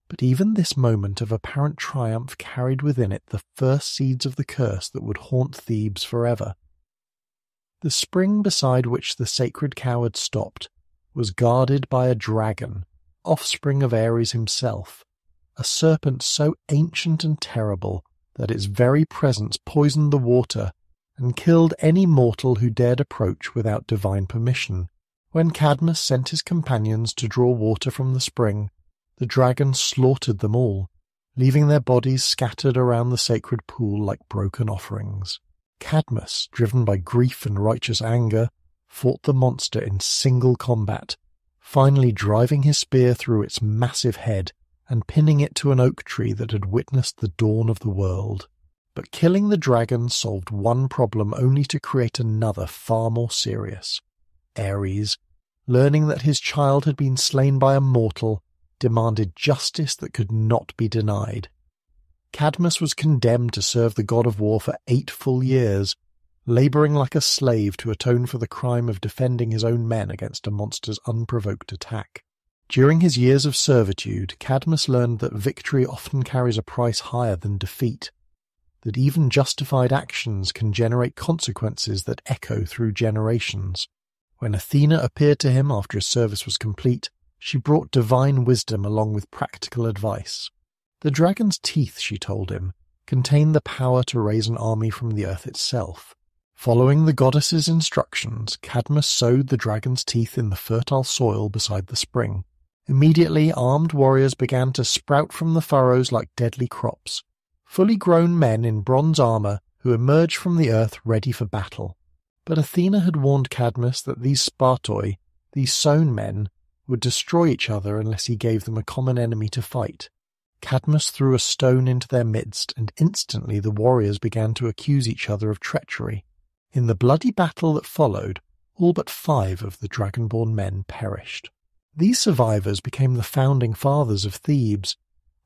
But even this moment of apparent triumph carried within it the first seeds of the curse that would haunt Thebes forever. The spring beside which the sacred cow had stopped was guarded by a dragon, offspring of Ares himself, a serpent so ancient and terrible that its very presence poisoned the water and killed any mortal who dared approach without divine permission. When Cadmus sent his companions to draw water from the spring, the dragon slaughtered them all, leaving their bodies scattered around the sacred pool like broken offerings. Cadmus, driven by grief and righteous anger, fought the monster in single combat, finally driving his spear through its massive head and pinning it to an oak tree that had witnessed the dawn of the world. But killing the dragon solved one problem only to create another far more serious. Ares, learning that his child had been slain by a mortal, demanded justice that could not be denied. Cadmus was condemned to serve the god of war for 8 full years, labouring like a slave to atone for the crime of defending his own men against a monster's unprovoked attack. During his years of servitude, Cadmus learned that victory often carries a price higher than defeat, that even justified actions can generate consequences that echo through generations. When Athena appeared to him after his service was complete, she brought divine wisdom along with practical advice. The dragon's teeth, she told him, contained the power to raise an army from the earth itself. Following the goddess's instructions, Cadmus sowed the dragon's teeth in the fertile soil beside the spring, Immediately, armed warriors began to sprout from the furrows like deadly crops, fully grown men in bronze armour who emerged from the earth ready for battle. But Athena had warned Cadmus that these Spartoi, these sown men, would destroy each other unless he gave them a common enemy to fight. Cadmus threw a stone into their midst, and instantly the warriors began to accuse each other of treachery. In the bloody battle that followed, all but 5 of the dragonborn men perished. These survivors became the founding fathers of Thebes,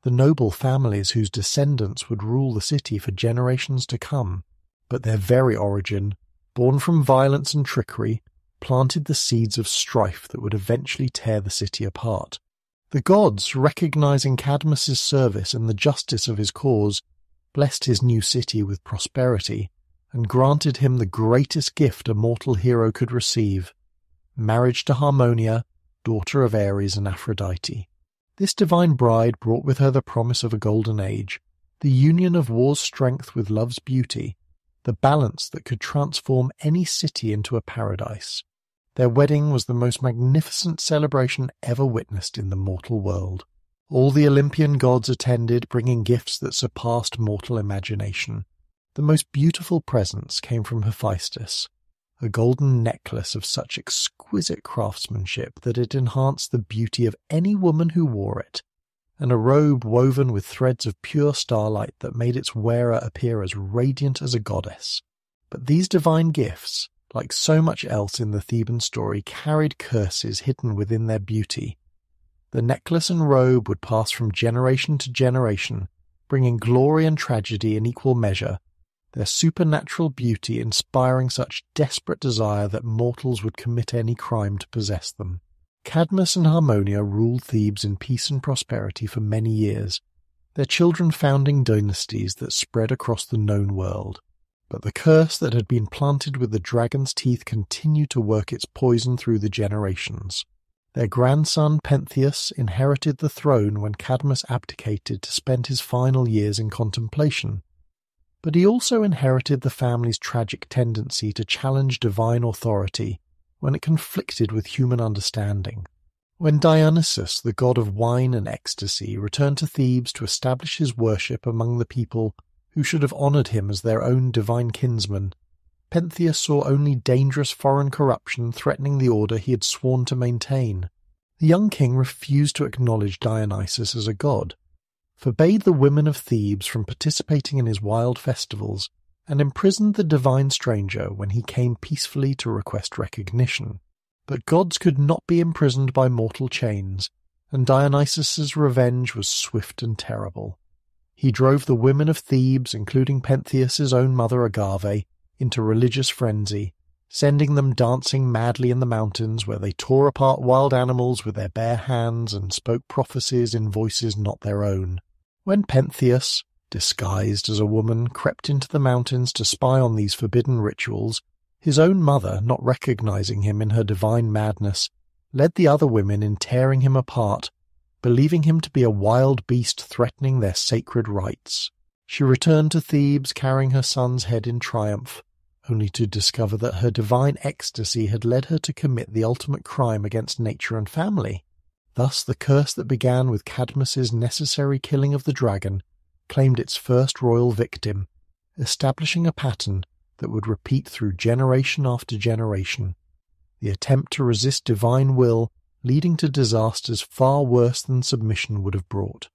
the noble families whose descendants would rule the city for generations to come. But their very origin, born from violence and trickery, planted the seeds of strife that would eventually tear the city apart. The gods, recognizing Cadmus's service and the justice of his cause, blessed his new city with prosperity and granted him the greatest gift a mortal hero could receive, marriage to Harmonia, daughter of Ares and Aphrodite. This divine bride brought with her the promise of a golden age, the union of war's strength with love's beauty, the balance that could transform any city into a paradise. Their wedding was the most magnificent celebration ever witnessed in the mortal world. All the Olympian gods attended, bringing gifts that surpassed mortal imagination. The most beautiful presents came from Hephaestus, a golden necklace of such exquisite craftsmanship that it enhanced the beauty of any woman who wore it, and a robe woven with threads of pure starlight that made its wearer appear as radiant as a goddess. But these divine gifts, like so much else in the Theban story, carried curses hidden within their beauty. The necklace and robe would pass from generation to generation, bringing glory and tragedy in equal measure, their supernatural beauty inspiring such desperate desire that mortals would commit any crime to possess them. Cadmus and Harmonia ruled Thebes in peace and prosperity for many years, their children founding dynasties that spread across the known world. But the curse that had been planted with the dragon's teeth continued to work its poison through the generations. Their grandson Pentheus inherited the throne when Cadmus abdicated to spend his final years in contemplation. But he also inherited the family's tragic tendency to challenge divine authority when it conflicted with human understanding. When Dionysus, the god of wine and ecstasy, returned to Thebes to establish his worship among the people who should have honoured him as their own divine kinsman, Pentheus saw only dangerous foreign corruption threatening the order he had sworn to maintain. The young king refused to acknowledge Dionysus as a god, forbade the women of Thebes from participating in his wild festivals, and imprisoned the divine stranger when he came peacefully to request recognition. But gods could not be imprisoned by mortal chains, and Dionysus's revenge was swift and terrible. He drove the women of Thebes, including Pentheus's own mother Agave, into religious frenzy, sending them dancing madly in the mountains where they tore apart wild animals with their bare hands and spoke prophecies in voices not their own. When Pentheus, disguised as a woman, crept into the mountains to spy on these forbidden rituals, his own mother, not recognizing him in her divine madness, led the other women in tearing him apart, believing him to be a wild beast threatening their sacred rites. She returned to Thebes carrying her son's head in triumph, only to discover that her divine ecstasy had led her to commit the ultimate crime against nature and family. Thus the curse that began with Cadmus's necessary killing of the dragon claimed its first royal victim, establishing a pattern that would repeat through generation after generation, the attempt to resist divine will leading to disasters far worse than submission would have brought.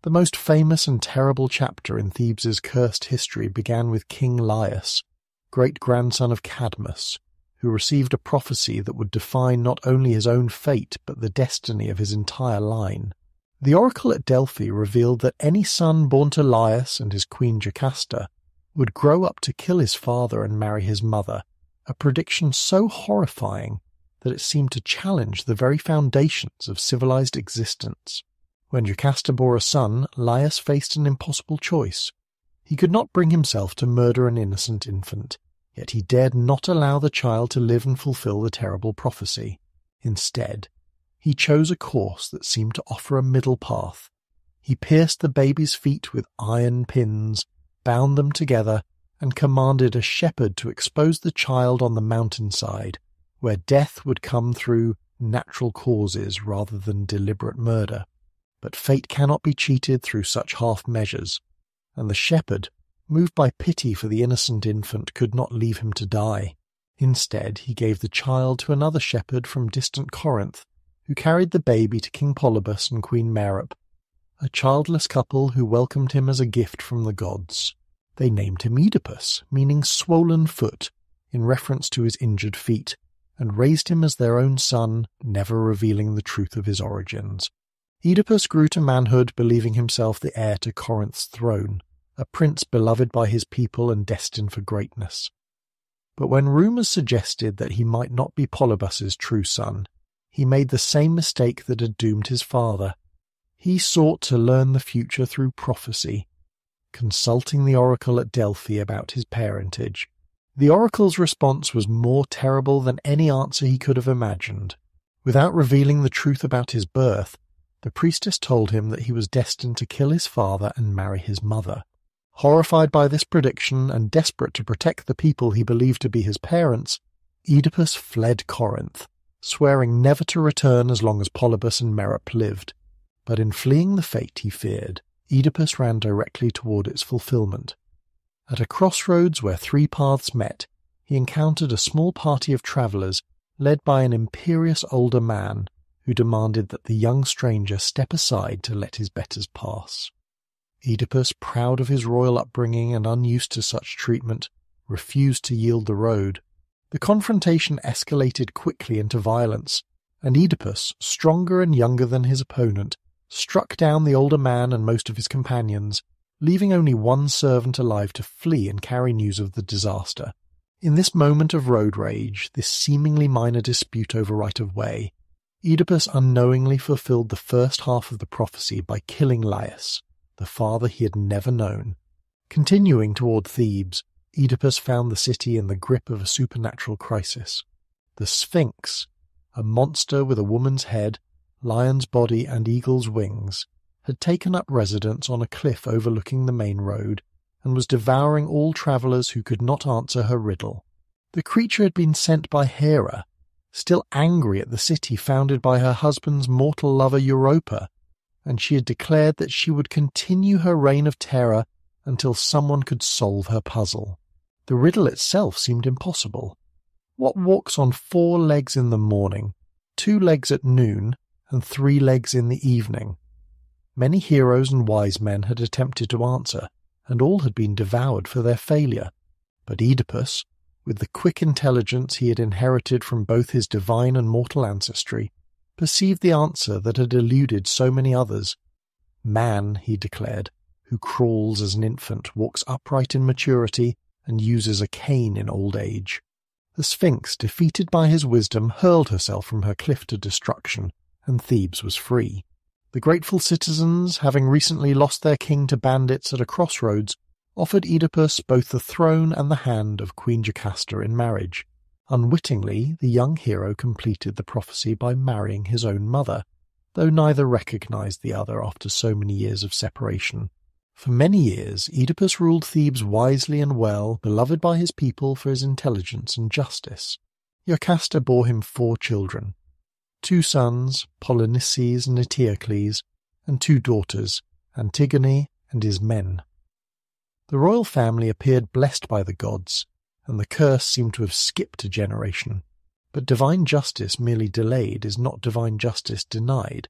The most famous and terrible chapter in Thebes' cursed history began with King Laius, great-grandson of Cadmus, who received a prophecy that would define not only his own fate but the destiny of his entire line. The oracle at Delphi revealed that any son born to Laius and his queen Jocasta would grow up to kill his father and marry his mother, a prediction so horrifying that it seemed to challenge the very foundations of civilized existence. When Jocasta bore a son, Laius faced an impossible choice. He could not bring himself to murder an innocent infant, yet he dared not allow the child to live and fulfill the terrible prophecy. Instead, he chose a course that seemed to offer a middle path. He pierced the baby's feet with iron pins, bound them together, and commanded a shepherd to expose the child on the mountainside, where death would come through natural causes rather than deliberate murder. But fate cannot be cheated through such half measures, and the shepherd, moved by pity for the innocent infant, could not leave him to die. Instead, he gave the child to another shepherd from distant Corinth, who carried the baby to King Polybus and Queen Merope, a childless couple who welcomed him as a gift from the gods. They named him Oedipus, meaning swollen foot, in reference to his injured feet, and raised him as their own son, never revealing the truth of his origins. Oedipus grew to manhood, believing himself the heir to Corinth's throne, a prince beloved by his people and destined for greatness. But when rumours suggested that he might not be Polybus's true son, he made the same mistake that had doomed his father. He sought to learn the future through prophecy, consulting the oracle at Delphi about his parentage. The oracle's response was more terrible than any answer he could have imagined. Without revealing the truth about his birth, the priestess told him that he was destined to kill his father and marry his mother. Horrified by this prediction and desperate to protect the people he believed to be his parents, Oedipus fled Corinth, swearing never to return as long as Polybus and Merope lived. But in fleeing the fate he feared, Oedipus ran directly toward its fulfillment. At a crossroads where three paths met, he encountered a small party of travellers led by an imperious older man who demanded that the young stranger step aside to let his betters pass. Oedipus, proud of his royal upbringing and unused to such treatment, refused to yield the road. The confrontation escalated quickly into violence, and Oedipus, stronger and younger than his opponent, struck down the older man and most of his companions, leaving only one servant alive to flee and carry news of the disaster. In this moment of road rage, this seemingly minor dispute over right of way, Oedipus unknowingly fulfilled the first half of the prophecy by killing Laius, the father he had never known. Continuing toward Thebes, Oedipus found the city in the grip of a supernatural crisis. The Sphinx, a monster with a woman's head, lion's body and eagle's wings, had taken up residence on a cliff overlooking the main road and was devouring all travellers who could not answer her riddle. The creature had been sent by Hera, still angry at the city founded by her husband's mortal lover Europa, and she had declared that she would continue her reign of terror until someone could solve her puzzle. The riddle itself seemed impossible. What walks on 4 legs in the morning, 2 legs at noon, and 3 legs in the evening? Many heroes and wise men had attempted to answer, and all had been devoured for their failure. But Oedipus, with the quick intelligence he had inherited from both his divine and mortal ancestry, perceived the answer that had eluded so many others. Man, he declared, who crawls as an infant, walks upright in maturity, and uses a cane in old age. The Sphinx, defeated by his wisdom, hurled herself from her cliff to destruction, and Thebes was free. The grateful citizens, having recently lost their king to bandits at a crossroads, offered Oedipus both the throne and the hand of Queen Jocasta in marriage. Unwittingly, the young hero completed the prophecy by marrying his own mother, though neither recognized the other after so many years of separation. For many years, Oedipus ruled Thebes wisely and well, beloved by his people for his intelligence and justice. Jocasta bore him 4 children, 2 sons, Polynices and Eteocles, and 2 daughters, Antigone and Ismene. The royal family appeared blessed by the gods, and the curse seemed to have skipped a generation. But divine justice merely delayed is not divine justice denied.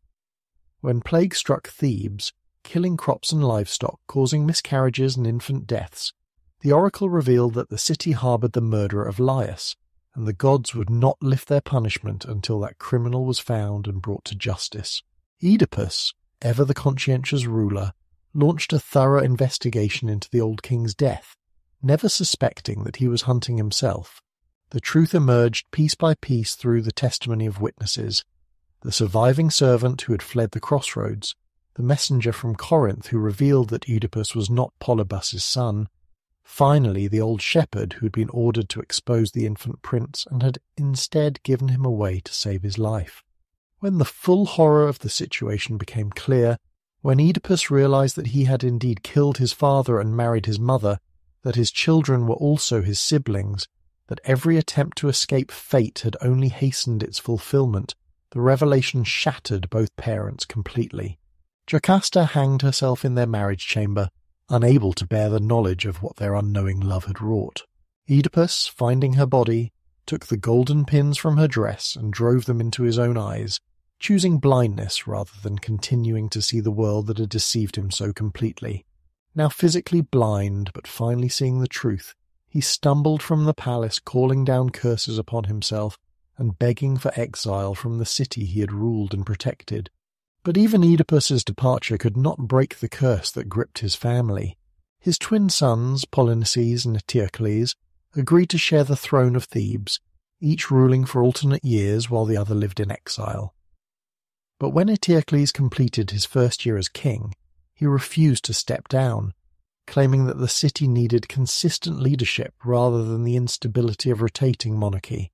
When plague struck Thebes, killing crops and livestock, causing miscarriages and infant deaths, the oracle revealed that the city harboured the murderer of Laius, and the gods would not lift their punishment until that criminal was found and brought to justice. Oedipus, ever the conscientious ruler, launched a thorough investigation into the old king's death, never suspecting that he was hunting himself. The truth emerged piece by piece through the testimony of witnesses: the surviving servant who had fled the crossroads, the messenger from Corinth who revealed that Oedipus was not Polybus's son, finally the old shepherd who had been ordered to expose the infant prince and had instead given him away to save his life. When the full horror of the situation became clear, when Oedipus realized that he had indeed killed his father and married his mother, that his children were also his siblings, that every attempt to escape fate had only hastened its fulfillment, The revelation shattered both parents completely. Jocasta hanged herself in their marriage chamber, unable to bear the knowledge of what their unknowing love had wrought. Oedipus, finding her body, took the golden pins from her dress and drove them into his own eyes, choosing blindness rather than continuing to see the world that had deceived him so completely. Now physically blind, but finally seeing the truth, he stumbled from the palace, calling down curses upon himself and begging for exile from the city he had ruled and protected. But even Oedipus's departure could not break the curse that gripped his family. His twin sons, Polynices and Eteocles, agreed to share the throne of Thebes, each ruling for alternate years while the other lived in exile. But when Eteocles completed his first year as king, he refused to step down, claiming that the city needed consistent leadership rather than the instability of rotating monarchy.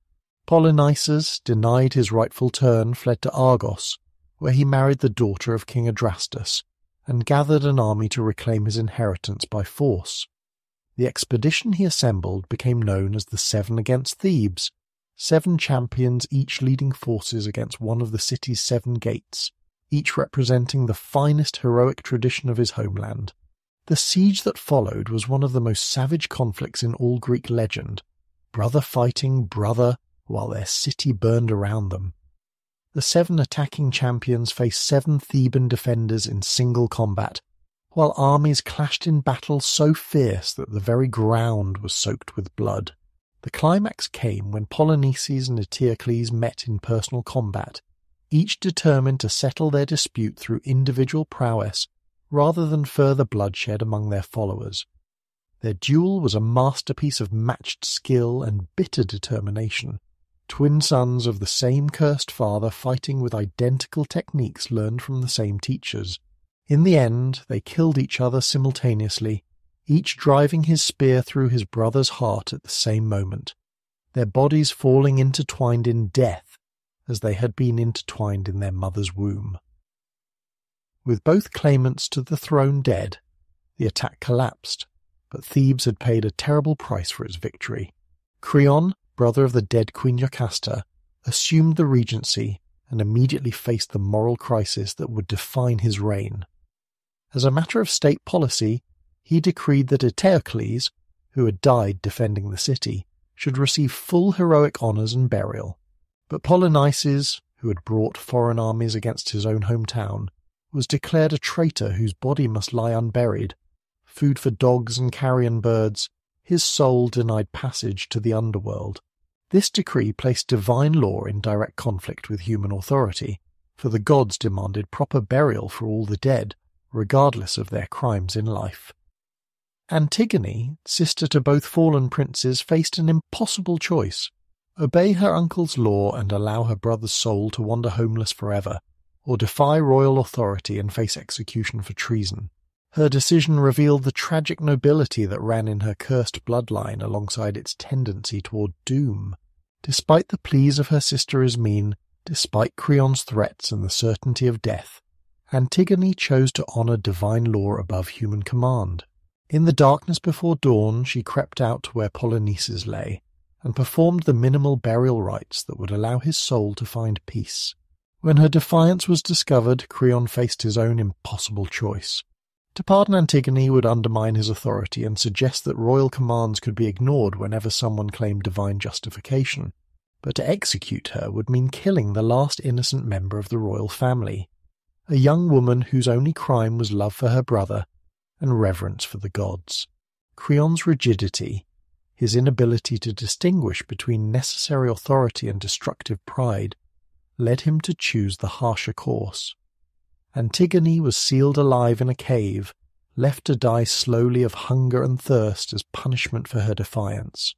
Polynices, denied his rightful turn, fled to Argos, where he married the daughter of King Adrastus, and gathered an army to reclaim his inheritance by force. The expedition he assembled became known as the Seven Against Thebes, 7 champions each leading forces against one of the city's 7 gates, each representing the finest heroic tradition of his homeland. The siege that followed was one of the most savage conflicts in all Greek legend, brother fighting brother while their city burned around them. The 7 attacking champions faced 7 Theban defenders in single combat, while armies clashed in battle so fierce that the very ground was soaked with blood. The climax came when Polynices and Eteocles met in personal combat, each determined to settle their dispute through individual prowess rather than further bloodshed among their followers. Their duel was a masterpiece of matched skill and bitter determination, twin sons of the same cursed father fighting with identical techniques learned from the same teachers. In the end, they killed each other simultaneously, each driving his spear through his brother's heart at the same moment, their bodies falling intertwined in death as they had been intertwined in their mother's womb. With both claimants to the throne dead, the attack collapsed, but Thebes had paid a terrible price for its victory. Creon, brother of the dead Queen Jocasta, assumed the regency and immediately faced the moral crisis that would define his reign. As a matter of state policy, he decreed that Eteocles, who had died defending the city, should receive full heroic honours and burial. But Polynices, who had brought foreign armies against his own hometown, was declared a traitor whose body must lie unburied, food for dogs and carrion birds, his soul denied passage to the underworld. This decree placed divine law in direct conflict with human authority, for the gods demanded proper burial for all the dead, regardless of their crimes in life. Antigone, sister to both fallen princes, faced an impossible choice: obey her uncle's law and allow her brother's soul to wander homeless forever, or defy royal authority and face execution for treason. Her decision revealed the tragic nobility that ran in her cursed bloodline alongside its tendency toward doom. Despite the pleas of her sister Ismene, despite Creon's threats and the certainty of death, Antigone chose to honour divine law above human command. In the darkness before dawn, she crept out to where Polynices lay, and performed the minimal burial rites that would allow his soul to find peace. When her defiance was discovered, Creon faced his own impossible choice. To pardon Antigone would undermine his authority and suggest that royal commands could be ignored whenever someone claimed divine justification, but to execute her would mean killing the last innocent member of the royal family, a young woman whose only crime was love for her brother and reverence for the gods. Creon's rigidity, his inability to distinguish between necessary authority and destructive pride, led him to choose the harsher course. Antigone was sealed alive in a cave, left to die slowly of hunger and thirst as punishment for her defiance.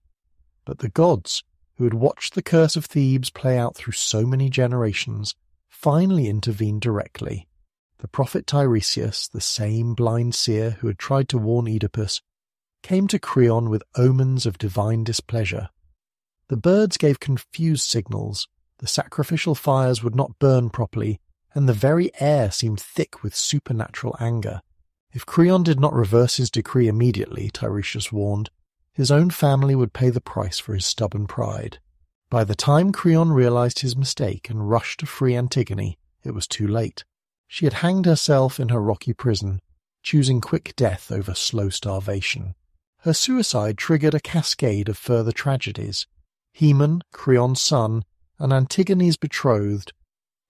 But the gods, who had watched the curse of Thebes play out through so many generations, finally intervened directly. The prophet Tiresias, the same blind seer who had tried to warn Oedipus, came to Creon with omens of divine displeasure. The birds gave confused signals, the sacrificial fires would not burn properly, and the very air seemed thick with supernatural anger. If Creon did not reverse his decree immediately, Tiresias warned, his own family would pay the price for his stubborn pride. By the time Creon realized his mistake and rushed to free Antigone, it was too late. She had hanged herself in her rocky prison, choosing quick death over slow starvation. Her suicide triggered a cascade of further tragedies. Haemon, Creon's son, and Antigone's betrothed,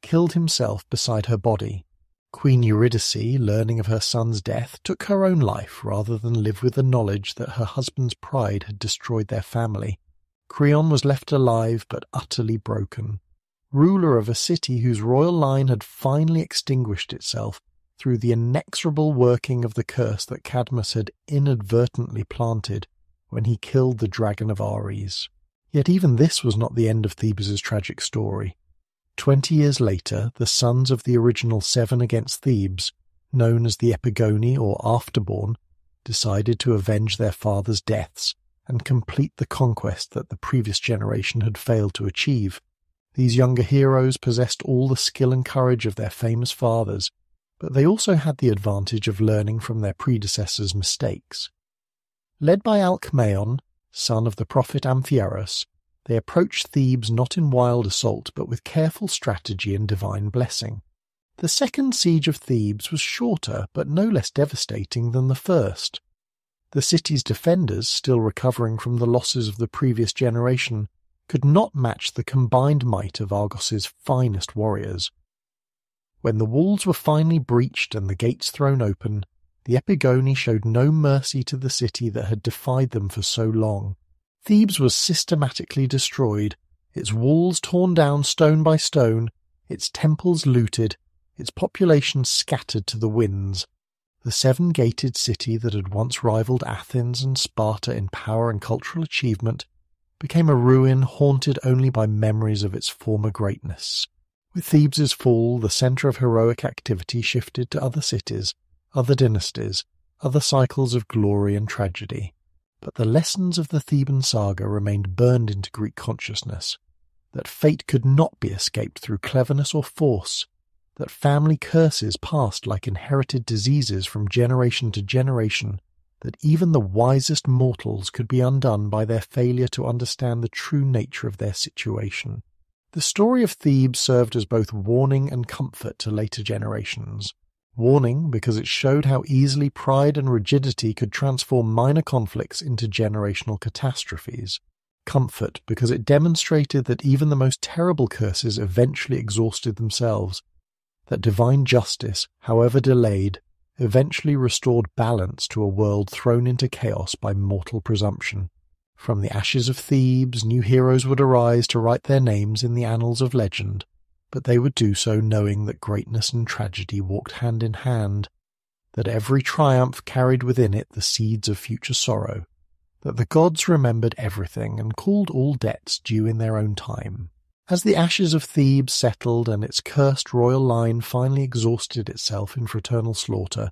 killed himself beside her body. Queen Eurydice, learning of her son's death, took her own life rather than live with the knowledge that her husband's pride had destroyed their family. Creon was left alive but utterly broken, ruler of a city whose royal line had finally extinguished itself through the inexorable working of the curse that Cadmus had inadvertently planted when he killed the dragon of Ares. Yet even this was not the end of Thebes' tragic story. 20 years later, the sons of the original 7 against Thebes, known as the Epigoni or Afterborn, decided to avenge their fathers' deaths and complete the conquest that the previous generation had failed to achieve. These younger heroes possessed all the skill and courage of their famous fathers, but they also had the advantage of learning from their predecessors' mistakes. Led by Alcmaeon, son of the prophet Amphiaraus, they approached Thebes not in wild assault but with careful strategy and divine blessing. The second siege of Thebes was shorter but no less devastating than the first. The city's defenders, still recovering from the losses of the previous generation, could not match the combined might of Argos's finest warriors. When the walls were finally breached and the gates thrown open, the Epigoni showed no mercy to the city that had defied them for so long. Thebes was systematically destroyed, its walls torn down stone by stone, its temples looted, its population scattered to the winds. The 7-gated city that had once rivaled Athens and Sparta in power and cultural achievement became a ruin haunted only by memories of its former greatness. With Thebes' fall, the centre of heroic activity shifted to other cities, other dynasties, other cycles of glory and tragedy. But the lessons of the Theban saga remained burned into Greek consciousness, that fate could not be escaped through cleverness or force, that family curses passed like inherited diseases from generation to generation, that even the wisest mortals could be undone by their failure to understand the true nature of their situation. The story of Thebes served as both warning and comfort to later generations. Warning because it showed how easily pride and rigidity could transform minor conflicts into generational catastrophes. Comfort because it demonstrated that even the most terrible curses eventually exhausted themselves, that divine justice, however delayed, eventually restored balance to a world thrown into chaos by mortal presumption. From the ashes of Thebes, new heroes would arise to write their names in the annals of legend, but they would do so knowing that greatness and tragedy walked hand in hand, that every triumph carried within it the seeds of future sorrow, that the gods remembered everything and called all debts due in their own time. As the ashes of Thebes settled and its cursed royal line finally exhausted itself in fraternal slaughter,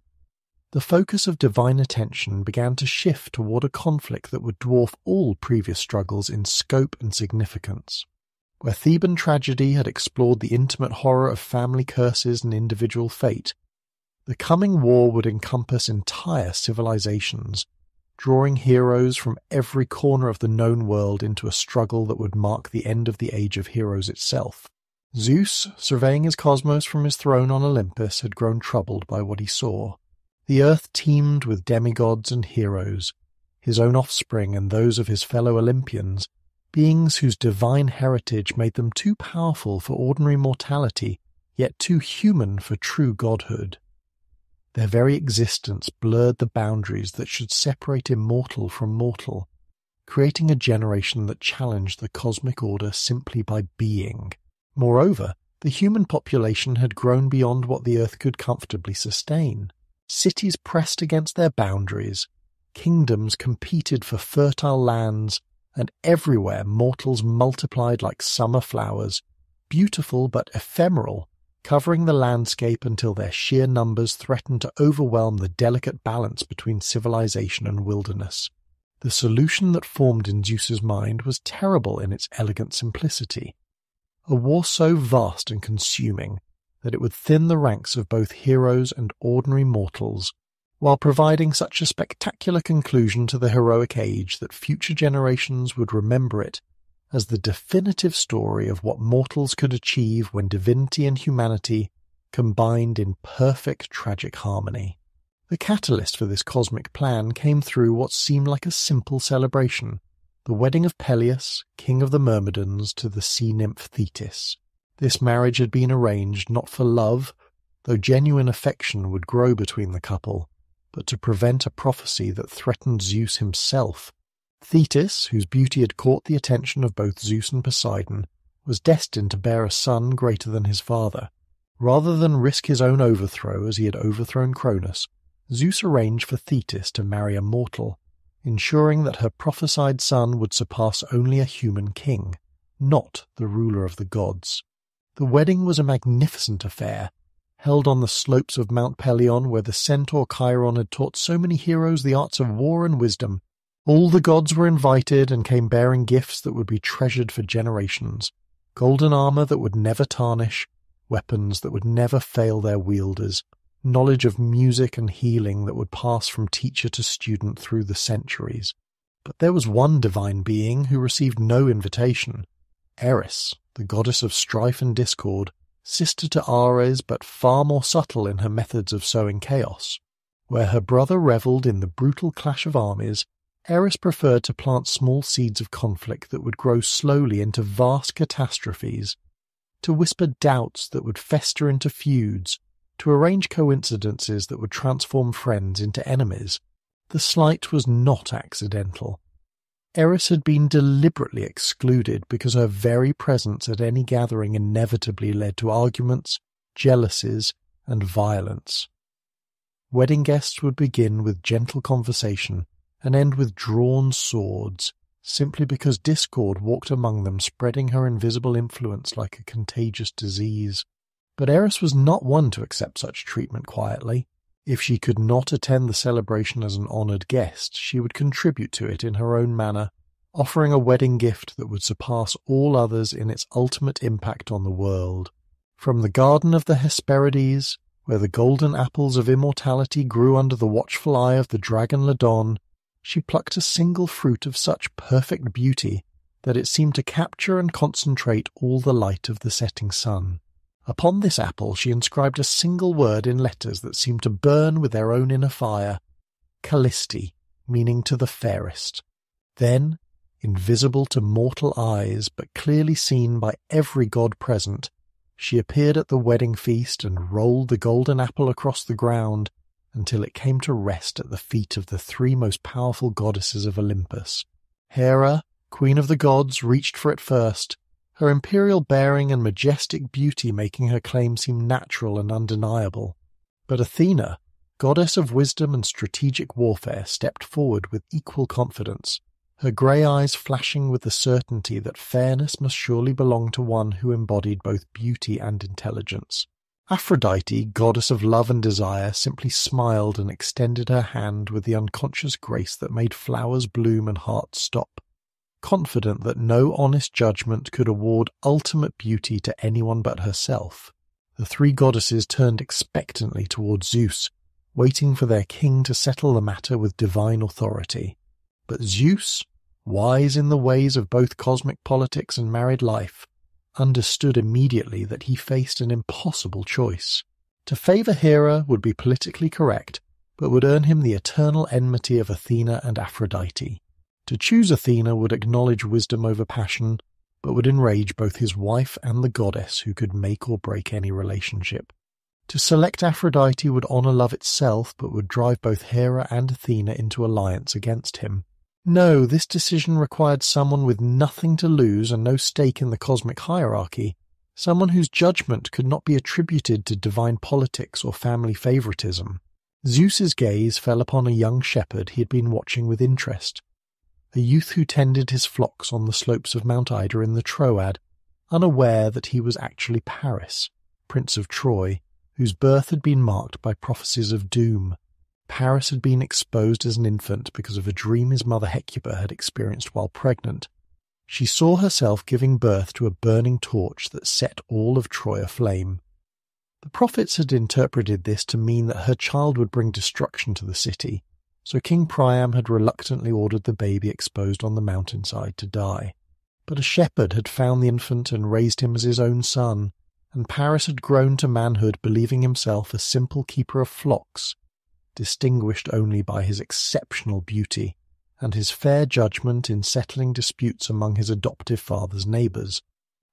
the focus of divine attention began to shift toward a conflict that would dwarf all previous struggles in scope and significance. Where Theban tragedy had explored the intimate horror of family curses and individual fate, the coming war would encompass entire civilizations, drawing heroes from every corner of the known world into a struggle that would mark the end of the age of heroes itself. Zeus, surveying his cosmos from his throne on Olympus, had grown troubled by what he saw. The earth teemed with demigods and heroes, his own offspring and those of his fellow Olympians, beings whose divine heritage made them too powerful for ordinary mortality, yet too human for true godhood. Their very existence blurred the boundaries that should separate immortal from mortal, creating a generation that challenged the cosmic order simply by being. Moreover, the human population had grown beyond what the earth could comfortably sustain. Cities pressed against their boundaries, kingdoms competed for fertile lands, and everywhere mortals multiplied like summer flowers, beautiful but ephemeral, covering the landscape until their sheer numbers threatened to overwhelm the delicate balance between civilization and wilderness. The solution that formed in Zeus's mind was terrible in its elegant simplicity. A war so vast and consuming that it would thin the ranks of both heroes and ordinary mortals, while providing such a spectacular conclusion to the heroic age that future generations would remember it as the definitive story of what mortals could achieve when divinity and humanity combined in perfect tragic harmony. The catalyst for this cosmic plan came through what seemed like a simple celebration, the wedding of Peleus, king of the Myrmidons, to the sea nymph Thetis. This marriage had been arranged not for love, though genuine affection would grow between the couple, but to prevent a prophecy that threatened Zeus himself. Thetis, whose beauty had caught the attention of both Zeus and Poseidon, was destined to bear a son greater than his father. Rather than risk his own overthrow as he had overthrown Cronus, Zeus arranged for Thetis to marry a mortal, ensuring that her prophesied son would surpass only a human king, not the ruler of the gods. The wedding was a magnificent affair, held on the slopes of Mount Pelion, where the centaur Chiron had taught so many heroes the arts of war and wisdom. All the gods were invited and came bearing gifts that would be treasured for generations, golden armor that would never tarnish, weapons that would never fail their wielders, knowledge of music and healing that would pass from teacher to student through the centuries. But there was one divine being who received no invitation, Eris, the goddess of strife and discord, sister to Ares but far more subtle in her methods of sowing chaos. Where her brother revelled in the brutal clash of armies, Eris preferred to plant small seeds of conflict that would grow slowly into vast catastrophes, to whisper doubts that would fester into feuds, to arrange coincidences that would transform friends into enemies. The slight was not accidental. Eris had been deliberately excluded because her very presence at any gathering inevitably led to arguments, jealousies, and violence. Wedding guests would begin with gentle conversation and end with drawn swords, simply because discord walked among them, spreading her invisible influence like a contagious disease. But Eris was not one to accept such treatment quietly. If she could not attend the celebration as an honoured guest, she would contribute to it in her own manner, offering a wedding gift that would surpass all others in its ultimate impact on the world. From the garden of the Hesperides, where the golden apples of immortality grew under the watchful eye of the dragon Ladon, she plucked a single fruit of such perfect beauty that it seemed to capture and concentrate all the light of the setting sun. Upon this apple she inscribed a single word in letters that seemed to burn with their own inner fire, Callisti, meaning to the fairest. Then, invisible to mortal eyes but clearly seen by every god present, she appeared at the wedding feast and rolled the golden apple across the ground until it came to rest at the feet of the three most powerful goddesses of Olympus. Hera, queen of the gods, reached for it first, her imperial bearing and majestic beauty making her claim seem natural and undeniable. But Athena, goddess of wisdom and strategic warfare, stepped forward with equal confidence, her grey eyes flashing with the certainty that fairness must surely belong to one who embodied both beauty and intelligence. Aphrodite, goddess of love and desire, simply smiled and extended her hand with the unconscious grace that made flowers bloom and hearts stop. Confident that no honest judgment could award ultimate beauty to anyone but herself, the three goddesses turned expectantly towards Zeus, waiting for their king to settle the matter with divine authority. But Zeus, wise in the ways of both cosmic politics and married life, understood immediately that he faced an impossible choice. To favour Hera would be politically correct, but would earn him the eternal enmity of Athena and Aphrodite. To choose Athena would acknowledge wisdom over passion, but would enrage both his wife and the goddess who could make or break any relationship. To select Aphrodite would honour love itself, but would drive both Hera and Athena into alliance against him. No, this decision required someone with nothing to lose and no stake in the cosmic hierarchy, someone whose judgment could not be attributed to divine politics or family favoritism. Zeus's gaze fell upon a young shepherd he had been watching with interest, a youth who tended his flocks on the slopes of Mount Ida in the Troad, unaware that he was actually Paris, Prince of Troy, whose birth had been marked by prophecies of doom. Paris had been exposed as an infant because of a dream his mother Hecuba had experienced while pregnant. She saw herself giving birth to a burning torch that set all of Troy aflame. The prophets had interpreted this to mean that her child would bring destruction to the city, so King Priam had reluctantly ordered the baby exposed on the mountainside to die. But a shepherd had found the infant and raised him as his own son, and Paris had grown to manhood believing himself a simple keeper of flocks, distinguished only by his exceptional beauty and his fair judgment in settling disputes among his adoptive father's neighbours.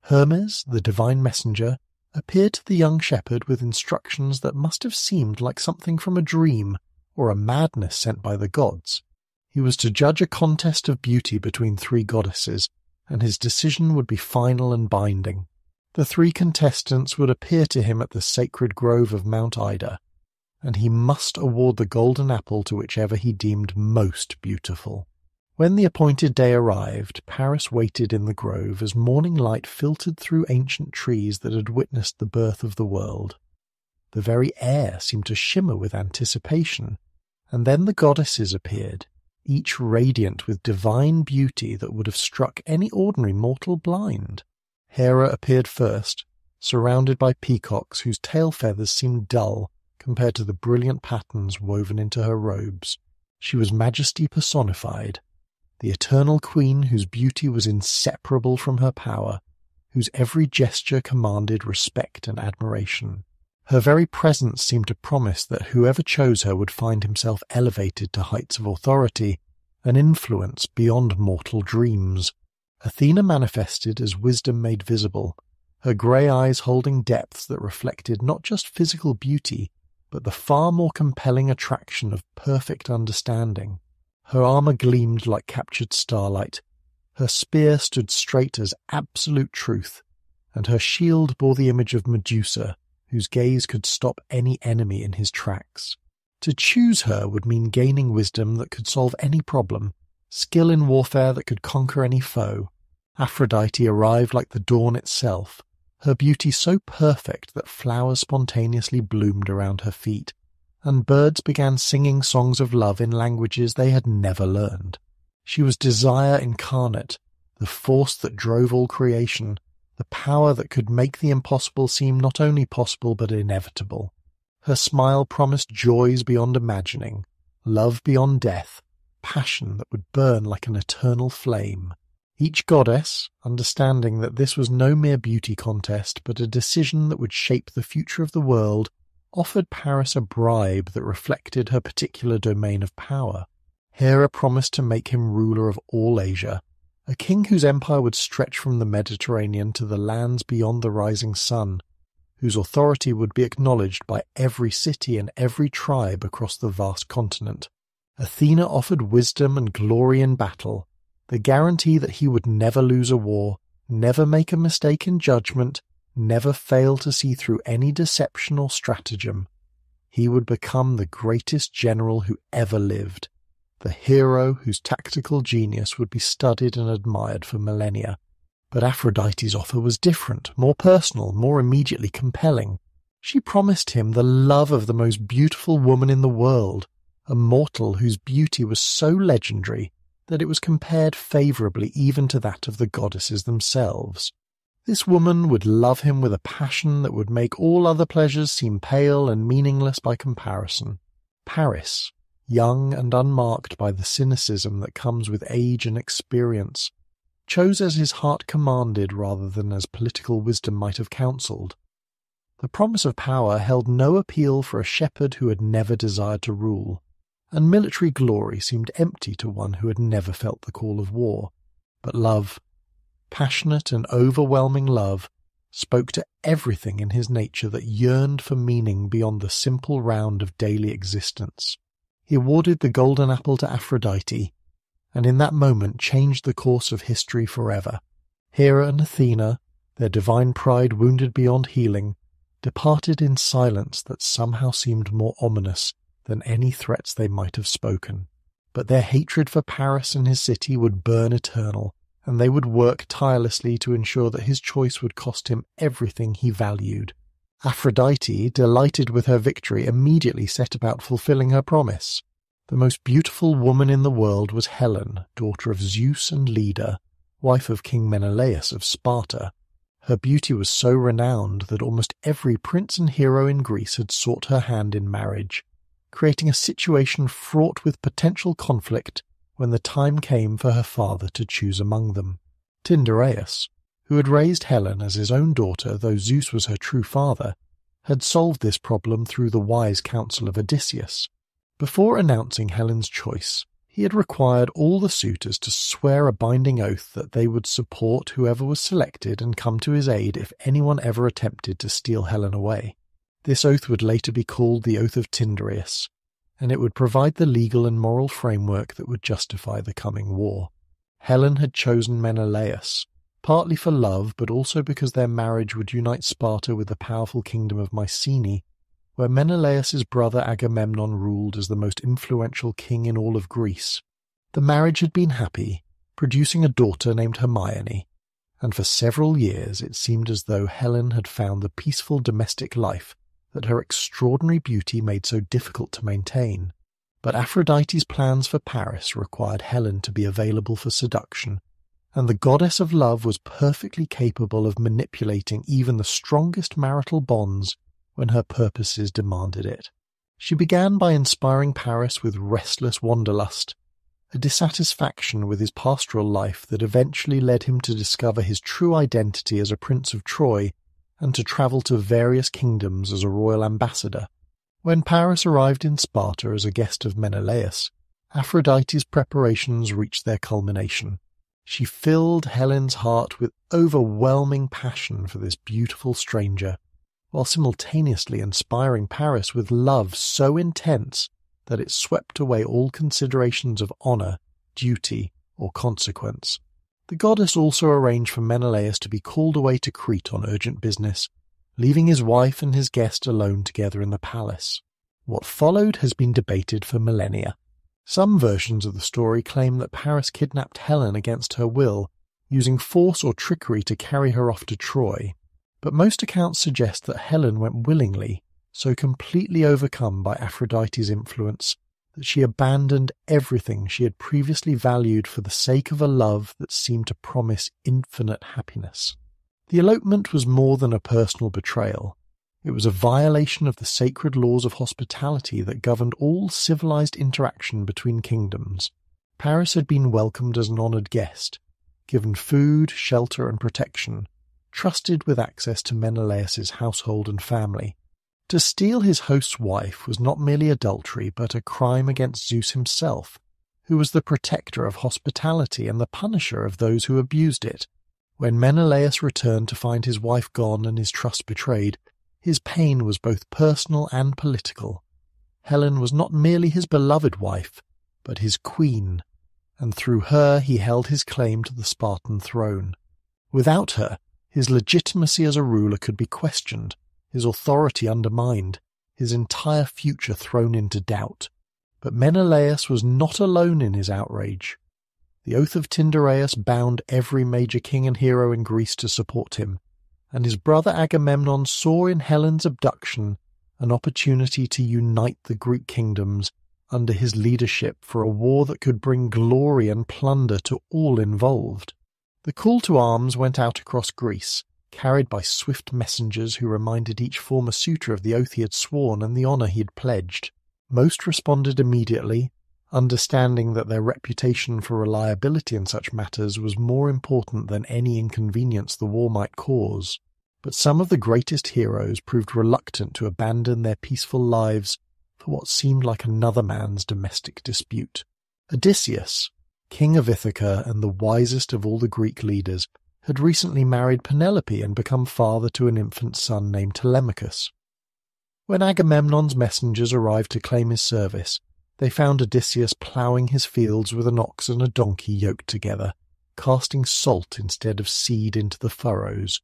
Hermes, the divine messenger, appeared to the young shepherd with instructions that must have seemed like something from a dream or a madness sent by the gods. He was to judge a contest of beauty between three goddesses, and his decision would be final and binding. The three contestants would appear to him at the sacred grove of Mount Ida, and he must award the golden apple to whichever he deemed most beautiful. When the appointed day arrived, Paris waited in the grove as morning light filtered through ancient trees that had witnessed the birth of the world. The very air seemed to shimmer with anticipation, and then the goddesses appeared, each radiant with divine beauty that would have struck any ordinary mortal blind. Hera appeared first, surrounded by peacocks whose tail feathers seemed dull compared to the brilliant patterns woven into her robes. She was majesty personified, the eternal queen whose beauty was inseparable from her power, whose every gesture commanded respect and admiration. Her very presence seemed to promise that whoever chose her would find himself elevated to heights of authority and influence beyond mortal dreams. Athena manifested as wisdom made visible, her grey eyes holding depths that reflected not just physical beauty, but the far more compelling attraction of perfect understanding. Her armour gleamed like captured starlight, her spear stood straight as absolute truth, and her shield bore the image of Medusa, whose gaze could stop any enemy in his tracks. To choose her would mean gaining wisdom that could solve any problem, skill in warfare that could conquer any foe. Aphrodite arrived like the dawn itself, her beauty so perfect that flowers spontaneously bloomed around her feet, and birds began singing songs of love in languages they had never learned. She was desire incarnate, the force that drove all creation, the power that could make the impossible seem not only possible but inevitable. Her smile promised joys beyond imagining, love beyond death, passion that would burn like an eternal flame. Each goddess, understanding that this was no mere beauty contest but a decision that would shape the future of the world, offered Paris a bribe that reflected her particular domain of power. Hera promised to make him ruler of all Asia, a king whose empire would stretch from the Mediterranean to the lands beyond the rising sun, whose authority would be acknowledged by every city and every tribe across the vast continent. Athena offered wisdom and glory in battle, the guarantee that he would never lose a war, never make a mistake in judgment, never fail to see through any deception or stratagem. He would become the greatest general who ever lived, the hero whose tactical genius would be studied and admired for millennia. But Aphrodite's offer was different, more personal, more immediately compelling. She promised him the love of the most beautiful woman in the world, a mortal whose beauty was so legendary that it was compared favourably even to that of the goddesses themselves. This woman would love him with a passion that would make all other pleasures seem pale and meaningless by comparison. Paris, young and unmarked by the cynicism that comes with age and experience, chose as his heart commanded rather than as political wisdom might have counselled. The promise of power held no appeal for a shepherd who had never desired to rule, and military glory seemed empty to one who had never felt the call of war. But love, passionate and overwhelming love, spoke to everything in his nature that yearned for meaning beyond the simple round of daily existence. He awarded the golden apple to Aphrodite, and in that moment changed the course of history forever. Hera and Athena, their divine pride wounded beyond healing, departed in silence that somehow seemed more ominous than any threats they might have spoken. But their hatred for Paris and his city would burn eternal, and they would work tirelessly to ensure that his choice would cost him everything he valued. Aphrodite, delighted with her victory, immediately set about fulfilling her promise. The most beautiful woman in the world was Helen, daughter of Zeus and Leda, wife of King Menelaus of Sparta. Her beauty was so renowned that almost every prince and hero in Greece had sought her hand in marriage, creating a situation fraught with potential conflict when the time came for her father to choose among them. Tyndareus, who had raised Helen as his own daughter though Zeus was her true father, had solved this problem through the wise counsel of Odysseus. Before announcing Helen's choice, he had required all the suitors to swear a binding oath that they would support whoever was selected and come to his aid if anyone ever attempted to steal Helen away. This oath would later be called the Oath of Tyndareus, and it would provide the legal and moral framework that would justify the coming war. Helen had chosen Menelaus, partly for love but also because their marriage would unite Sparta with the powerful kingdom of Mycenae, where Menelaus's brother Agamemnon ruled as the most influential king in all of Greece. The marriage had been happy, producing a daughter named Hermione, and for several years it seemed as though Helen had found the peaceful domestic life that her extraordinary beauty made so difficult to maintain. But Aphrodite's plans for Paris required Helen to be available for seduction, and the goddess of love was perfectly capable of manipulating even the strongest marital bonds when her purposes demanded it. She began by inspiring Paris with restless wanderlust, a dissatisfaction with his pastoral life that eventually led him to discover his true identity as a prince of Troy and to travel to various kingdoms as a royal ambassador. When Paris arrived in Sparta as a guest of Menelaus, Aphrodite's preparations reached their culmination. She filled Helen's heart with overwhelming passion for this beautiful stranger, while simultaneously inspiring Paris with love so intense that it swept away all considerations of honour, duty, or consequence. The goddess also arranged for Menelaus to be called away to Crete on urgent business, leaving his wife and his guest alone together in the palace. What followed has been debated for millennia. Some versions of the story claim that Paris kidnapped Helen against her will, using force or trickery to carry her off to Troy. But most accounts suggest that Helen went willingly, so completely overcome by Aphrodite's influence that she abandoned everything she had previously valued for the sake of a love that seemed to promise infinite happiness. The elopement was more than a personal betrayal. It was a violation of the sacred laws of hospitality that governed all civilized interaction between kingdoms. Paris had been welcomed as an honored guest, given food, shelter, and protection, trusted with access to Menelaus's household and family. To steal his host's wife was not merely adultery, but a crime against Zeus himself, who was the protector of hospitality and the punisher of those who abused it. When Menelaus returned to find his wife gone and his trust betrayed, his pain was both personal and political. Helen was not merely his beloved wife, but his queen, and through her he held his claim to the Spartan throne. Without her, his legitimacy as a ruler could be questioned, his authority undermined, his entire future thrown into doubt. But Menelaus was not alone in his outrage. The Oath of Tyndareus bound every major king and hero in Greece to support him, and his brother Agamemnon saw in Helen's abduction an opportunity to unite the Greek kingdoms under his leadership for a war that could bring glory and plunder to all involved. The call to arms went out across Greece, carried by swift messengers who reminded each former suitor of the oath he had sworn and the honour he had pledged. Most responded immediately, understanding that their reputation for reliability in such matters was more important than any inconvenience the war might cause. But some of the greatest heroes proved reluctant to abandon their peaceful lives for what seemed like another man's domestic dispute. Odysseus, king of Ithaca and the wisest of all the Greek leaders, had recently married Penelope and become father to an infant son named Telemachus. When Agamemnon's messengers arrived to claim his service, they found Odysseus ploughing his fields with an ox and a donkey yoked together, casting salt instead of seed into the furrows,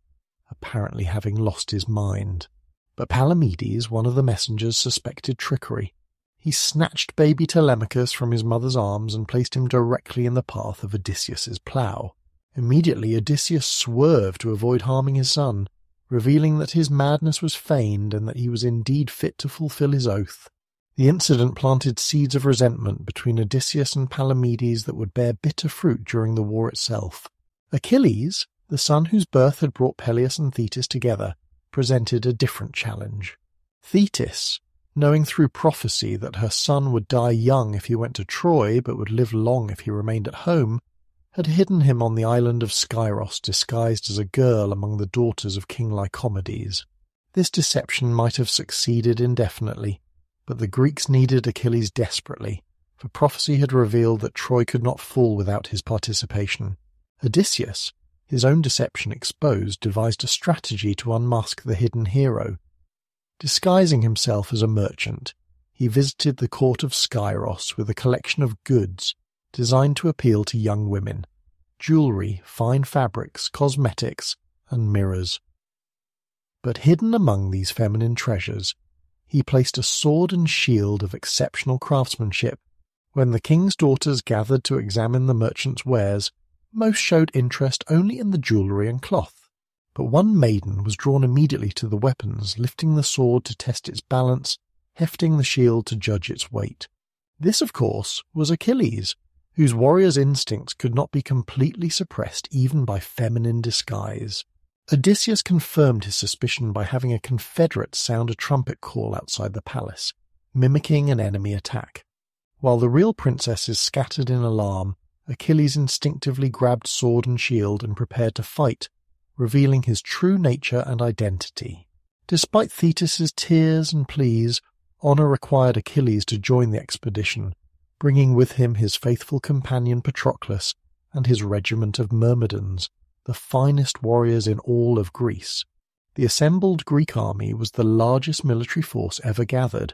apparently having lost his mind. But Palamedes, one of the messengers, suspected trickery. He snatched baby Telemachus from his mother's arms and placed him directly in the path of Odysseus's plough. Immediately Odysseus swerved to avoid harming his son, revealing that his madness was feigned and that he was indeed fit to fulfill his oath. The incident planted seeds of resentment between Odysseus and Palamedes that would bear bitter fruit during the war itself. Achilles, the son whose birth had brought Peleus and Thetis together, presented a different challenge. Thetis, knowing through prophecy that her son would die young if he went to Troy but would live long if he remained at home, had hidden him on the island of Skyros disguised as a girl among the daughters of King Lycomedes. This deception might have succeeded indefinitely, but the Greeks needed Achilles desperately, for prophecy had revealed that Troy could not fall without his participation. Odysseus, his own deception exposed, devised a strategy to unmask the hidden hero. Disguising himself as a merchant, he visited the court of Skyros with a collection of goods designed to appeal to young women: jewellery, fine fabrics, cosmetics, and mirrors. But hidden among these feminine treasures, he placed a sword and shield of exceptional craftsmanship. When the king's daughters gathered to examine the merchant's wares, most showed interest only in the jewellery and cloth. But one maiden was drawn immediately to the weapons, lifting the sword to test its balance, hefting the shield to judge its weight. This, of course, was Achilles, whose warrior's instincts could not be completely suppressed even by feminine disguise. Odysseus confirmed his suspicion by having a confederate sound a trumpet call outside the palace, mimicking an enemy attack. While the real princesses scattered in alarm, Achilles instinctively grabbed sword and shield and prepared to fight, revealing his true nature and identity. Despite Thetis's tears and pleas, honour required Achilles to join the expedition, bringing with him his faithful companion Patroclus and his regiment of Myrmidons, the finest warriors in all of Greece. The assembled Greek army was the largest military force ever gathered,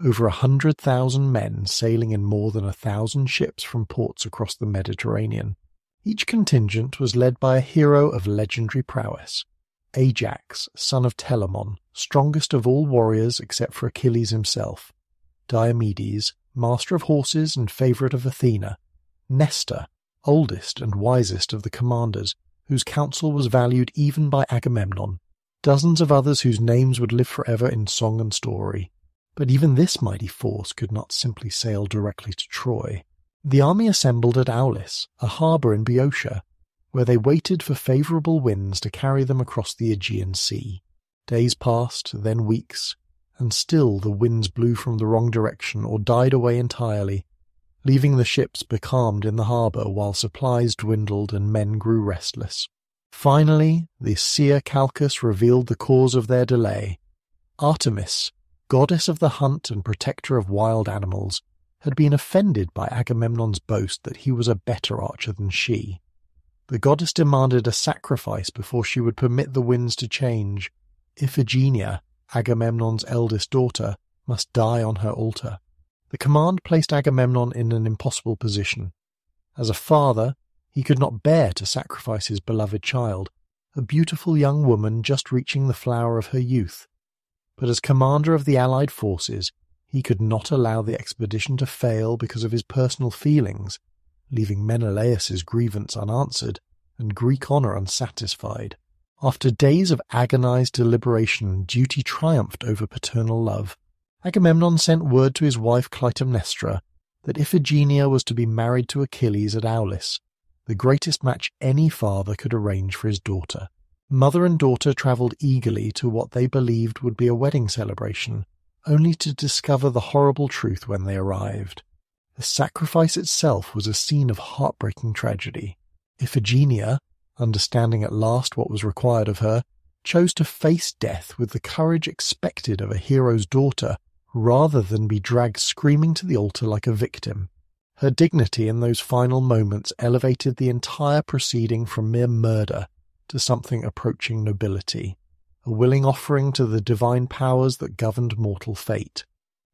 over 100,000 men sailing in more than 1,000 ships from ports across the Mediterranean. Each contingent was led by a hero of legendary prowess: Ajax, son of Telamon, strongest of all warriors except for Achilles himself; Diomedes, master of horses and favourite of Athena; Nestor, oldest and wisest of the commanders, whose counsel was valued even by Agamemnon; dozens of others whose names would live forever in song and story. But even this mighty force could not simply sail directly to Troy. The army assembled at Aulis, a harbour in Boeotia, where they waited for favourable winds to carry them across the Aegean Sea. Days passed, then weeks, and still the winds blew from the wrong direction or died away entirely, leaving the ships becalmed in the harbour while supplies dwindled and men grew restless. Finally, the seer Calchas revealed the cause of their delay. Artemis, goddess of the hunt and protector of wild animals, had been offended by Agamemnon's boast that he was a better archer than she. The goddess demanded a sacrifice before she would permit the winds to change. Iphigenia, Agamemnon's eldest daughter, must die on her altar. The command placed Agamemnon in an impossible position. As a father, he could not bear to sacrifice his beloved child, a beautiful young woman just reaching the flower of her youth. But as commander of the allied forces, he could not allow the expedition to fail because of his personal feelings, leaving Menelaus's grievance unanswered and Greek honour unsatisfied. After days of agonized deliberation, duty triumphed over paternal love. Agamemnon sent word to his wife Clytemnestra that Iphigenia was to be married to Achilles at Aulis, the greatest match any father could arrange for his daughter. Mother and daughter travelled eagerly to what they believed would be a wedding celebration, only to discover the horrible truth when they arrived. The sacrifice itself was a scene of heartbreaking tragedy. Iphigenia, understanding at last what was required of her, chose to face death with the courage expected of a hero's daughter, rather than be dragged screaming to the altar like a victim. Her dignity in those final moments elevated the entire proceeding from mere murder to something approaching nobility, a willing offering to the divine powers that governed mortal fate.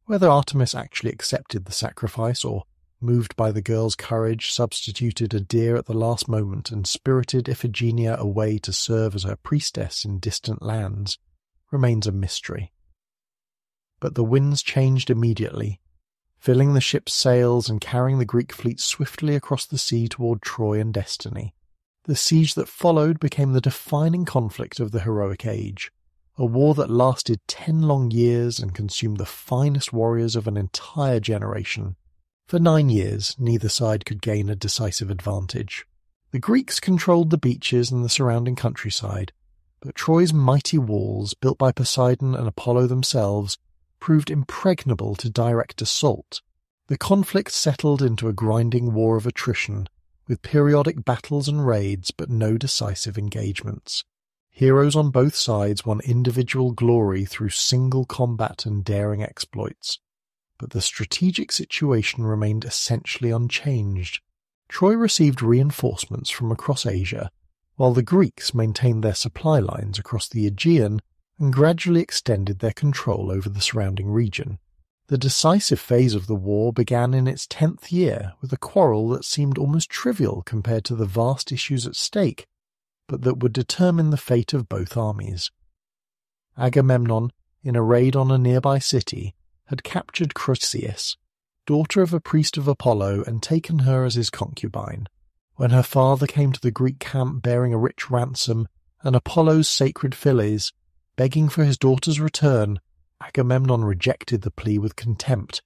Whether Artemis actually accepted the sacrifice or, moved by the girl's courage, substituted a deer at the last moment and spirited Iphigenia away to serve as her priestess in distant lands, remains a mystery. But the winds changed immediately, filling the ship's sails and carrying the Greek fleet swiftly across the sea toward Troy and destiny. The siege that followed became the defining conflict of the heroic age, a war that lasted 10 long years and consumed the finest warriors of an entire generation. For 9 years, neither side could gain a decisive advantage. The Greeks controlled the beaches and the surrounding countryside, but Troy's mighty walls, built by Poseidon and Apollo themselves, proved impregnable to direct assault. The conflict settled into a grinding war of attrition, with periodic battles and raids but no decisive engagements. Heroes on both sides won individual glory through single combat and daring exploits, but the strategic situation remained essentially unchanged. Troy received reinforcements from across Asia, while the Greeks maintained their supply lines across the Aegean and gradually extended their control over the surrounding region. The decisive phase of the war began in its 10th year with a quarrel that seemed almost trivial compared to the vast issues at stake, but that would determine the fate of both armies. Agamemnon, in a raid on a nearby city, had captured Chryseis, daughter of a priest of Apollo, and taken her as his concubine. When her father came to the Greek camp bearing a rich ransom and Apollo's sacred fillies, begging for his daughter's return, Agamemnon rejected the plea with contempt.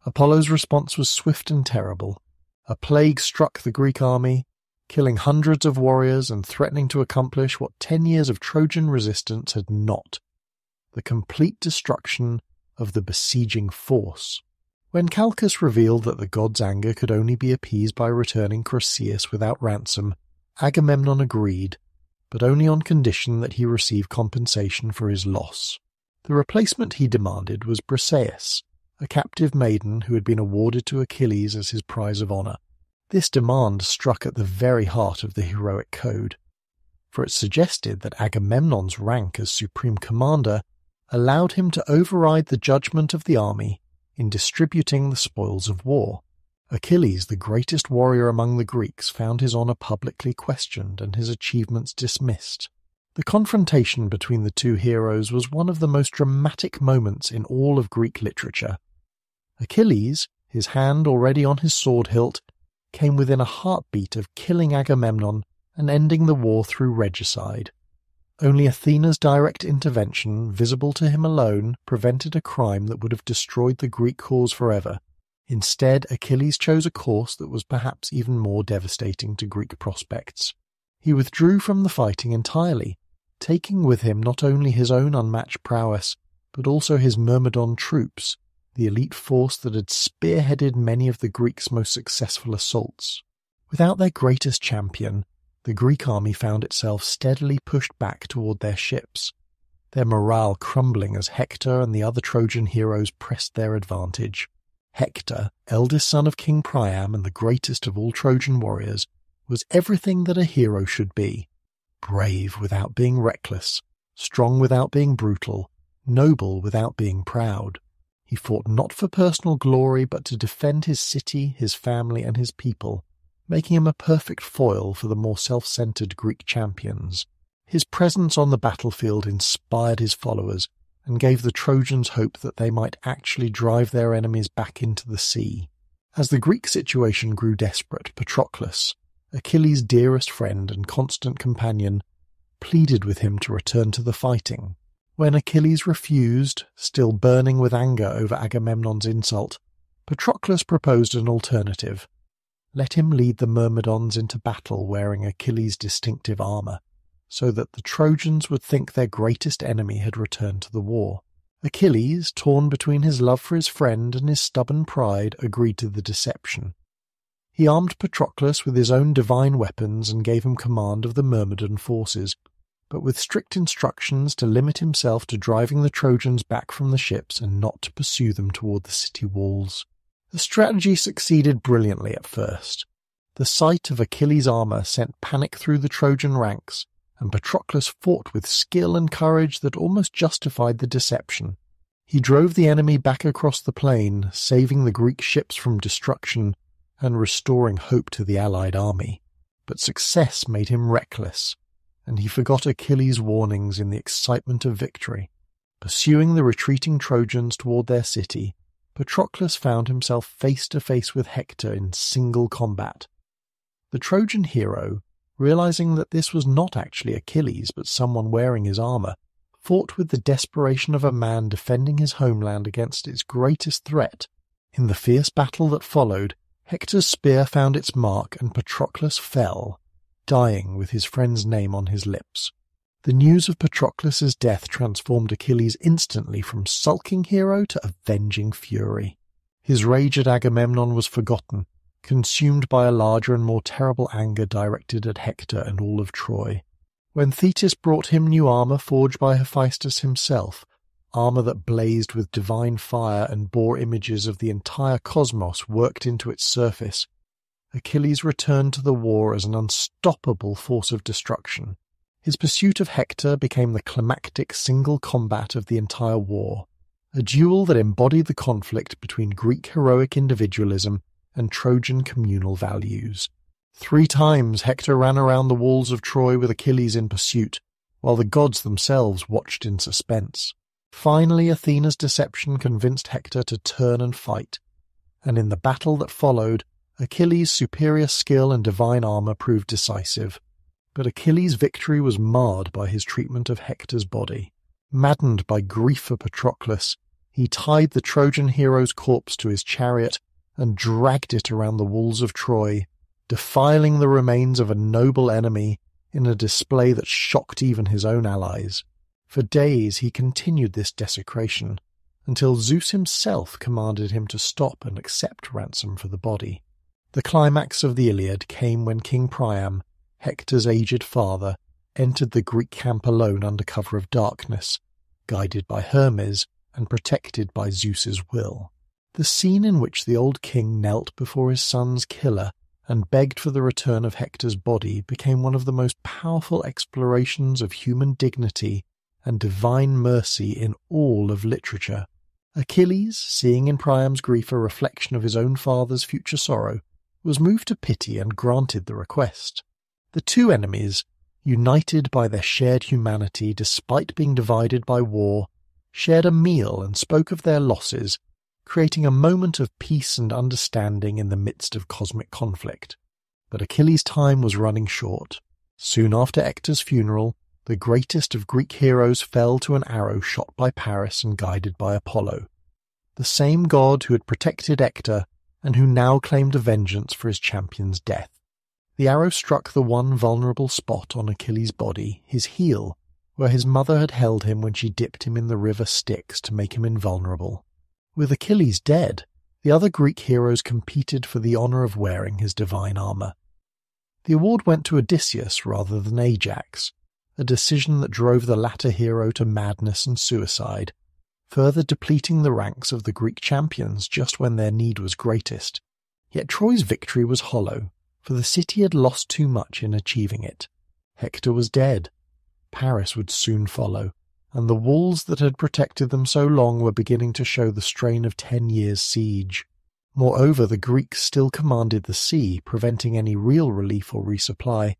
Apollo's response was swift and terrible. A plague struck the Greek army, killing hundreds of warriors and threatening to accomplish what 10 years of Trojan resistance had not: the complete destruction of the besieging force. When Calchas revealed that the god's anger could only be appeased by returning Chryseis without ransom, Agamemnon agreed, but only on condition that he receive compensation for his loss. The replacement he demanded was Briseis, a captive maiden who had been awarded to Achilles as his prize of honour. This demand struck at the very heart of the heroic code, for it suggested that Agamemnon's rank as supreme commander allowed him to override the judgment of the army in distributing the spoils of war. Achilles, the greatest warrior among the Greeks, found his honour publicly questioned and his achievements dismissed. The confrontation between the two heroes was one of the most dramatic moments in all of Greek literature. Achilles, his hand already on his sword hilt, came within a heartbeat of killing Agamemnon and ending the war through regicide. Only Athena's direct intervention, visible to him alone, prevented a crime that would have destroyed the Greek cause forever. Instead, Achilles chose a course that was perhaps even more devastating to Greek prospects. He withdrew from the fighting entirely, taking with him not only his own unmatched prowess, but also his Myrmidon troops, the elite force that had spearheaded many of the Greeks' most successful assaults. Without their greatest champion, the Greek army found itself steadily pushed back toward their ships, their morale crumbling as Hector and the other Trojan heroes pressed their advantage. Hector, eldest son of King Priam and the greatest of all Trojan warriors, was everything that a hero should be: brave without being reckless, strong without being brutal, noble without being proud. He fought not for personal glory but to defend his city, his family, and his people, making him a perfect foil for the more self-centered Greek champions. His presence on the battlefield inspired his followers and gave the Trojans hope that they might actually drive their enemies back into the sea. As the Greek situation grew desperate, Patroclus, Achilles' dearest friend and constant companion, pleaded with him to return to the fighting. When Achilles refused, still burning with anger over Agamemnon's insult, Patroclus proposed an alternative. Let him lead the Myrmidons into battle wearing Achilles' distinctive armour, so that the Trojans would think their greatest enemy had returned to the war. Achilles, torn between his love for his friend and his stubborn pride, agreed to the deception. He armed Patroclus with his own divine weapons and gave him command of the Myrmidon forces, but with strict instructions to limit himself to driving the Trojans back from the ships and not to pursue them toward the city walls. The strategy succeeded brilliantly at first. The sight of Achilles' armour sent panic through the Trojan ranks, and Patroclus fought with skill and courage that almost justified the deception. He drove the enemy back across the plain, saving the Greek ships from destruction and restoring hope to the allied army. But success made him reckless, and he forgot Achilles' warnings in the excitement of victory. Pursuing the retreating Trojans toward their city, Patroclus found himself face to face with Hector in single combat. The Trojan hero, realizing that this was not actually Achilles but someone wearing his armour, fought with the desperation of a man defending his homeland against its greatest threat. In the fierce battle that followed, Hector's spear found its mark and Patroclus fell, dying with his friend's name on his lips. The news of Patroclus's death transformed Achilles instantly from sulking hero to avenging fury. His rage at Agamemnon was forgotten, consumed by a larger and more terrible anger directed at Hector and all of Troy. When Thetis brought him new armour forged by Hephaestus himself, armour that blazed with divine fire and bore images of the entire cosmos worked into its surface, Achilles returned to the war as an unstoppable force of destruction. His pursuit of Hector became the climactic single combat of the entire war, a duel that embodied the conflict between Greek heroic individualism and Trojan communal values. 3 times Hector ran around the walls of Troy with Achilles in pursuit, while the gods themselves watched in suspense. Finally, Athena's deception convinced Hector to turn and fight, and in the battle that followed, Achilles' superior skill and divine armour proved decisive. But Achilles' victory was marred by his treatment of Hector's body. Maddened by grief for Patroclus, he tied the Trojan hero's corpse to his chariot and dragged it around the walls of Troy, defiling the remains of a noble enemy in a display that shocked even his own allies. For days he continued this desecration, until Zeus himself commanded him to stop and accept ransom for the body. The climax of the Iliad came when King Priam, Hector's aged father, entered the Greek camp alone under cover of darkness, guided by Hermes and protected by Zeus's will. The scene in which the old king knelt before his son's killer and begged for the return of Hector's body became one of the most powerful explorations of human dignity and divine mercy in all of literature. Achilles, seeing in Priam's grief a reflection of his own father's future sorrow, was moved to pity and granted the request. The two enemies, united by their shared humanity despite being divided by war, shared a meal and spoke of their losses, creating a moment of peace and understanding in the midst of cosmic conflict. But Achilles' time was running short. Soon after Hector's funeral, the greatest of Greek heroes fell to an arrow shot by Paris and guided by Apollo, the same god who had protected Hector and who now claimed a vengeance for his champion's death. The arrow struck the one vulnerable spot on Achilles' body, his heel, where his mother had held him when she dipped him in the river Styx to make him invulnerable. With Achilles dead, the other Greek heroes competed for the honour of wearing his divine armour. The award went to Odysseus rather than Ajax, a decision that drove the latter hero to madness and suicide, further depleting the ranks of the Greek champions just when their need was greatest. Yet Troy's victory was hollow, for the city had lost too much in achieving it. Hector was dead. Paris would soon follow, and the walls that had protected them so long were beginning to show the strain of 10 years' siege. Moreover, the Greeks still commanded the sea, preventing any real relief or resupply,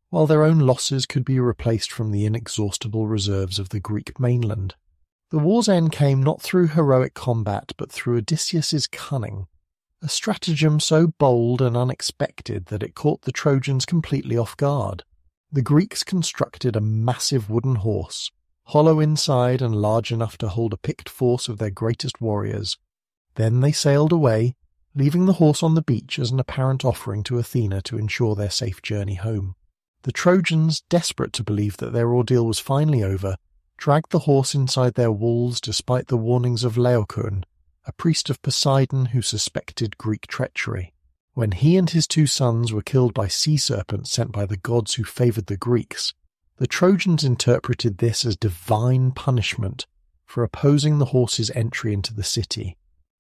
while their own losses could be replaced from the inexhaustible reserves of the Greek mainland. The war's end came not through heroic combat, but through Odysseus's cunning, a stratagem so bold and unexpected that it caught the Trojans completely off guard. The Greeks constructed a massive wooden horse, hollow inside and large enough to hold a picked force of their greatest warriors. Then they sailed away, leaving the horse on the beach as an apparent offering to Athena to ensure their safe journey home. The Trojans, desperate to believe that their ordeal was finally over, dragged the horse inside their walls despite the warnings of Laocoon, a priest of Poseidon who suspected Greek treachery. When he and his 2 sons were killed by sea serpents sent by the gods who favoured the Greeks, the Trojans interpreted this as divine punishment for opposing the horse's entry into the city.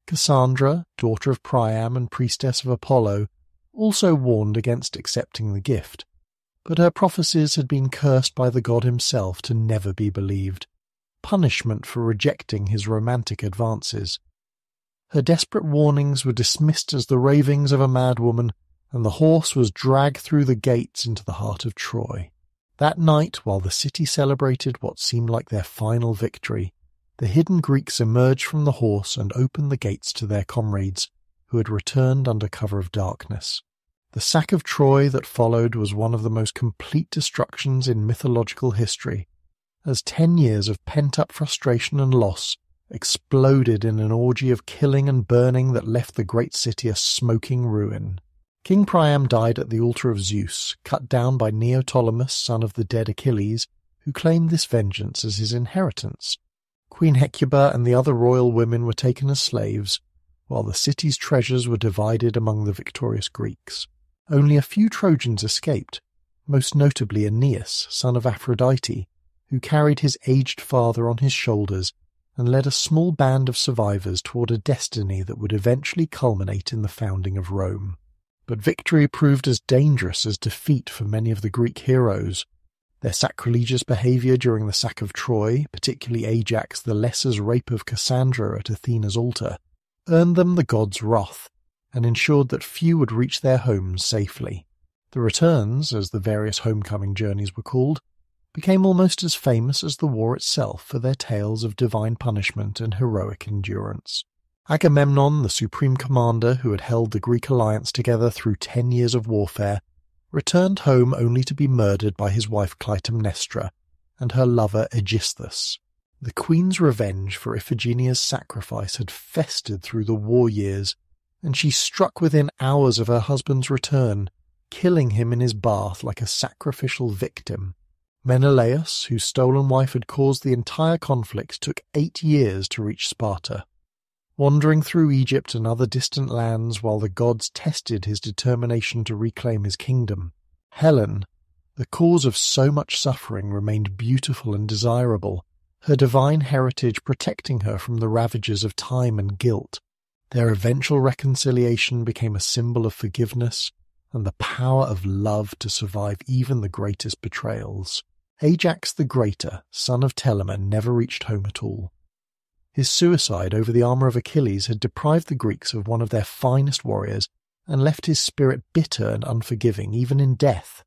Cassandra, daughter of Priam and priestess of Apollo, also warned against accepting the gift, but her prophecies had been cursed by the god himself to never be believed, punishment for rejecting his romantic advances. Her desperate warnings were dismissed as the ravings of a mad woman, and the horse was dragged through the gates into the heart of Troy. That night, while the city celebrated what seemed like their final victory, the hidden Greeks emerged from the horse and opened the gates to their comrades, who had returned under cover of darkness. The sack of Troy that followed was one of the most complete destructions in mythological history, as 10 years of pent-up frustration and loss exploded in an orgy of killing and burning that left the great city a smoking ruin. King Priam died at the altar of Zeus, cut down by Neoptolemus, son of the dead Achilles, who claimed this vengeance as his inheritance. Queen Hecuba and the other royal women were taken as slaves, while the city's treasures were divided among the victorious Greeks. Only a few Trojans escaped, most notably Aeneas, son of Aphrodite, who carried his aged father on his shoulders and led a small band of survivors toward a destiny that would eventually culminate in the founding of Rome. But victory proved as dangerous as defeat for many of the Greek heroes. Their sacrilegious behaviour during the sack of Troy, particularly Ajax the Lesser's rape of Cassandra at Athena's altar, earned them the gods' wrath and ensured that few would reach their homes safely. The returns, as the various homecoming journeys were called, became almost as famous as the war itself for their tales of divine punishment and heroic endurance. Agamemnon, the supreme commander who had held the Greek alliance together through 10 years of warfare, returned home only to be murdered by his wife Clytemnestra and her lover Aegisthus. The queen's revenge for Iphigenia's sacrifice had festered through the war years, and she struck within hours of her husband's return, killing him in his bath like a sacrificial victim. Menelaus, whose stolen wife had caused the entire conflict, took 8 years to reach Sparta. Wandering through Egypt and other distant lands while the gods tested his determination to reclaim his kingdom, Helen, the cause of so much suffering, remained beautiful and desirable, her divine heritage protecting her from the ravages of time and guilt. Their eventual reconciliation became a symbol of forgiveness and the power of love to survive even the greatest betrayals. Ajax the Greater, son of Telamon, never reached home at all. His suicide over the armour of Achilles had deprived the Greeks of one of their finest warriors and left his spirit bitter and unforgiving even in death.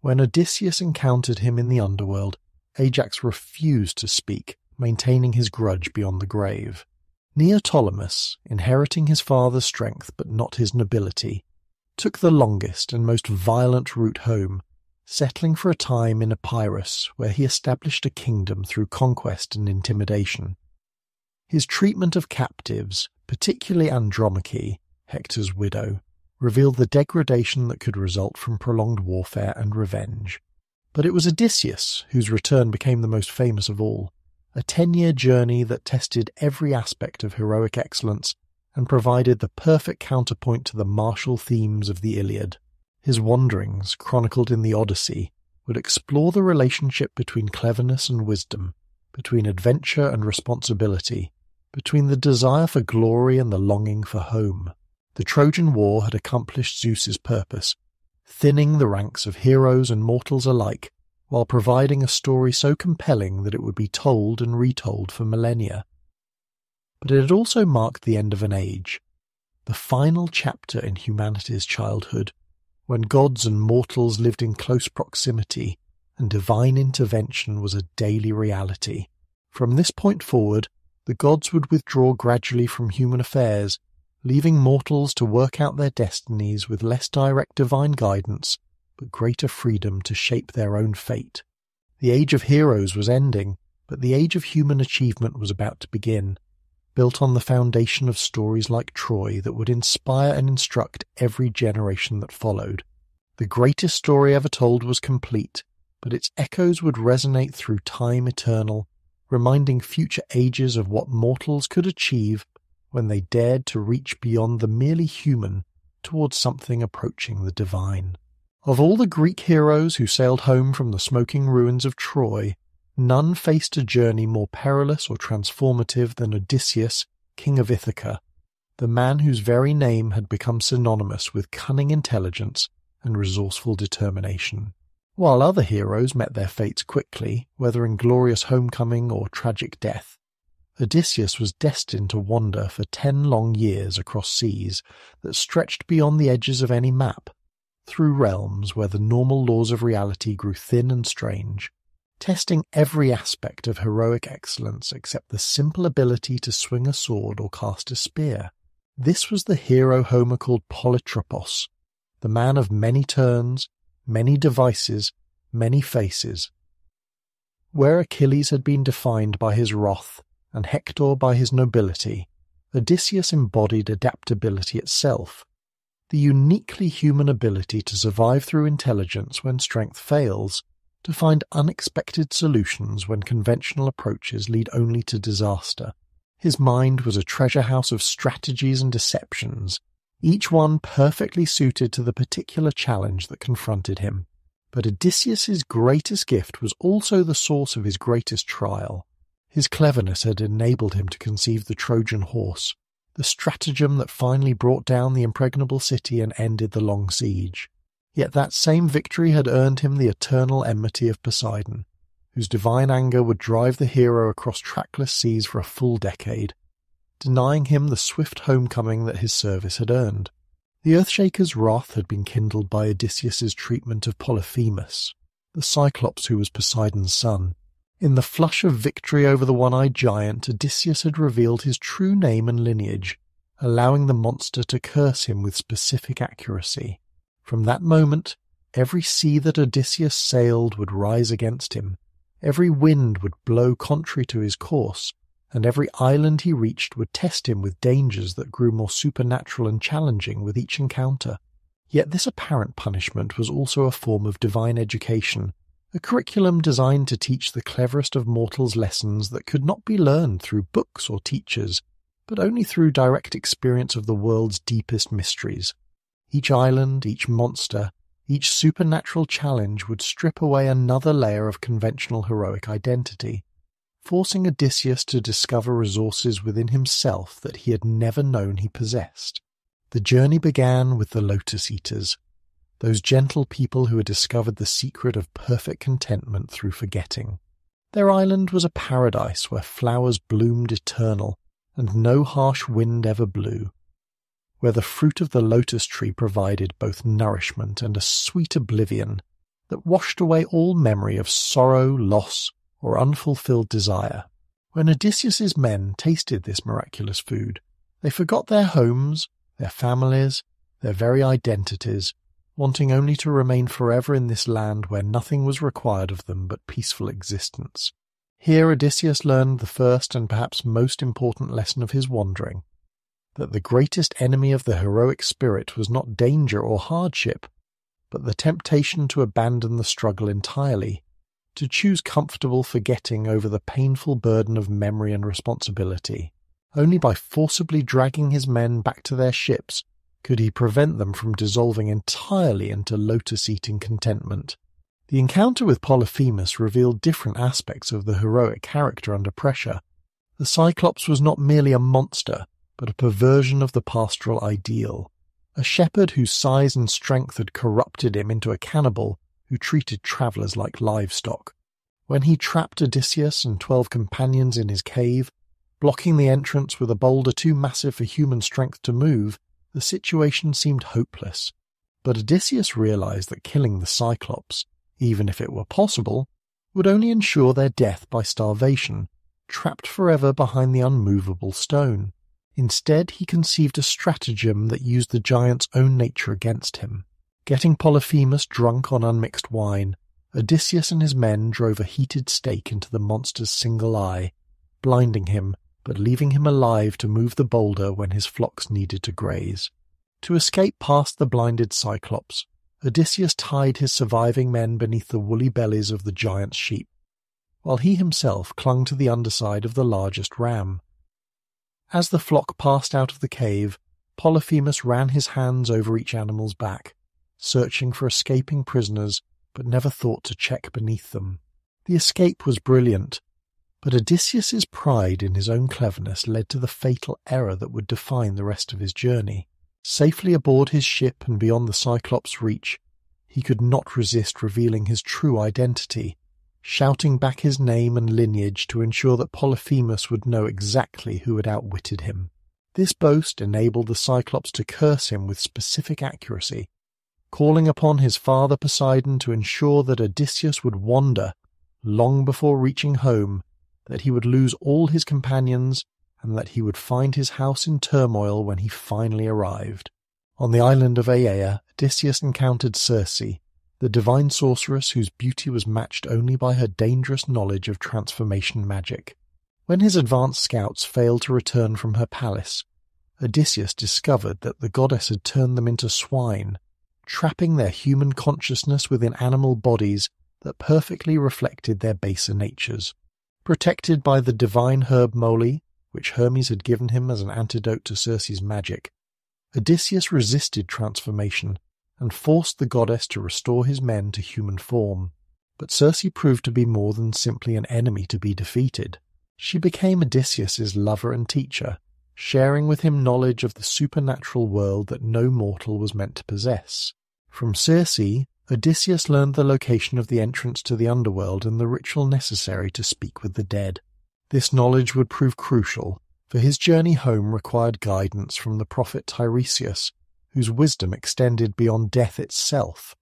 When Odysseus encountered him in the underworld, Ajax refused to speak, maintaining his grudge beyond the grave. Neoptolemus, inheriting his father's strength but not his nobility, took the longest and most violent route home, settling for a time in Epirus, where he established a kingdom through conquest and intimidation. His treatment of captives, particularly Andromache, Hector's widow, revealed the degradation that could result from prolonged warfare and revenge. But it was Odysseus whose return became the most famous of all, a 10-year journey that tested every aspect of heroic excellence and provided the perfect counterpoint to the martial themes of the Iliad. His wanderings, chronicled in the Odyssey, would explore the relationship between cleverness and wisdom, between adventure and responsibility, between the desire for glory and the longing for home. The Trojan War had accomplished Zeus's purpose, thinning the ranks of heroes and mortals alike, while providing a story so compelling that it would be told and retold for millennia. But it had also marked the end of an age, the final chapter in humanity's childhood, when gods and mortals lived in close proximity and divine intervention was a daily reality. From this point forward, the gods would withdraw gradually from human affairs, leaving mortals to work out their destinies with less direct divine guidance, but greater freedom to shape their own fate. The age of heroes was ending, but the age of human achievement was about to begin, built on the foundation of stories like Troy that would inspire and instruct every generation that followed. The greatest story ever told was complete, but its echoes would resonate through time eternal, reminding future ages of what mortals could achieve when they dared to reach beyond the merely human towards something approaching the divine. Of all the Greek heroes who sailed home from the smoking ruins of Troy, none faced a journey more perilous or transformative than Odysseus, king of Ithaca, the man whose very name had become synonymous with cunning intelligence and resourceful determination. While other heroes met their fates quickly, whether in glorious homecoming or tragic death, Odysseus was destined to wander for 10 long years across seas that stretched beyond the edges of any map, through realms where the normal laws of reality grew thin and strange, testing every aspect of heroic excellence except the simple ability to swing a sword or cast a spear. This was the hero Homer called Polytropos, the man of many turns, many devices, many faces. Where Achilles had been defined by his wrath and Hector by his nobility, Odysseus embodied adaptability itself, the uniquely human ability to survive through intelligence when strength fails, to find unexpected solutions when conventional approaches lead only to disaster. His mind was a treasure house of strategies and deceptions, each one perfectly suited to the particular challenge that confronted him. But Odysseus's greatest gift was also the source of his greatest trial. His cleverness had enabled him to conceive the Trojan horse, the stratagem that finally brought down the impregnable city and ended the long siege. Yet that same victory had earned him the eternal enmity of Poseidon, whose divine anger would drive the hero across trackless seas for a full decade, denying him the swift homecoming that his service had earned. The Earthshaker's wrath had been kindled by Odysseus's treatment of Polyphemus, the Cyclops who was Poseidon's son. In the flush of victory over the one-eyed giant, Odysseus had revealed his true name and lineage, allowing the monster to curse him with specific accuracy. From that moment, every sea that Odysseus sailed would rise against him, every wind would blow contrary to his course, and every island he reached would test him with dangers that grew more supernatural and challenging with each encounter. Yet this apparent punishment was also a form of divine education, a curriculum designed to teach the cleverest of mortals lessons that could not be learned through books or teachers, but only through direct experience of the world's deepest mysteries. Each island, each monster, each supernatural challenge would strip away another layer of conventional heroic identity, forcing Odysseus to discover resources within himself that he had never known he possessed. The journey began with the Lotus Eaters, those gentle people who had discovered the secret of perfect contentment through forgetting. Their island was a paradise where flowers bloomed eternal and no harsh wind ever blew, where the fruit of the lotus tree provided both nourishment and a sweet oblivion that washed away all memory of sorrow, loss, or unfulfilled desire. When Odysseus's men tasted this miraculous food, they forgot their homes, their families, their very identities, wanting only to remain forever in this land where nothing was required of them but peaceful existence. Here Odysseus learned the first and perhaps most important lesson of his wandering, that the greatest enemy of the heroic spirit was not danger or hardship, but the temptation to abandon the struggle entirely, to choose comfortable forgetting over the painful burden of memory and responsibility. Only by forcibly dragging his men back to their ships could he prevent them from dissolving entirely into lotus-eating contentment. The encounter with Polyphemus revealed different aspects of the heroic character under pressure. The Cyclops was not merely a monster, but a perversion of the pastoral ideal, a shepherd whose size and strength had corrupted him into a cannibal who treated travellers like livestock. When he trapped Odysseus and 12 companions in his cave, blocking the entrance with a boulder too massive for human strength to move, the situation seemed hopeless. But Odysseus realized that killing the Cyclops, even if it were possible, would only ensure their death by starvation, trapped forever behind the unmovable stone. Instead, he conceived a stratagem that used the giant's own nature against him. Getting Polyphemus drunk on unmixed wine, Odysseus and his men drove a heated stake into the monster's single eye, blinding him, but leaving him alive to move the boulder when his flocks needed to graze. To escape past the blinded Cyclops, Odysseus tied his surviving men beneath the woolly bellies of the giant's sheep, while he himself clung to the underside of the largest ram. As the flock passed out of the cave, Polyphemus ran his hands over each animal's back, searching for escaping prisoners, but never thought to check beneath them. The escape was brilliant, but Odysseus's pride in his own cleverness led to the fatal error that would define the rest of his journey. Safely aboard his ship and beyond the Cyclops' reach, he could not resist revealing his true identity, shouting back his name and lineage to ensure that Polyphemus would know exactly who had outwitted him. This boast enabled the Cyclops to curse him with specific accuracy, calling upon his father Poseidon to ensure that Odysseus would wander long before reaching home, that he would lose all his companions, and that he would find his house in turmoil when he finally arrived. On the island of Aea, Odysseus encountered Circe, the divine sorceress whose beauty was matched only by her dangerous knowledge of transformation magic. When his advanced scouts failed to return from her palace, Odysseus discovered that the goddess had turned them into swine, trapping their human consciousness within animal bodies that perfectly reflected their baser natures. Protected by the divine herb moly, which Hermes had given him as an antidote to Circe's magic, Odysseus resisted transformation and forced the goddess to restore his men to human form. But Circe proved to be more than simply an enemy to be defeated. She became Odysseus's lover and teacher, sharing with him knowledge of the supernatural world that no mortal was meant to possess. From Circe, Odysseus learned the location of the entrance to the underworld and the ritual necessary to speak with the dead. This knowledge would prove crucial, for his journey home required guidance from the prophet Tiresias, whose wisdom extended beyond death itself.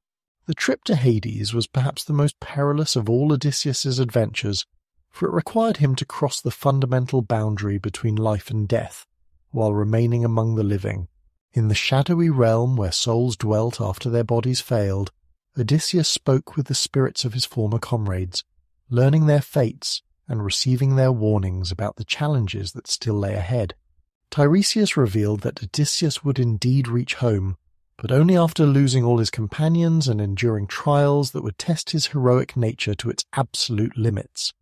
The trip to Hades was perhaps the most perilous of all Odysseus's adventures, for it required him to cross the fundamental boundary between life and death, while remaining among the living. In the shadowy realm where souls dwelt after their bodies failed, Odysseus spoke with the spirits of his former comrades, learning their fates and receiving their warnings about the challenges that still lay ahead. Tiresias revealed that Odysseus would indeed reach home, but only after losing all his companions and enduring trials that would test his heroic nature to its absolute limits.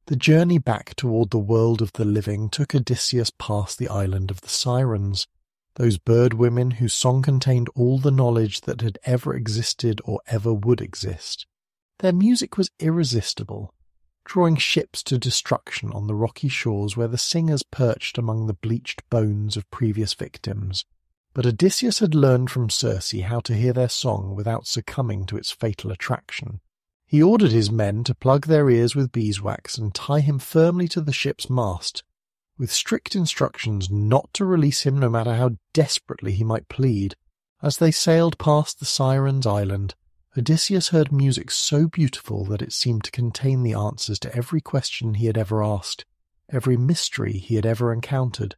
The journey back toward the world of the living took Odysseus past the island of the Sirens, those bird women whose song contained all the knowledge that had ever existed or ever would exist. Their music was irresistible, drawing ships to destruction on the rocky shores where the singers perched among the bleached bones of previous victims. But Odysseus had learned from Circe how to hear their song without succumbing to its fatal attraction. He ordered his men to plug their ears with beeswax and tie him firmly to the ship's mast, with strict instructions not to release him no matter how desperately he might plead. As they sailed past the Sirens' island, Odysseus heard music so beautiful that it seemed to contain the answers to every question he had ever asked, every mystery he had ever encountered.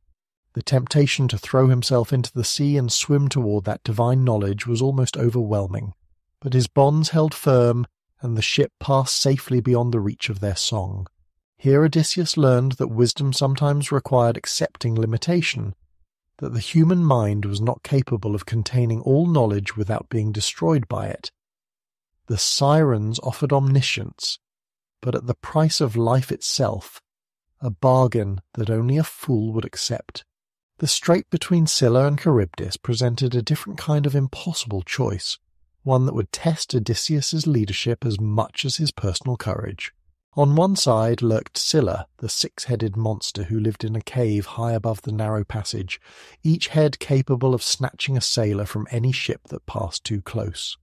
The temptation to throw himself into the sea and swim toward that divine knowledge was almost overwhelming, but his bonds held firm, and the ship passed safely beyond the reach of their song. Here Odysseus learned that wisdom sometimes required accepting limitation, that the human mind was not capable of containing all knowledge without being destroyed by it. The Sirens offered omniscience, but at the price of life itself, a bargain that only a fool would accept. The strait between Scylla and Charybdis presented a different kind of impossible choice, one that would test Odysseus's leadership as much as his personal courage. On one side lurked Scylla, the six-headed monster who lived in a cave high above the narrow passage, each head capable of snatching a sailor from any ship that passed too close.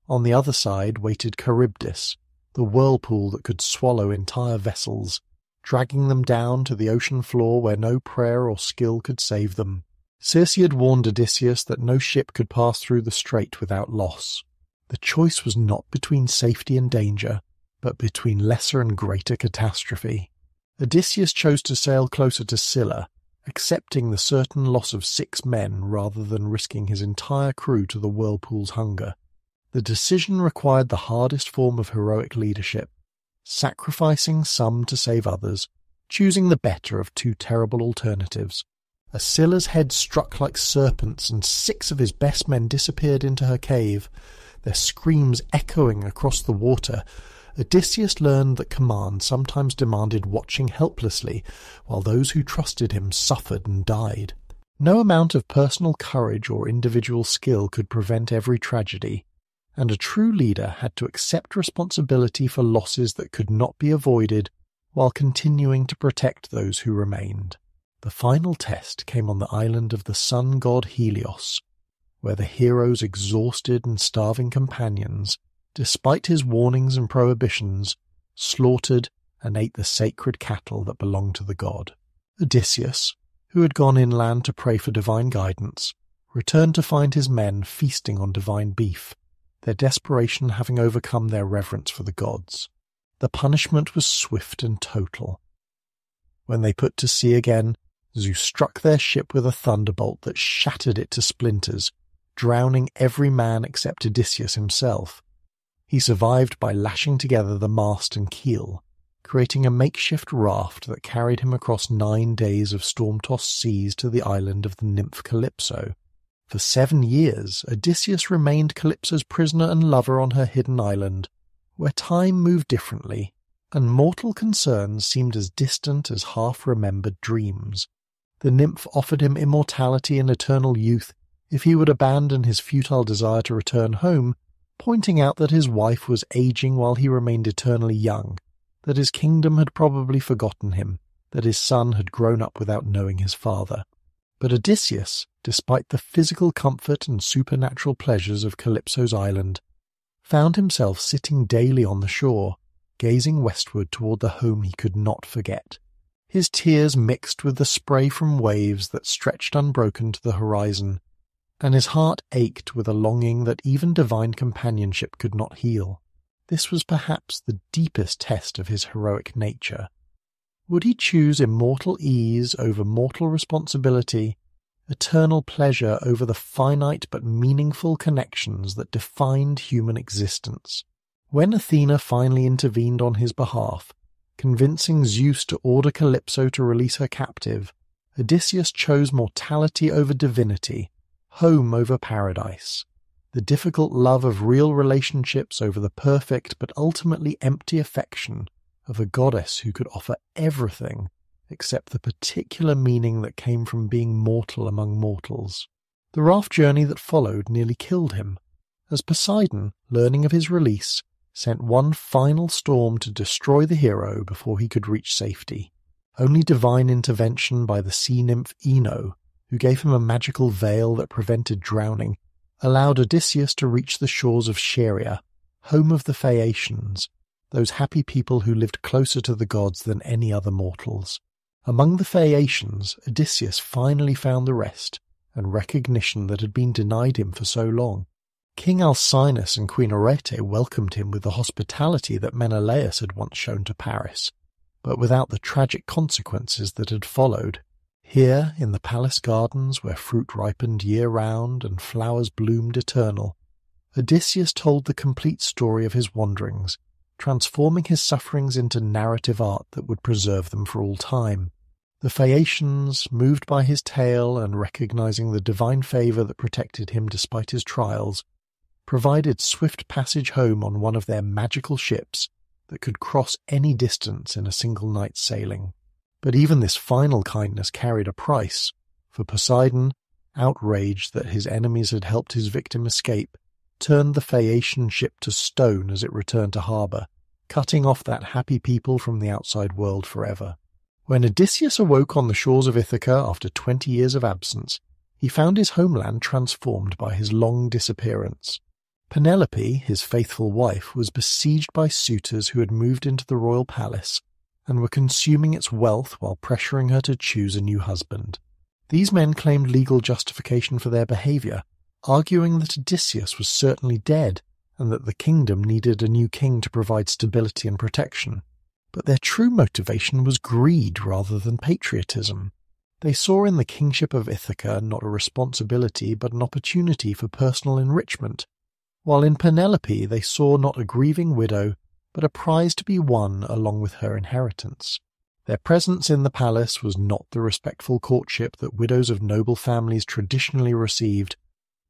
On the other side waited Charybdis, the whirlpool that could swallow entire vessels, dragging them down to the ocean floor where no prayer or skill could save them. Circe had warned Odysseus that no ship could pass through the strait without loss. The choice was not between safety and danger, but between lesser and greater catastrophe. Odysseus chose to sail closer to Scylla, accepting the certain loss of 6 men rather than risking his entire crew to the whirlpool's hunger. The decision required the hardest form of heroic leadership, sacrificing some to save others, choosing the better of 2 terrible alternatives. As Scylla's head struck like serpents and 6 of his best men disappeared into her cave, their screams echoing across the water, Odysseus learned that command sometimes demanded watching helplessly while those who trusted him suffered and died. No amount of personal courage or individual skill could prevent every tragedy, and a true leader had to accept responsibility for losses that could not be avoided while continuing to protect those who remained. The final test came on the island of the sun god Helios, where the hero's exhausted and starving companions, despite his warnings and prohibitions, slaughtered and ate the sacred cattle that belonged to the god. Odysseus, who had gone inland to pray for divine guidance, returned to find his men feasting on divine beef, their desperation having overcome their reverence for the gods. The punishment was swift and total. When they put to sea again, Zeus struck their ship with a thunderbolt that shattered it to splinters, drowning every man except Odysseus himself. He survived by lashing together the mast and keel, creating a makeshift raft that carried him across 9 days of storm-tossed seas to the island of the nymph Calypso. For 7 years, Odysseus remained Calypso's prisoner and lover on her hidden island, where time moved differently, and mortal concerns seemed as distant as half-remembered dreams. The nymph offered him immortality and eternal youth if he would abandon his futile desire to return home, pointing out that his wife was aging while he remained eternally young, that his kingdom had probably forgotten him, that his son had grown up without knowing his father. But Odysseus, despite the physical comfort and supernatural pleasures of Calypso's island, found himself sitting daily on the shore, gazing westward toward the home he could not forget. His tears mixed with the spray from waves that stretched unbroken to the horizon, and his heart ached with a longing that even divine companionship could not heal. This was perhaps the deepest test of his heroic nature. Would he choose immortal ease over mortal responsibility, eternal pleasure over the finite but meaningful connections that defined human existence? When Athena finally intervened on his behalf, convincing Zeus to order Calypso to release her captive, Odysseus chose mortality over divinity, home over paradise, the difficult love of real relationships over the perfect but ultimately empty affection of a goddess who could offer everything except the particular meaning that came from being mortal among mortals. The raft journey that followed nearly killed him, as Poseidon, learning of his release, sent one final storm to destroy the hero before he could reach safety. Only divine intervention by the sea nymph Ino, who gave him a magical veil that prevented drowning, allowed Odysseus to reach the shores of Scheria, home of the Phaeacians, those happy people who lived closer to the gods than any other mortals. Among the Phaeacians, Odysseus finally found the rest and recognition that had been denied him for so long. King Alcinous and Queen Arete welcomed him with the hospitality that Menelaus had once shown to Paris, but without the tragic consequences that had followed. Here, in the palace gardens where fruit ripened year-round and flowers bloomed eternal, Odysseus told the complete story of his wanderings, transforming his sufferings into narrative art that would preserve them for all time. The Phaeacians, moved by his tale and recognizing the divine favor that protected him despite his trials, provided swift passage home on one of their magical ships that could cross any distance in a single night's sailing. But even this final kindness carried a price, for Poseidon, outraged that his enemies had helped his victim escape, turned the Phaeacian ship to stone as it returned to harbour, cutting off that happy people from the outside world forever. When Odysseus awoke on the shores of Ithaca after 20 years of absence, he found his homeland transformed by his long disappearance. Penelope, his faithful wife, was besieged by suitors who had moved into the royal palace and were consuming its wealth while pressuring her to choose a new husband. These men claimed legal justification for their behaviour, arguing that Odysseus was certainly dead and that the kingdom needed a new king to provide stability and protection. But their true motivation was greed rather than patriotism. They saw in the kingship of Ithaca not a responsibility but an opportunity for personal enrichment, while in Penelope they saw not a grieving widow but a prize to be won along with her inheritance. Their presence in the palace was not the respectful courtship that widows of noble families traditionally received,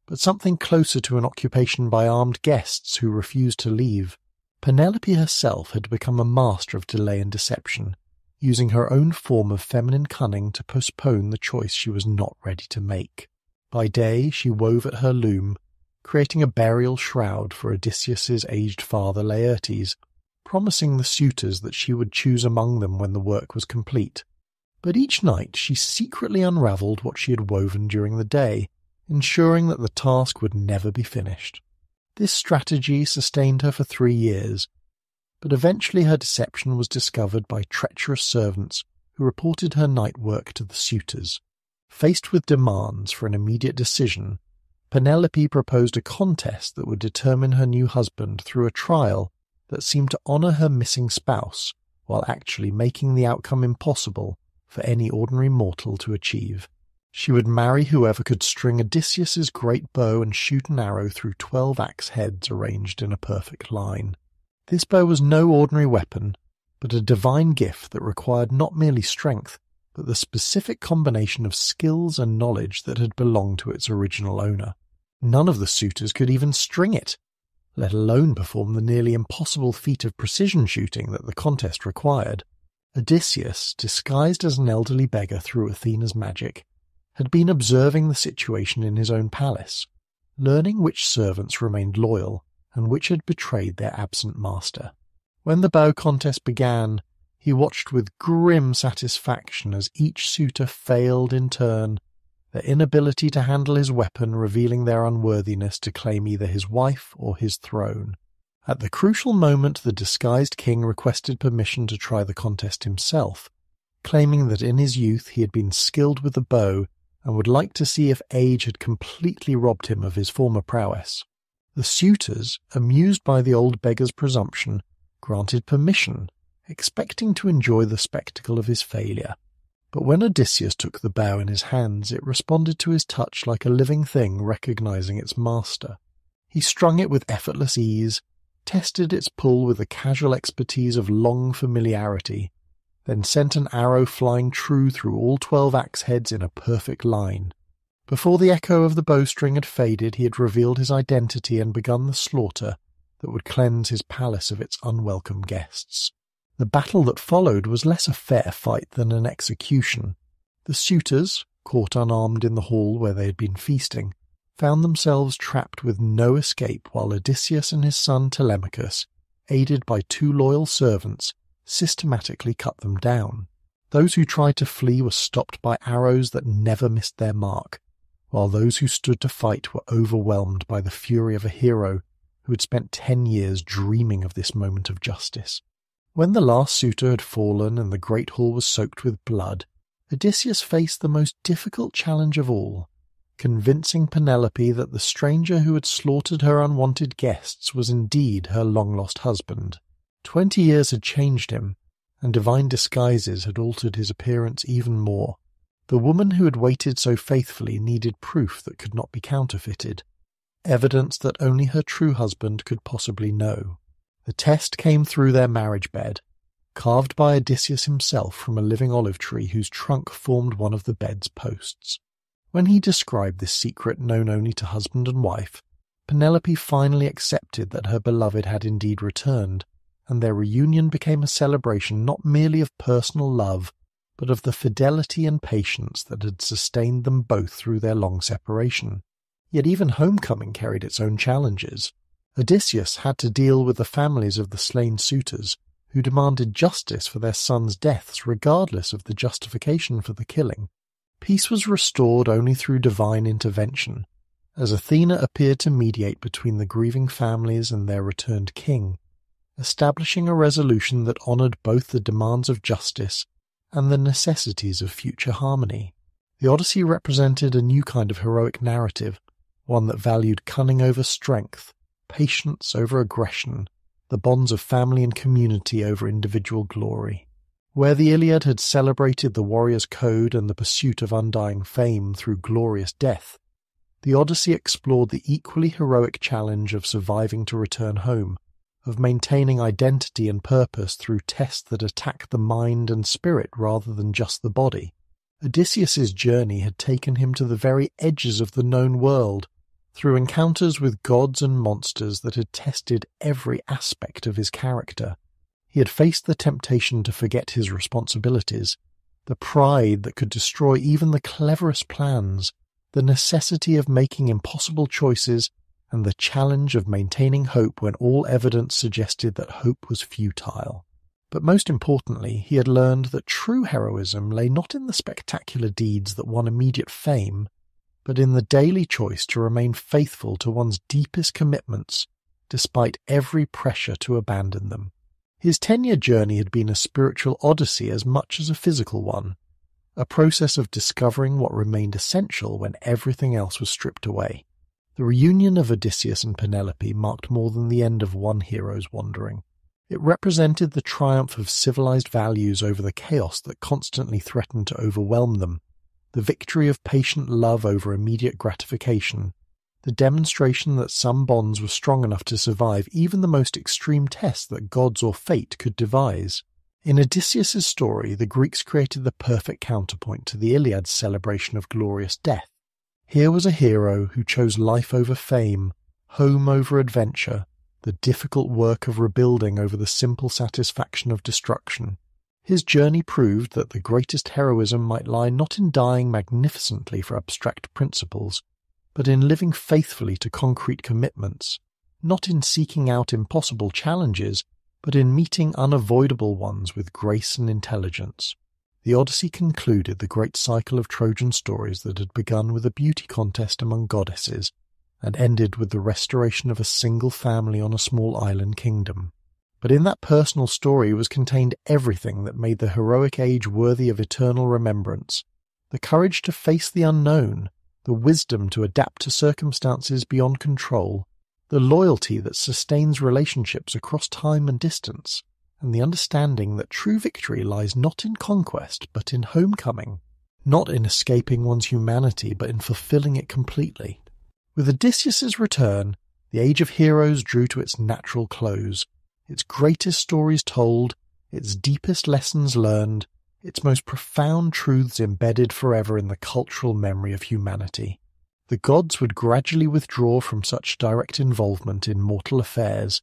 but something closer to an occupation by armed guests who refused to leave. Penelope herself had become a master of delay and deception, using her own form of feminine cunning to postpone the choice she was not ready to make. By day she wove at her loom, creating a burial shroud for Odysseus's aged father Laertes, promising the suitors that she would choose among them when the work was complete. But each night she secretly unravelled what she had woven during the day, ensuring that the task would never be finished. This strategy sustained her for 3 years, but eventually her deception was discovered by treacherous servants who reported her night work to the suitors. Faced with demands for an immediate decision, Penelope proposed a contest that would determine her new husband through a trial that seemed to honour her missing spouse, while actually making the outcome impossible for any ordinary mortal to achieve. She would marry whoever could string Odysseus's great bow and shoot an arrow through 12 axe heads arranged in a perfect line. This bow was no ordinary weapon, but a divine gift that required not merely strength, but the specific combination of skills and knowledge that had belonged to its original owner. None of the suitors could even string it, let alone perform the nearly impossible feat of precision shooting that the contest required. Odysseus, disguised as an elderly beggar through Athena's magic, had been observing the situation in his own palace, learning which servants remained loyal and which had betrayed their absent master. When the bow contest began, he watched with grim satisfaction as each suitor failed in turn, their inability to handle his weapon revealing their unworthiness to claim either his wife or his throne. At the crucial moment, the disguised king requested permission to try the contest himself, claiming that in his youth he had been skilled with the bow and would like to see if age had completely robbed him of his former prowess. The suitors, amused by the old beggar's presumption, granted permission, expecting to enjoy the spectacle of his failure. But when Odysseus took the bow in his hands, it responded to his touch like a living thing recognizing its master. He strung it with effortless ease, tested its pull with the casual expertise of long familiarity, then sent an arrow flying true through all 12 axe heads in a perfect line. Before the echo of the bowstring had faded, he had revealed his identity and begun the slaughter that would cleanse his palace of its unwelcome guests. The battle that followed was less a fair fight than an execution. The suitors, caught unarmed in the hall where they had been feasting, found themselves trapped with no escape while Odysseus and his son Telemachus, aided by 2 loyal servants, systematically cut them down. Those who tried to flee were stopped by arrows that never missed their mark, while those who stood to fight were overwhelmed by the fury of a hero who had spent 10 years dreaming of this moment of justice. When the last suitor had fallen and the great hall was soaked with blood, Odysseus faced the most difficult challenge of all, convincing Penelope that the stranger who had slaughtered her unwanted guests was indeed her long-lost husband. 20 years had changed him, and divine disguises had altered his appearance even more. The woman who had waited so faithfully needed proof that could not be counterfeited, evidence that only her true husband could possibly know. The test came through their marriage bed, carved by Odysseus himself from a living olive tree whose trunk formed one of the bed's posts. When he described this secret known only to husband and wife, Penelope finally accepted that her beloved had indeed returned, and their reunion became a celebration not merely of personal love, but of the fidelity and patience that had sustained them both through their long separation. Yet even homecoming carried its own challenges. Odysseus had to deal with the families of the slain suitors, who demanded justice for their sons' deaths regardless of the justification for the killing. Peace was restored only through divine intervention, as Athena appeared to mediate between the grieving families and their returned king, establishing a resolution that honored both the demands of justice and the necessities of future harmony. The Odyssey represented a new kind of heroic narrative, one that valued cunning over strength, patience over aggression, the bonds of family and community over individual glory. Where the Iliad had celebrated the warrior's code and the pursuit of undying fame through glorious death, the Odyssey explored the equally heroic challenge of surviving to return home, of maintaining identity and purpose through tests that attacked the mind and spirit rather than just the body. Odysseus's journey had taken him to the very edges of the known world, through encounters with gods and monsters that had tested every aspect of his character. He had faced the temptation to forget his responsibilities, the pride that could destroy even the cleverest plans, the necessity of making impossible choices, and the challenge of maintaining hope when all evidence suggested that hope was futile. But most importantly, he had learned that true heroism lay not in the spectacular deeds that won immediate fame, but in the daily choice to remain faithful to one's deepest commitments, despite every pressure to abandon them. His 10-year journey had been a spiritual odyssey as much as a physical one, a process of discovering what remained essential when everything else was stripped away. The reunion of Odysseus and Penelope marked more than the end of one hero's wandering. It represented the triumph of civilized values over the chaos that constantly threatened to overwhelm them, the victory of patient love over immediate gratification, the demonstration that some bonds were strong enough to survive even the most extreme tests that gods or fate could devise. In Odysseus's story, the Greeks created the perfect counterpoint to the Iliad's celebration of glorious death. Here was a hero who chose life over fame, home over adventure, the difficult work of rebuilding over the simple satisfaction of destruction. His journey proved that the greatest heroism might lie not in dying magnificently for abstract principles, but in living faithfully to concrete commitments, not in seeking out impossible challenges, but in meeting unavoidable ones with grace and intelligence. The Odyssey concluded the great cycle of Trojan stories that had begun with a beauty contest among goddesses, and ended with the restoration of a single family on a small island kingdom. But in that personal story was contained everything that made the heroic age worthy of eternal remembrance: the courage to face the unknown, the wisdom to adapt to circumstances beyond control, the loyalty that sustains relationships across time and distance, and the understanding that true victory lies not in conquest but in homecoming, not in escaping one's humanity but in fulfilling it completely. With Odysseus's return, the Age of Heroes drew to its natural close, its greatest stories told, its deepest lessons learned, its most profound truths embedded forever in the cultural memory of humanity. The gods would gradually withdraw from such direct involvement in mortal affairs,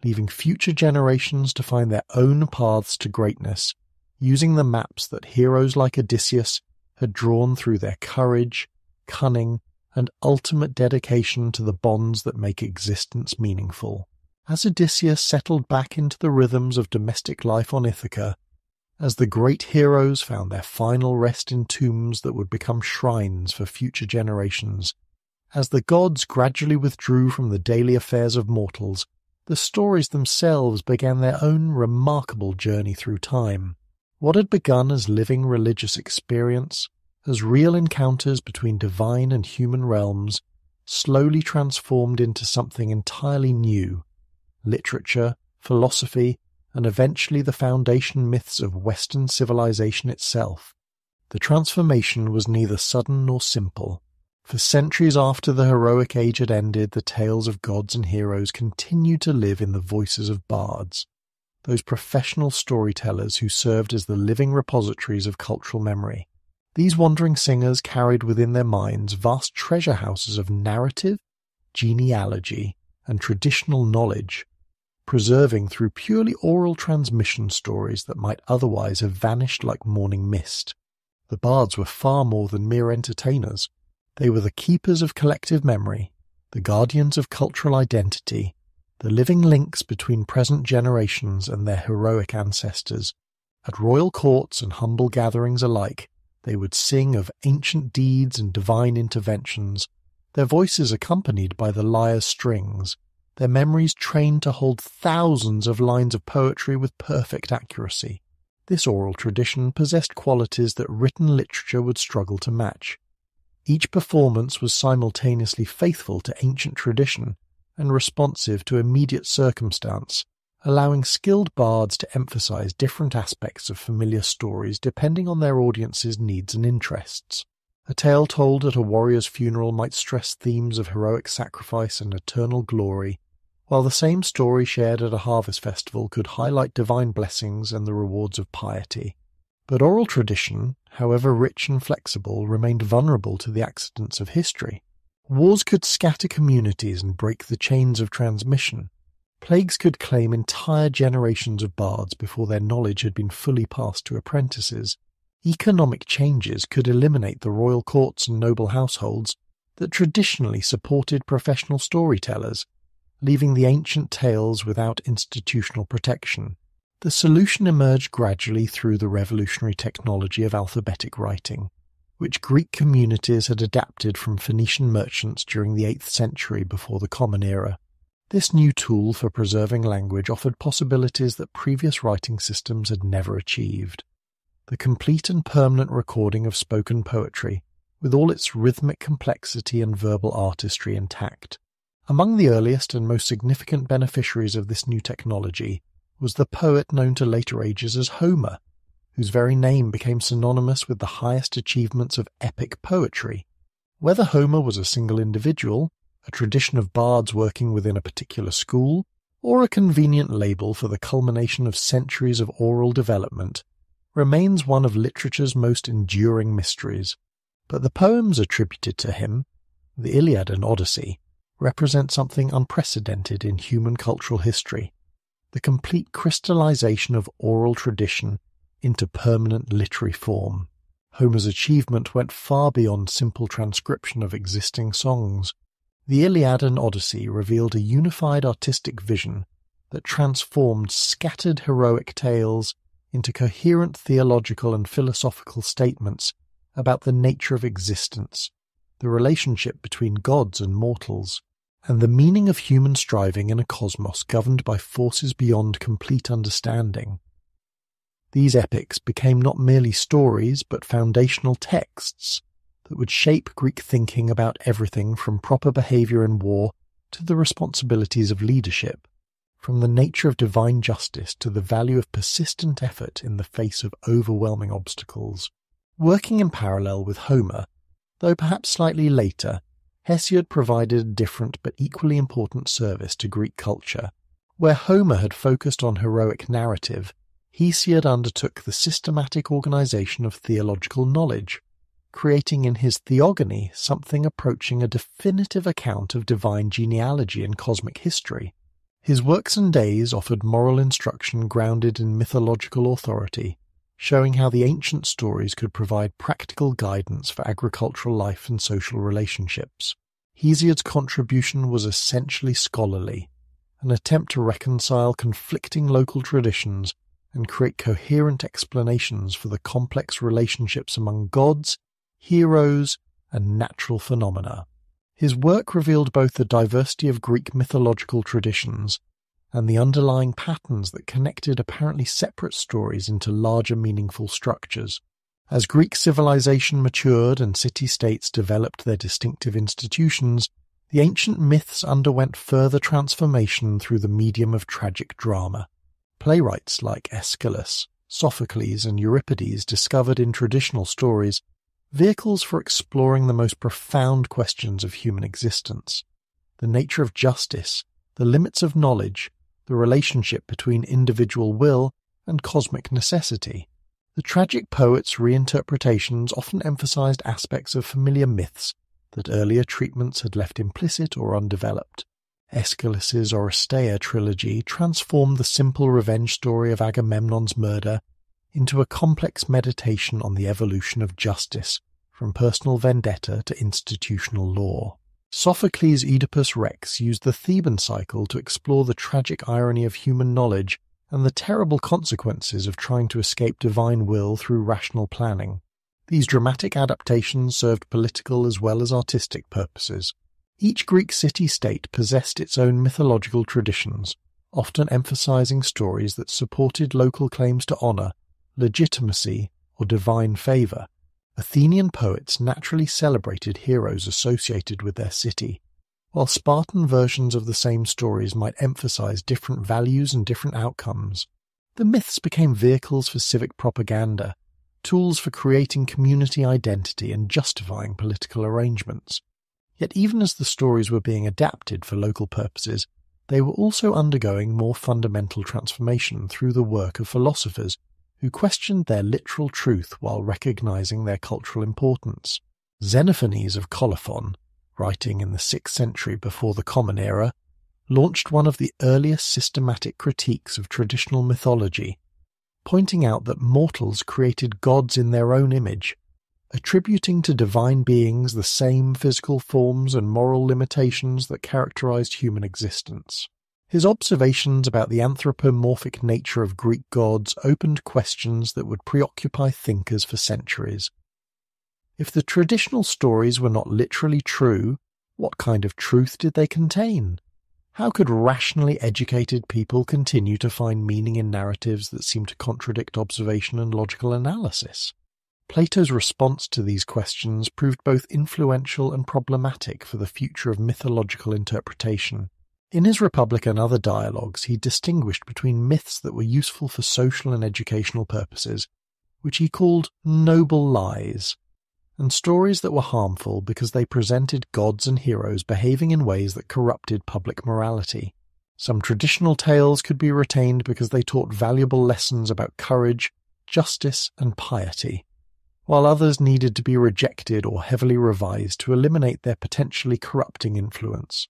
leaving future generations to find their own paths to greatness, using the maps that heroes like Odysseus had drawn through their courage, cunning, and ultimate dedication to the bonds that make existence meaningful. As Odysseus settled back into the rhythms of domestic life on Ithaca, as the great heroes found their final rest in tombs that would become shrines for future generations, as the gods gradually withdrew from the daily affairs of mortals, the stories themselves began their own remarkable journey through time. What had begun as living religious experience, as real encounters between divine and human realms, slowly transformed into something entirely new: literature, philosophy, and eventually the foundation myths of Western civilization itself. The transformation was neither sudden nor simple. For centuries after the heroic age had ended, the tales of gods and heroes continued to live in the voices of bards, those professional storytellers who served as the living repositories of cultural memory. These wandering singers carried within their minds vast treasure houses of narrative, genealogy, and traditional knowledge, preserving through purely oral transmission stories that might otherwise have vanished like morning mist. The bards were far more than mere entertainers. They were the keepers of collective memory, the guardians of cultural identity, the living links between present generations and their heroic ancestors. At royal courts and humble gatherings alike, they would sing of ancient deeds and divine interventions, their voices accompanied by the lyre's strings, their memories trained to hold thousands of lines of poetry with perfect accuracy. This oral tradition possessed qualities that written literature would struggle to match. Each performance was simultaneously faithful to ancient tradition and responsive to immediate circumstance, allowing skilled bards to emphasize different aspects of familiar stories depending on their audience's needs and interests. A tale told at a warrior's funeral might stress themes of heroic sacrifice and eternal glory, while the same story shared at a harvest festival could highlight divine blessings and the rewards of piety. But oral tradition, however rich and flexible, remained vulnerable to the accidents of history. Wars could scatter communities and break the chains of transmission. Plagues could claim entire generations of bards before their knowledge had been fully passed to apprentices. Economic changes could eliminate the royal courts and noble households that traditionally supported professional storytellers, leaving the ancient tales without institutional protection. The solution emerged gradually through the revolutionary technology of alphabetic writing, which Greek communities had adapted from Phoenician merchants during the 8th century before the Common Era. This new tool for preserving language offered possibilities that previous writing systems had never achieved. The complete and permanent recording of spoken poetry, with all its rhythmic complexity and verbal artistry intact. Among the earliest and most significant beneficiaries of this new technology was the poet known to later ages as Homer, whose very name became synonymous with the highest achievements of epic poetry. Whether Homer was a single individual, a tradition of bards working within a particular school, or a convenient label for the culmination of centuries of oral development, remains one of literature's most enduring mysteries. But the poems attributed to him, the Iliad and Odyssey, represent something unprecedented in human cultural history: the complete crystallization of oral tradition into permanent literary form. Homer's achievement went far beyond simple transcription of existing songs. The Iliad and Odyssey revealed a unified artistic vision that transformed scattered heroic tales into coherent theological and philosophical statements about the nature of existence, the relationship between gods and mortals, and the meaning of human striving in a cosmos governed by forces beyond complete understanding. These epics became not merely stories but foundational texts that would shape Greek thinking about everything from proper behaviour in war to the responsibilities of leadership, from the nature of divine justice to the value of persistent effort in the face of overwhelming obstacles. Working in parallel with Homer, though perhaps slightly later, Hesiod provided a different but equally important service to Greek culture. Where Homer had focused on heroic narrative, Hesiod undertook the systematic organization of theological knowledge, creating in his Theogony something approaching a definitive account of divine genealogy and cosmic history. His works and days offered moral instruction grounded in mythological authority, showing how the ancient stories could provide practical guidance for agricultural life and social relationships. Hesiod's contribution was essentially scholarly, an attempt to reconcile conflicting local traditions and create coherent explanations for the complex relationships among gods, heroes, and natural phenomena. His work revealed both the diversity of Greek mythological traditions and the underlying patterns that connected apparently separate stories into larger meaningful structures. As Greek civilization matured and city-states developed their distinctive institutions, the ancient myths underwent further transformation through the medium of tragic drama. Playwrights like Aeschylus, Sophocles, and Euripides discovered in traditional stories vehicles for exploring the most profound questions of human existence: the nature of justice, the limits of knowledge, the relationship between individual will and cosmic necessity. The tragic poets' reinterpretations often emphasized aspects of familiar myths that earlier treatments had left implicit or undeveloped. Aeschylus's Oresteia trilogy transformed the simple revenge story of Agamemnon's murder into a complex meditation on the evolution of justice, from personal vendetta to institutional law. Sophocles' Oedipus Rex used the Theban cycle to explore the tragic irony of human knowledge and the terrible consequences of trying to escape divine will through rational planning. These dramatic adaptations served political as well as artistic purposes. Each Greek city-state possessed its own mythological traditions, often emphasizing stories that supported local claims to honor, legitimacy, or divine favor. Athenian poets naturally celebrated heroes associated with their city, while Spartan versions of the same stories might emphasize different values and different outcomes. The myths became vehicles for civic propaganda, tools for creating community identity and justifying political arrangements. Yet even as the stories were being adapted for local purposes, they were also undergoing more fundamental transformation through the work of philosophers who questioned their literal truth while recognizing their cultural importance. Xenophanes of Colophon, writing in the 6th century before the Common Era, launched one of the earliest systematic critiques of traditional mythology, pointing out that mortals created gods in their own image, attributing to divine beings the same physical forms and moral limitations that characterized human existence. His observations about the anthropomorphic nature of Greek gods opened questions that would preoccupy thinkers for centuries. If the traditional stories were not literally true, what kind of truth did they contain? How could rationally educated people continue to find meaning in narratives that seem to contradict observation and logical analysis? Plato's response to these questions proved both influential and problematic for the future of mythological interpretation. In his Republic and other dialogues, he distinguished between myths that were useful for social and educational purposes, which he called noble lies, and stories that were harmful because they presented gods and heroes behaving in ways that corrupted public morality. Some traditional tales could be retained because they taught valuable lessons about courage, justice, and piety, while others needed to be rejected or heavily revised to eliminate their potentially corrupting influence.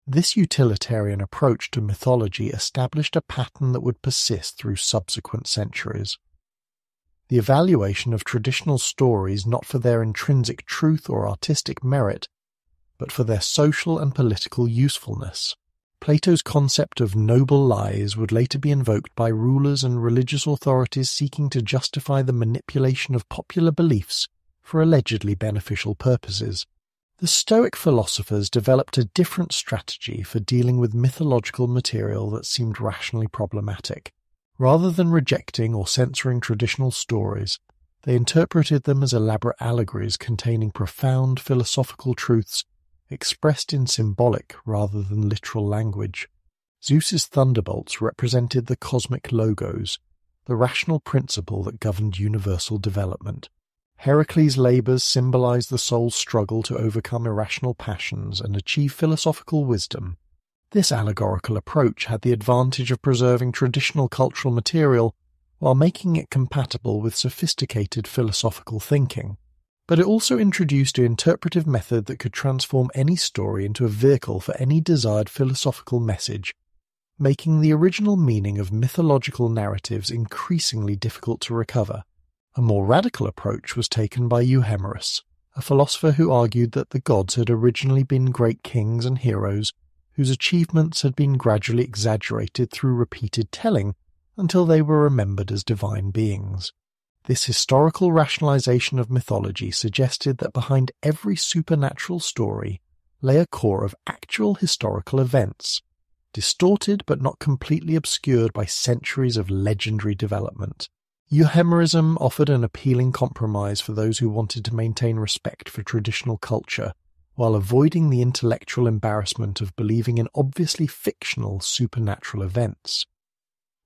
This utilitarian approach to mythology established a pattern that would persist through subsequent centuries. the evaluation of traditional stories not for their intrinsic truth or artistic merit, but for their social and political usefulness. Plato's concept of noble lies would later be invoked by rulers and religious authorities seeking to justify the manipulation of popular beliefs for allegedly beneficial purposes. The Stoic philosophers developed a different strategy for dealing with mythological material that seemed rationally problematic. Rather than rejecting or censoring traditional stories, they interpreted them as elaborate allegories containing profound philosophical truths expressed in symbolic rather than literal language. Zeus's thunderbolts represented the cosmic logos, the rational principle that governed universal development. Heracles' labours symbolized the soul's struggle to overcome irrational passions and achieve philosophical wisdom. This allegorical approach had the advantage of preserving traditional cultural material while making it compatible with sophisticated philosophical thinking. But it also introduced an interpretive method that could transform any story into a vehicle for any desired philosophical message, making the original meaning of mythological narratives increasingly difficult to recover. A more radical approach was taken by Euhemerus, a philosopher who argued that the gods had originally been great kings and heroes whose achievements had been gradually exaggerated through repeated telling until they were remembered as divine beings. This historical rationalization of mythology suggested that behind every supernatural story lay a core of actual historical events, distorted but not completely obscured by centuries of legendary development. Euhemerism offered an appealing compromise for those who wanted to maintain respect for traditional culture, while avoiding the intellectual embarrassment of believing in obviously fictional supernatural events.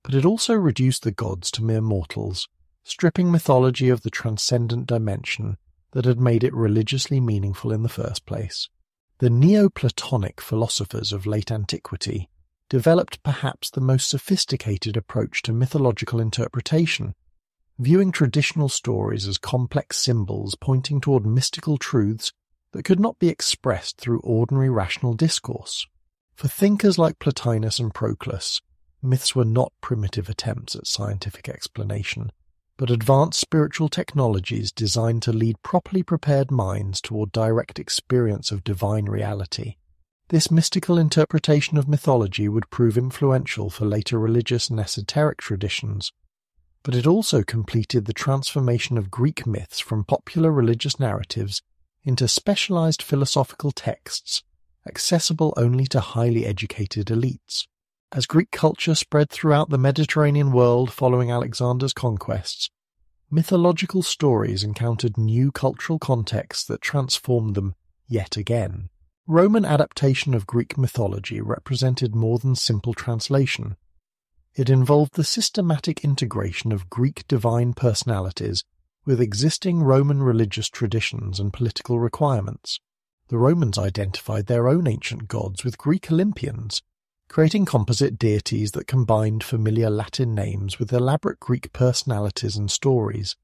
But it also reduced the gods to mere mortals, stripping mythology of the transcendent dimension that had made it religiously meaningful in the first place. The Neoplatonic philosophers of late antiquity developed perhaps the most sophisticated approach to mythological interpretation, viewing traditional stories as complex symbols pointing toward mystical truths that could not be expressed through ordinary rational discourse. For thinkers like Plotinus and Proclus, myths were not primitive attempts at scientific explanation, but advanced spiritual technologies designed to lead properly prepared minds toward direct experience of divine reality. This mystical interpretation of mythology would prove influential for later religious and esoteric traditions, but it also completed the transformation of Greek myths from popular religious narratives into specialized philosophical texts, accessible only to highly educated elites. As Greek culture spread throughout the Mediterranean world following Alexander's conquests, mythological stories encountered new cultural contexts that transformed them yet again. Roman adaptation of Greek mythology represented more than simple translation. It involved the systematic integration of Greek divine personalities with existing Roman religious traditions and political requirements. The Romans identified their own ancient gods with Greek Olympians, creating composite deities that combined familiar Latin names with elaborate Greek personalities and stories.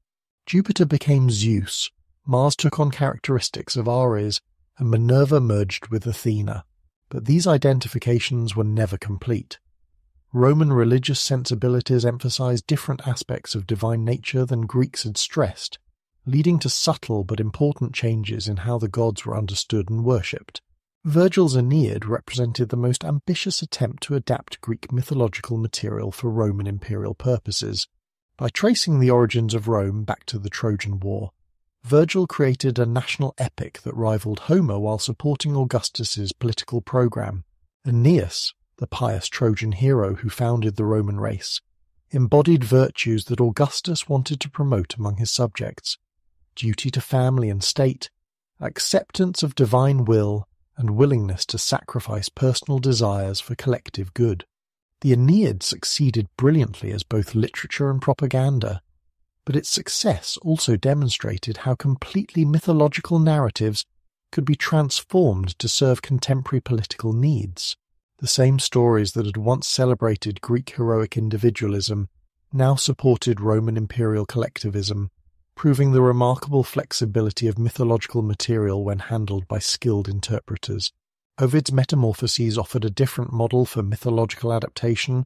Jupiter became Zeus, Mars took on characteristics of Ares, and Minerva merged with Athena. But these identifications were never complete. Roman religious sensibilities emphasized different aspects of divine nature than Greeks had stressed, leading to subtle but important changes in how the gods were understood and worshipped. Virgil's Aeneid represented the most ambitious attempt to adapt Greek mythological material for Roman imperial purposes. By tracing the origins of Rome back to the Trojan War, Virgil created a national epic that rivaled Homer while supporting Augustus's political program. Aeneas, the pious Trojan hero who founded the Roman race, embodied virtues that Augustus wanted to promote among his subjects: duty to family and state, acceptance of divine will, and willingness to sacrifice personal desires for collective good. The Aeneid succeeded brilliantly as both literature and propaganda, but its success also demonstrated how completely mythological narratives could be transformed to serve contemporary political needs. The same stories that had once celebrated Greek heroic individualism now supported Roman imperial collectivism, proving the remarkable flexibility of mythological material when handled by skilled interpreters. Ovid's Metamorphoses offered a different model for mythological adaptation,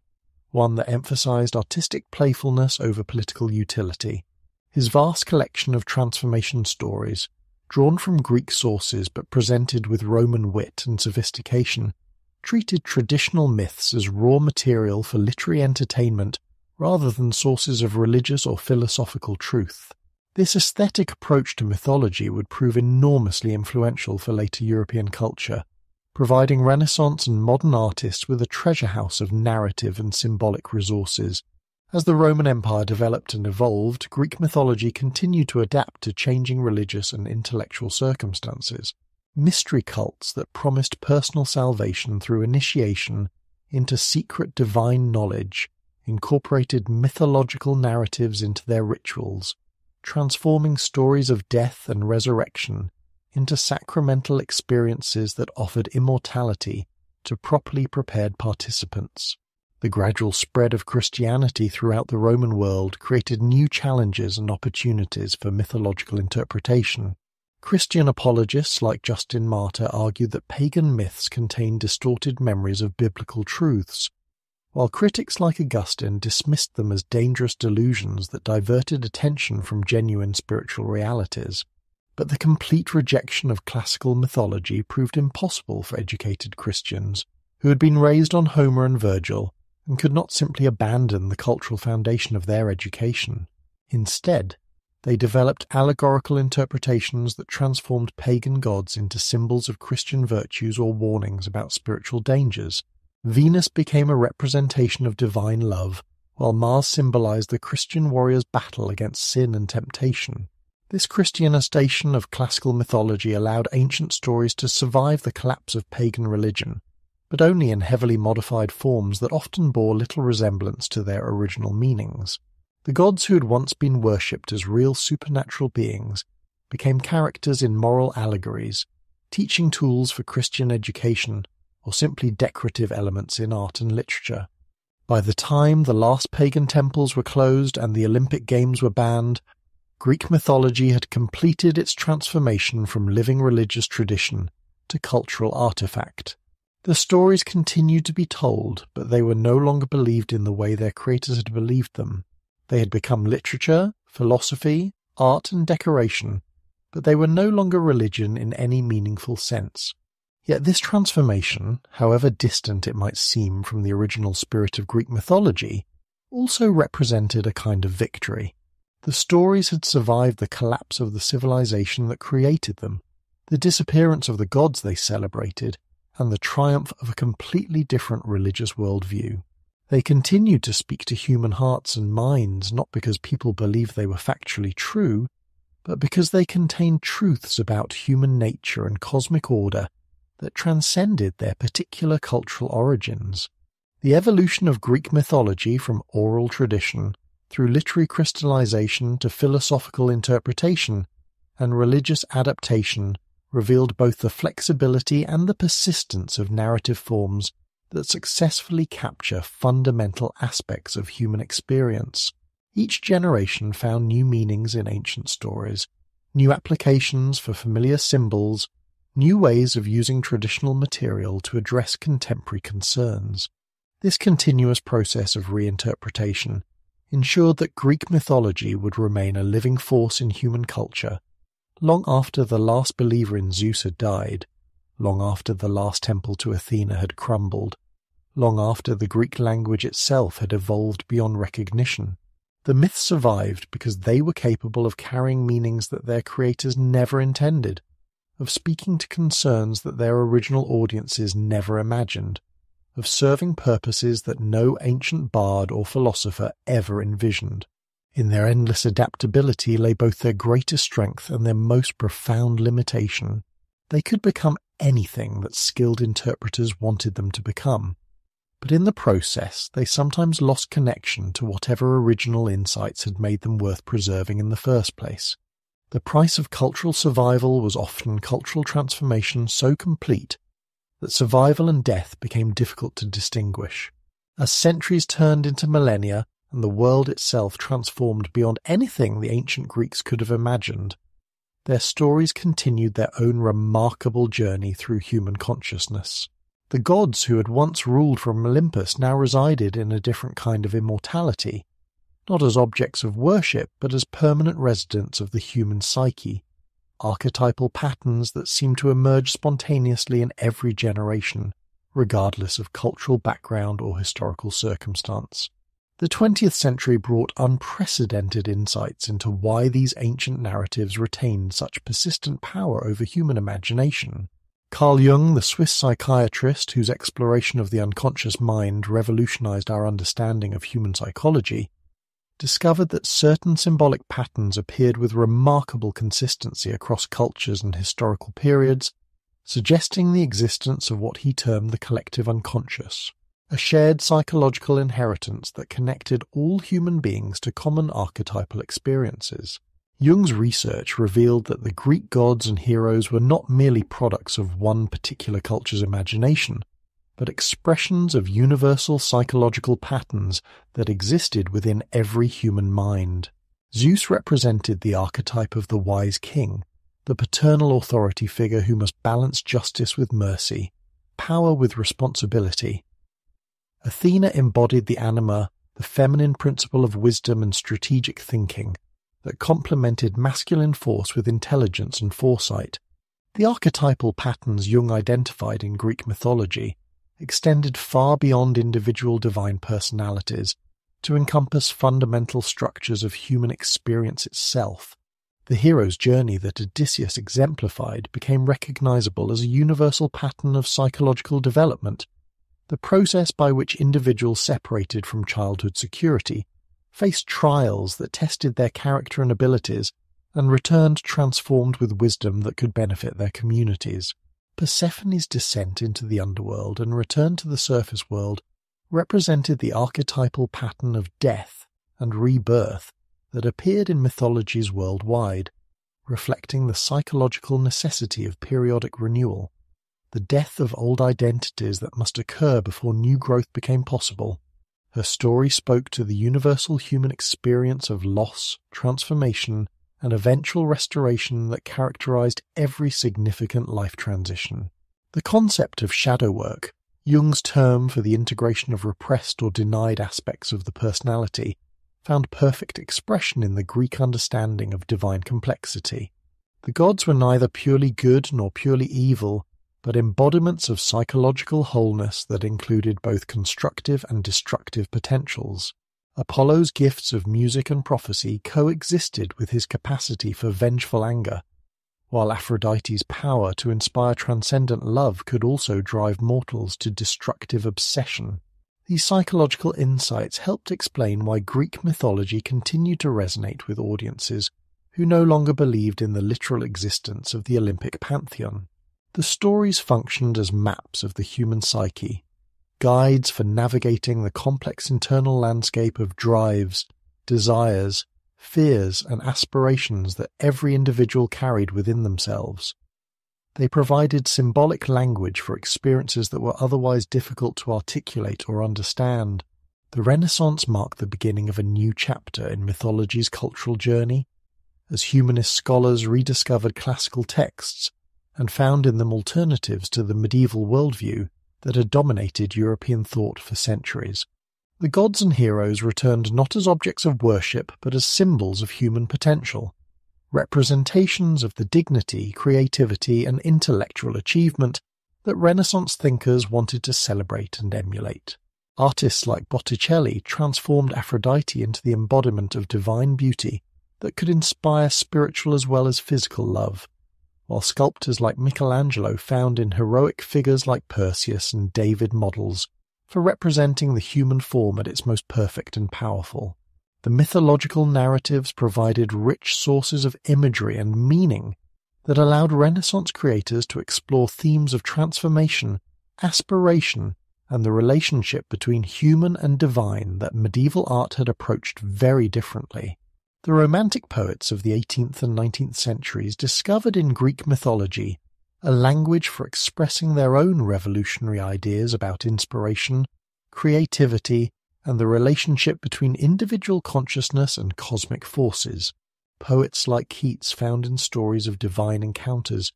one that emphasized artistic playfulness over political utility. His vast collection of transformation stories, drawn from Greek sources but presented with Roman wit and sophistication, treated traditional myths as raw material for literary entertainment rather than sources of religious or philosophical truth. This aesthetic approach to mythology would prove enormously influential for later European culture, providing Renaissance and modern artists with a treasure house of narrative and symbolic resources. As the Roman Empire developed and evolved, Greek mythology continued to adapt to changing religious and intellectual circumstances. Mystery cults that promised personal salvation through initiation into secret divine knowledge incorporated mythological narratives into their rituals, transforming stories of death and resurrection into sacramental experiences that offered immortality to properly prepared participants. The gradual spread of Christianity throughout the Roman world created new challenges and opportunities for mythological interpretation. Christian apologists like Justin Martyr argued that pagan myths contained distorted memories of biblical truths, while critics like Augustine dismissed them as dangerous delusions that diverted attention from genuine spiritual realities. But the complete rejection of classical mythology proved impossible for educated Christians, who had been raised on Homer and Virgil, and could not simply abandon the cultural foundation of their education. Instead, they developed allegorical interpretations that transformed pagan gods into symbols of Christian virtues or warnings about spiritual dangers. Venus became a representation of divine love, while Mars symbolized the Christian warrior's battle against sin and temptation. This Christianization of classical mythology allowed ancient stories to survive the collapse of pagan religion, but only in heavily modified forms that often bore little resemblance to their original meanings. The gods who had once been worshipped as real supernatural beings became characters in moral allegories, teaching tools for Christian education, or simply decorative elements in art and literature. By the time the last pagan temples were closed and the Olympic Games were banned, Greek mythology had completed its transformation from living religious tradition to cultural artifact. The stories continued to be told, but they were no longer believed in the way their creators had believed them. They had become literature, philosophy, art and decoration, but they were no longer religion in any meaningful sense. Yet this transformation, however distant it might seem from the original spirit of Greek mythology, also represented a kind of victory. The stories had survived the collapse of the civilization that created them, the disappearance of the gods they celebrated, and the triumph of a completely different religious worldview. They continued to speak to human hearts and minds not because people believed they were factually true, but because they contained truths about human nature and cosmic order that transcended their particular cultural origins. The evolution of Greek mythology from oral tradition through literary crystallization to philosophical interpretation and religious adaptation revealed both the flexibility and the persistence of narrative forms that successfully capture fundamental aspects of human experience. Each generation found new meanings in ancient stories, new applications for familiar symbols, new ways of using traditional material to address contemporary concerns. This continuous process of reinterpretation ensured that Greek mythology would remain a living force in human culture long after the last believer in Zeus had died, long after the last temple to Athena had crumbled, long after the Greek language itself had evolved beyond recognition. The myths survived because they were capable of carrying meanings that their creators never intended, of speaking to concerns that their original audiences never imagined, of serving purposes that no ancient bard or philosopher ever envisioned. In their endless adaptability lay both their greatest strength and their most profound limitation. They could become anything that skilled interpreters wanted them to become, but in the process they sometimes lost connection to whatever original insights had made them worth preserving in the first place. The price of cultural survival was often cultural transformation so complete that survival and death became difficult to distinguish. As centuries turned into millennia and the world itself transformed beyond anything the ancient Greeks could have imagined, their stories continued their own remarkable journey through human consciousness. The gods who had once ruled from Olympus now resided in a different kind of immortality, not as objects of worship but as permanent residents of the human psyche, archetypal patterns that seem to emerge spontaneously in every generation, regardless of cultural background or historical circumstance. The 20th century brought unprecedented insights into why these ancient narratives retained such persistent power over human imagination. Carl Jung, the Swiss psychiatrist whose exploration of the unconscious mind revolutionized our understanding of human psychology, discovered that certain symbolic patterns appeared with remarkable consistency across cultures and historical periods, suggesting the existence of what he termed the collective unconscious, a shared psychological inheritance that connected all human beings to common archetypal experiences. Jung's research revealed that the Greek gods and heroes were not merely products of one particular culture's imagination, but expressions of universal psychological patterns that existed within every human mind. Zeus represented the archetype of the wise king, the paternal authority figure who must balance justice with mercy, power with responsibility. Athena embodied the anima, the feminine principle of wisdom and strategic thinking, that complemented masculine force with intelligence and foresight. The archetypal patterns Jung identified in Greek mythology extended far beyond individual divine personalities to encompass fundamental structures of human experience itself. The hero's journey that Odysseus exemplified became recognizable as a universal pattern of psychological development, the process by which individuals separated from childhood security, faced trials that tested their character and abilities, and returned transformed with wisdom that could benefit their communities. Persephone's descent into the underworld and return to the surface world represented the archetypal pattern of death and rebirth that appeared in mythologies worldwide, reflecting the psychological necessity of periodic renewal, the death of old identities that must occur before new growth became possible. Her story spoke to the universal human experience of loss, transformation, and eventual restoration that characterized every significant life transition. The concept of shadow work, Jung's term for the integration of repressed or denied aspects of the personality, found perfect expression in the Greek understanding of divine complexity. The gods were neither purely good nor purely evil, but embodiments of psychological wholeness that included both constructive and destructive potentials. Apollo's gifts of music and prophecy coexisted with his capacity for vengeful anger, while Aphrodite's power to inspire transcendent love could also drive mortals to destructive obsession. These psychological insights helped explain why Greek mythology continued to resonate with audiences who no longer believed in the literal existence of the Olympic pantheon. The stories functioned as maps of the human psyche, guides for navigating the complex internal landscape of drives, desires, fears, and aspirations that every individual carried within themselves. They provided symbolic language for experiences that were otherwise difficult to articulate or understand. The Renaissance marked the beginning of a new chapter in mythology's cultural journey, as humanist scholars rediscovered classical texts and found in them alternatives to the medieval worldview that had dominated European thought for centuries. The gods and heroes returned not as objects of worship but as symbols of human potential, representations of the dignity, creativity, and intellectual achievement that Renaissance thinkers wanted to celebrate and emulate. Artists like Botticelli transformed Aphrodite into the embodiment of divine beauty that could inspire spiritual as well as physical love, while sculptors like Michelangelo found in heroic figures like Perseus and David models for representing the human form at its most perfect and powerful. The mythological narratives provided rich sources of imagery and meaning that allowed Renaissance creators to explore themes of transformation, aspiration, and the relationship between human and divine that medieval art had approached very differently. The Romantic poets of the 18th and 19th centuries discovered in Greek mythology a language for expressing their own revolutionary ideas about inspiration, creativity, and the relationship between individual consciousness and cosmic forces. Poets like Keats found in stories of divine encounters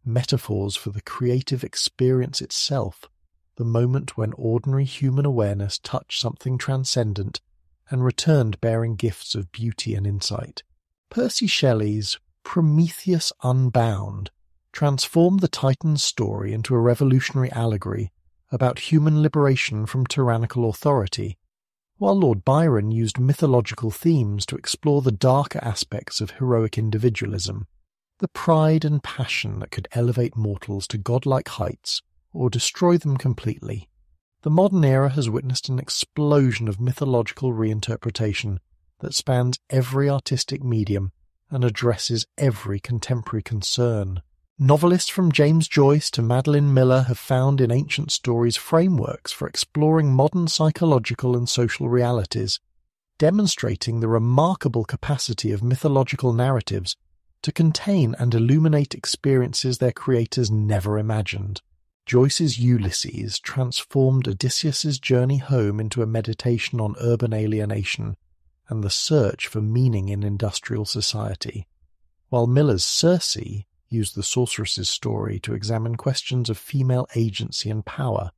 metaphors for the creative experience itself, the moment when ordinary human awareness touched something transcendent and returned bearing gifts of beauty and insight. Percy Shelley's Prometheus Unbound transformed the Titan's story into a revolutionary allegory about human liberation from tyrannical authority, while Lord Byron used mythological themes to explore the darker aspects of heroic individualism, the pride and passion that could elevate mortals to godlike heights or destroy them completely. The modern era has witnessed an explosion of mythological reinterpretation that spans every artistic medium and addresses every contemporary concern. Novelists from James Joyce to Madeline Miller have found in ancient stories frameworks for exploring modern psychological and social realities, demonstrating the remarkable capacity of mythological narratives to contain and illuminate experiences their creators never imagined. Joyce's Ulysses transformed Odysseus's journey home into a meditation on urban alienation and the search for meaning in industrial society, while Miller's Circe used the sorceress's story to examine questions of female agency and power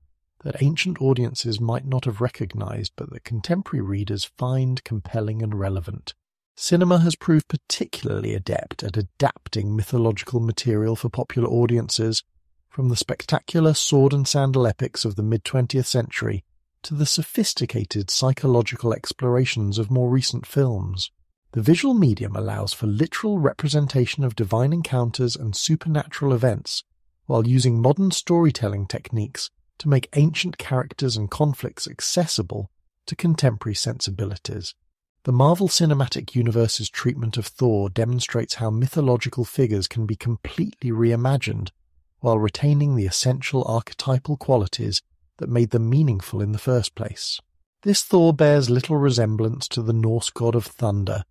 that ancient audiences might not have recognized but that contemporary readers find compelling and relevant. Cinema has proved particularly adept at adapting mythological material for popular audiences, from the spectacular sword and sandal epics of the mid-20th century to the sophisticated psychological explorations of more recent films. The visual medium allows for literal representation of divine encounters and supernatural events, while using modern storytelling techniques to make ancient characters and conflicts accessible to contemporary sensibilities. The Marvel Cinematic Universe's treatment of Thor demonstrates how mythological figures can be completely reimagined while retaining the essential archetypal qualities that made them meaningful in the first place. This Thor bears little resemblance to the Norse god of thunder,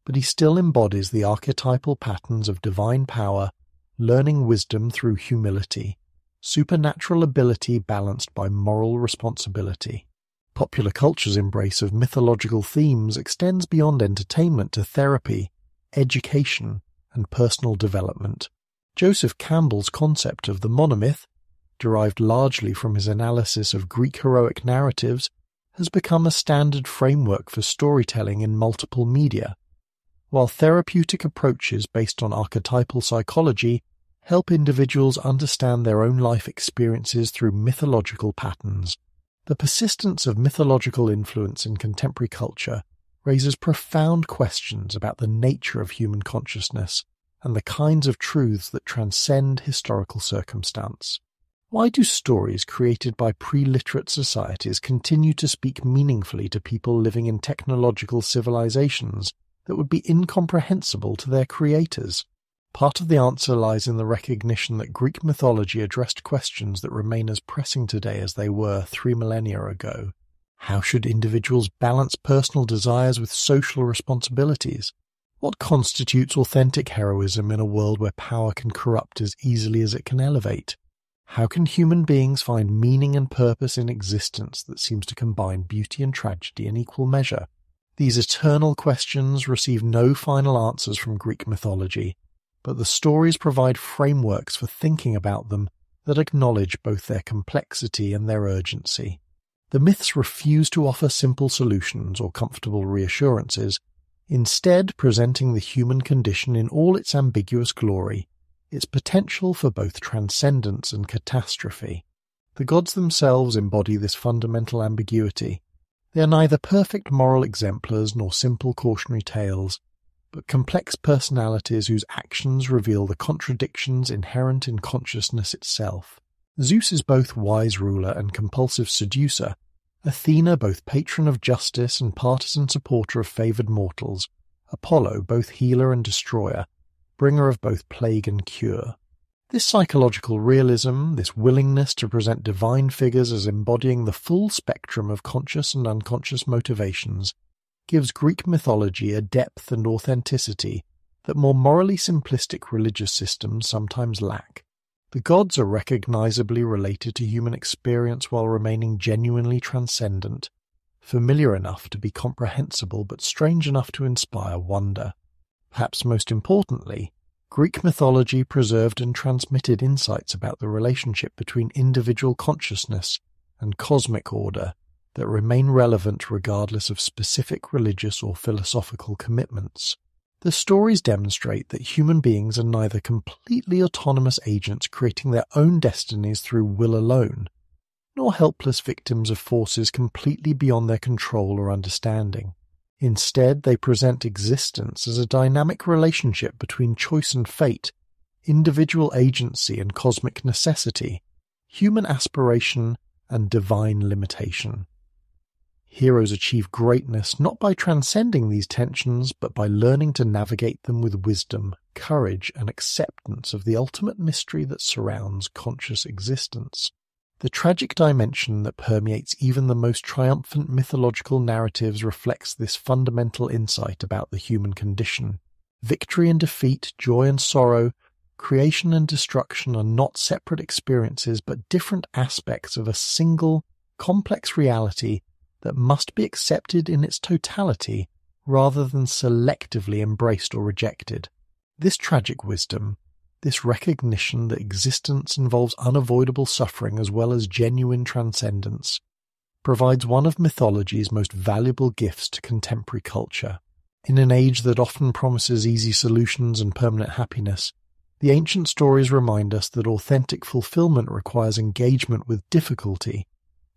but he still embodies the archetypal patterns of divine power, learning wisdom through humility, supernatural ability balanced by moral responsibility. Popular culture's embrace of mythological themes extends beyond entertainment to therapy, education, and personal development. Joseph Campbell's concept of the monomyth, derived largely from his analysis of Greek heroic narratives, has become a standard framework for storytelling in multiple media, while therapeutic approaches based on archetypal psychology help individuals understand their own life experiences through mythological patterns. The persistence of mythological influence in contemporary culture raises profound questions about the nature of human consciousness and the kinds of truths that transcend historical circumstance. Why do stories created by pre-literate societies continue to speak meaningfully to people living in technological civilizations that would be incomprehensible to their creators? Part of the answer lies in the recognition that Greek mythology addressed questions that remain as pressing today as they were 3 millennia ago. How should individuals balance personal desires with social responsibilities? What constitutes authentic heroism in a world where power can corrupt as easily as it can elevate? How can human beings find meaning and purpose in existence that seems to combine beauty and tragedy in equal measure? These eternal questions receive no final answers from Greek mythology, but the stories provide frameworks for thinking about them that acknowledge both their complexity and their urgency. The myths refuse to offer simple solutions or comfortable reassurances, instead presenting the human condition in all its ambiguous glory, its potential for both transcendence and catastrophe. The gods themselves embody this fundamental ambiguity. They are neither perfect moral exemplars nor simple cautionary tales, but complex personalities whose actions reveal the contradictions inherent in consciousness itself. Zeus is both wise ruler and compulsive seducer, Athena both patron of justice and partisan supporter of favoured mortals, Apollo both healer and destroyer, bringer of both plague and cure. This psychological realism, this willingness to present divine figures as embodying the full spectrum of conscious and unconscious motivations, gives Greek mythology a depth and authenticity that more morally simplistic religious systems sometimes lack. The gods are recognizably related to human experience while remaining genuinely transcendent, familiar enough to be comprehensible but strange enough to inspire wonder. Perhaps most importantly, Greek mythology preserved and transmitted insights about the relationship between individual consciousness and cosmic order, that remain relevant regardless of specific religious or philosophical commitments. The stories demonstrate that human beings are neither completely autonomous agents creating their own destinies through will alone, nor helpless victims of forces completely beyond their control or understanding. Instead, they present existence as a dynamic relationship between choice and fate, individual agency and cosmic necessity, human aspiration and divine limitation. Heroes achieve greatness not by transcending these tensions, but by learning to navigate them with wisdom, courage, and acceptance of the ultimate mystery that surrounds conscious existence. The tragic dimension that permeates even the most triumphant mythological narratives reflects this fundamental insight about the human condition. Victory and defeat, joy and sorrow, creation and destruction are not separate experiences but different aspects of a single, complex reality that must be accepted in its totality rather than selectively embraced or rejected. This tragic wisdom, this recognition that existence involves unavoidable suffering as well as genuine transcendence, provides one of mythology's most valuable gifts to contemporary culture. In an age that often promises easy solutions and permanent happiness, the ancient stories remind us that authentic fulfillment requires engagement with difficulty,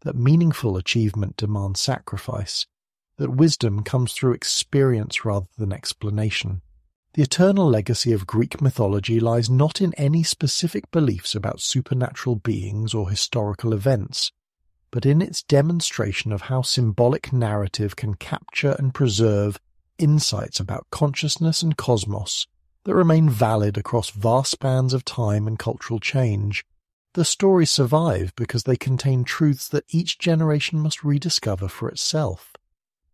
that meaningful achievement demands sacrifice, that wisdom comes through experience rather than explanation. The eternal legacy of Greek mythology lies not in any specific beliefs about supernatural beings or historical events, but in its demonstration of how symbolic narrative can capture and preserve insights about consciousness and cosmos that remain valid across vast spans of time and cultural change. The stories survive because they contain truths that each generation must rediscover for itself,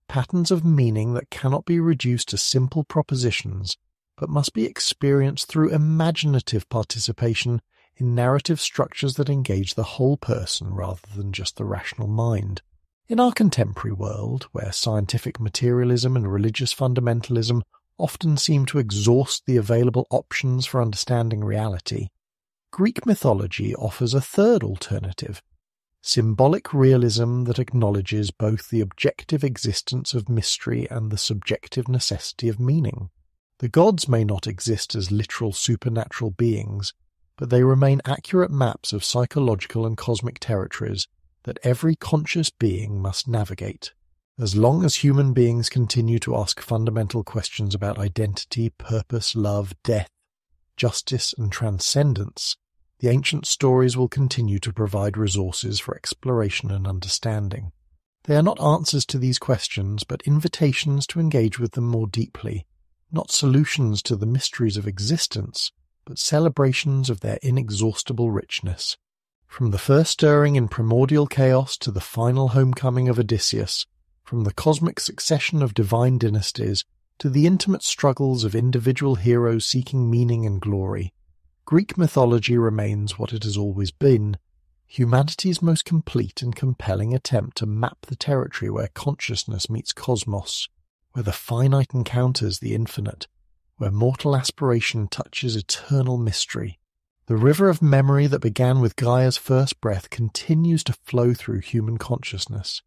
patterns of meaning that cannot be reduced to simple propositions, but must be experienced through imaginative participation in narrative structures that engage the whole person rather than just the rational mind. In our contemporary world, where scientific materialism and religious fundamentalism often seem to exhaust the available options for understanding reality, Greek mythology offers a third alternative, symbolic realism that acknowledges both the objective existence of mystery and the subjective necessity of meaning. The gods may not exist as literal supernatural beings, but they remain accurate maps of psychological and cosmic territories that every conscious being must navigate. As long as human beings continue to ask fundamental questions about identity, purpose, love, death, justice, and transcendence, the ancient stories will continue to provide resources for exploration and understanding. They are not answers to these questions, but invitations to engage with them more deeply, not solutions to the mysteries of existence, but celebrations of their inexhaustible richness. From the first stirring in primordial chaos to the final homecoming of Odysseus, from the cosmic succession of divine dynasties to the intimate struggles of individual heroes seeking meaning and glory, Greek mythology remains what it has always been, humanity's most complete and compelling attempt to map the territory where consciousness meets cosmos, where the finite encounters the infinite, where mortal aspiration touches eternal mystery. The river of memory that began with Gaia's first breath continues to flow through human consciousness,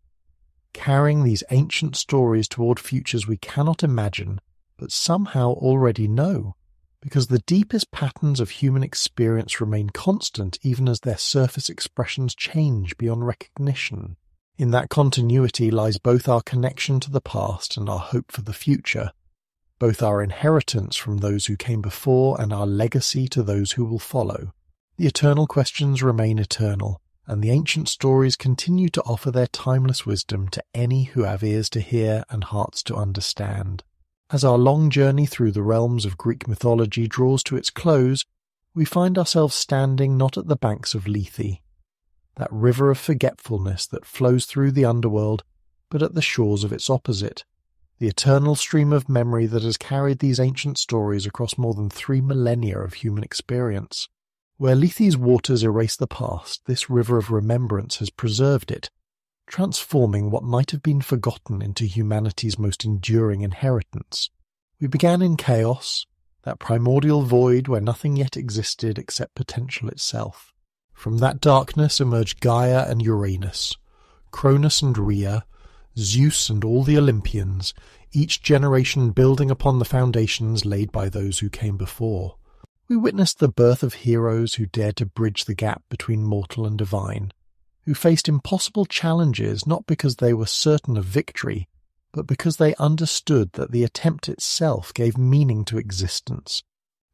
carrying these ancient stories toward futures we cannot imagine, but somehow already know, because the deepest patterns of human experience remain constant even as their surface expressions change beyond recognition. In that continuity lies both our connection to the past and our hope for the future, both our inheritance from those who came before and our legacy to those who will follow. The eternal questions remain eternal, and the ancient stories continue to offer their timeless wisdom to any who have ears to hear and hearts to understand. As our long journey through the realms of Greek mythology draws to its close, we find ourselves standing not at the banks of Lethe, that river of forgetfulness that flows through the underworld, but at the shores of its opposite, the eternal stream of memory that has carried these ancient stories across more than 3 millennia of human experience. Where Lethe's waters erase the past, this river of remembrance has preserved it, transforming what might have been forgotten into humanity's most enduring inheritance. We began in chaos, that primordial void where nothing yet existed except potential itself. From that darkness emerged Gaia and Uranus, Cronus and Rhea, Zeus and all the Olympians, each generation building upon the foundations laid by those who came before. We witnessed the birth of heroes who dared to bridge the gap between mortal and divine, who faced impossible challenges not because they were certain of victory, but because they understood that the attempt itself gave meaning to existence.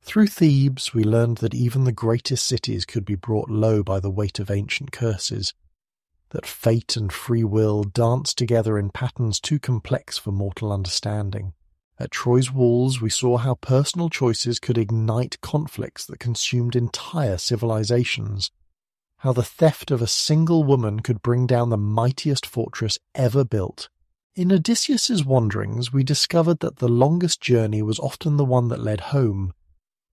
Through Thebes we learned that even the greatest cities could be brought low by the weight of ancient curses, that fate and free will danced together in patterns too complex for mortal understanding. At Troy's walls we saw how personal choices could ignite conflicts that consumed entire civilizations, how the theft of a single woman could bring down the mightiest fortress ever built. In Odysseus's wanderings we discovered that the longest journey was often the one that led home,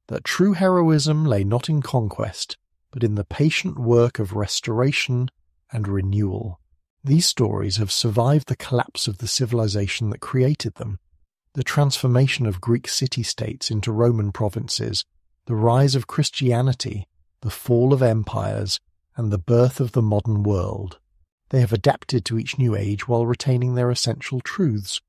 that true heroism lay not in conquest, but in the patient work of restoration and renewal. These stories have survived the collapse of the civilization that created them, the transformation of Greek city-states into Roman provinces, the rise of Christianity, the fall of empires, and the birth of the modern world. They have adapted to each new age while retaining their essential truths,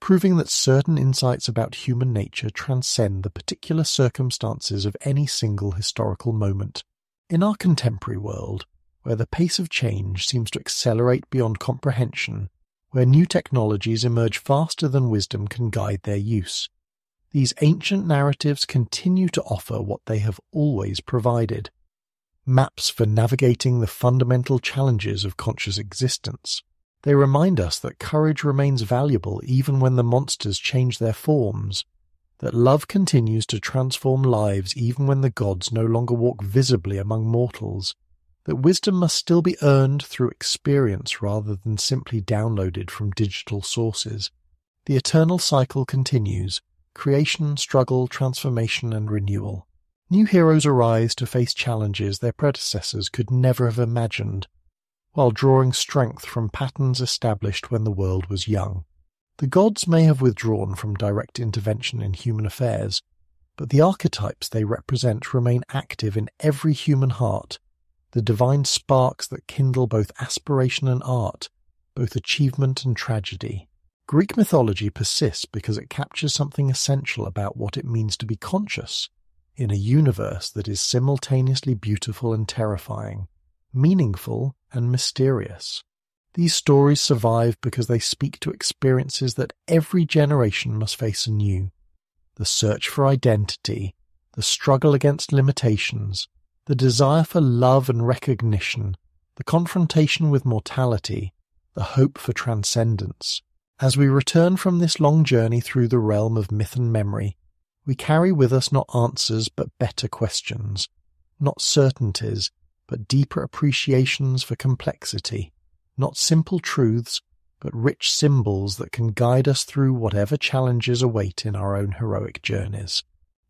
proving that certain insights about human nature transcend the particular circumstances of any single historical moment. In our contemporary world, where the pace of change seems to accelerate beyond comprehension, where new technologies emerge faster than wisdom can guide their use, these ancient narratives continue to offer what they have always provided: maps for navigating the fundamental challenges of conscious existence. They remind us that courage remains valuable even when the monsters change their forms, that love continues to transform lives even when the gods no longer walk visibly among mortals, that wisdom must still be earned through experience rather than simply downloaded from digital sources. The eternal cycle continues: creation, struggle, transformation, and renewal. New heroes arise to face challenges their predecessors could never have imagined, while drawing strength from patterns established when the world was young. The gods may have withdrawn from direct intervention in human affairs, but the archetypes they represent remain active in every human heart, the divine sparks that kindle both aspiration and art, both achievement and tragedy. Greek mythology persists because it captures something essential about what it means to be conscious, in a universe that is simultaneously beautiful and terrifying, meaningful and mysterious. These stories survive because they speak to experiences that every generation must face anew: the search for identity, the struggle against limitations, the desire for love and recognition, the confrontation with mortality, the hope for transcendence. As we return from this long journey through the realm of myth and memory, we carry with us not answers but better questions, not certainties but deeper appreciations for complexity, not simple truths but rich symbols that can guide us through whatever challenges await in our own heroic journeys.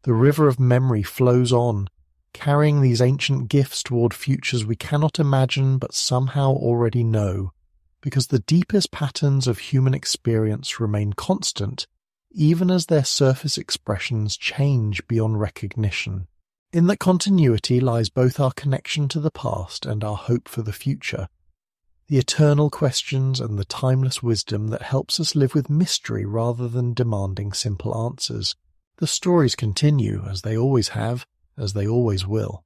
The river of memory flows on, carrying these ancient gifts toward futures we cannot imagine but somehow already know, because the deepest patterns of human experience remain constant even as their surface expressions change beyond recognition. In that continuity lies both our connection to the past and our hope for the future, the eternal questions and the timeless wisdom that helps us live with mystery rather than demanding simple answers. The stories continue, as they always have, as they always will.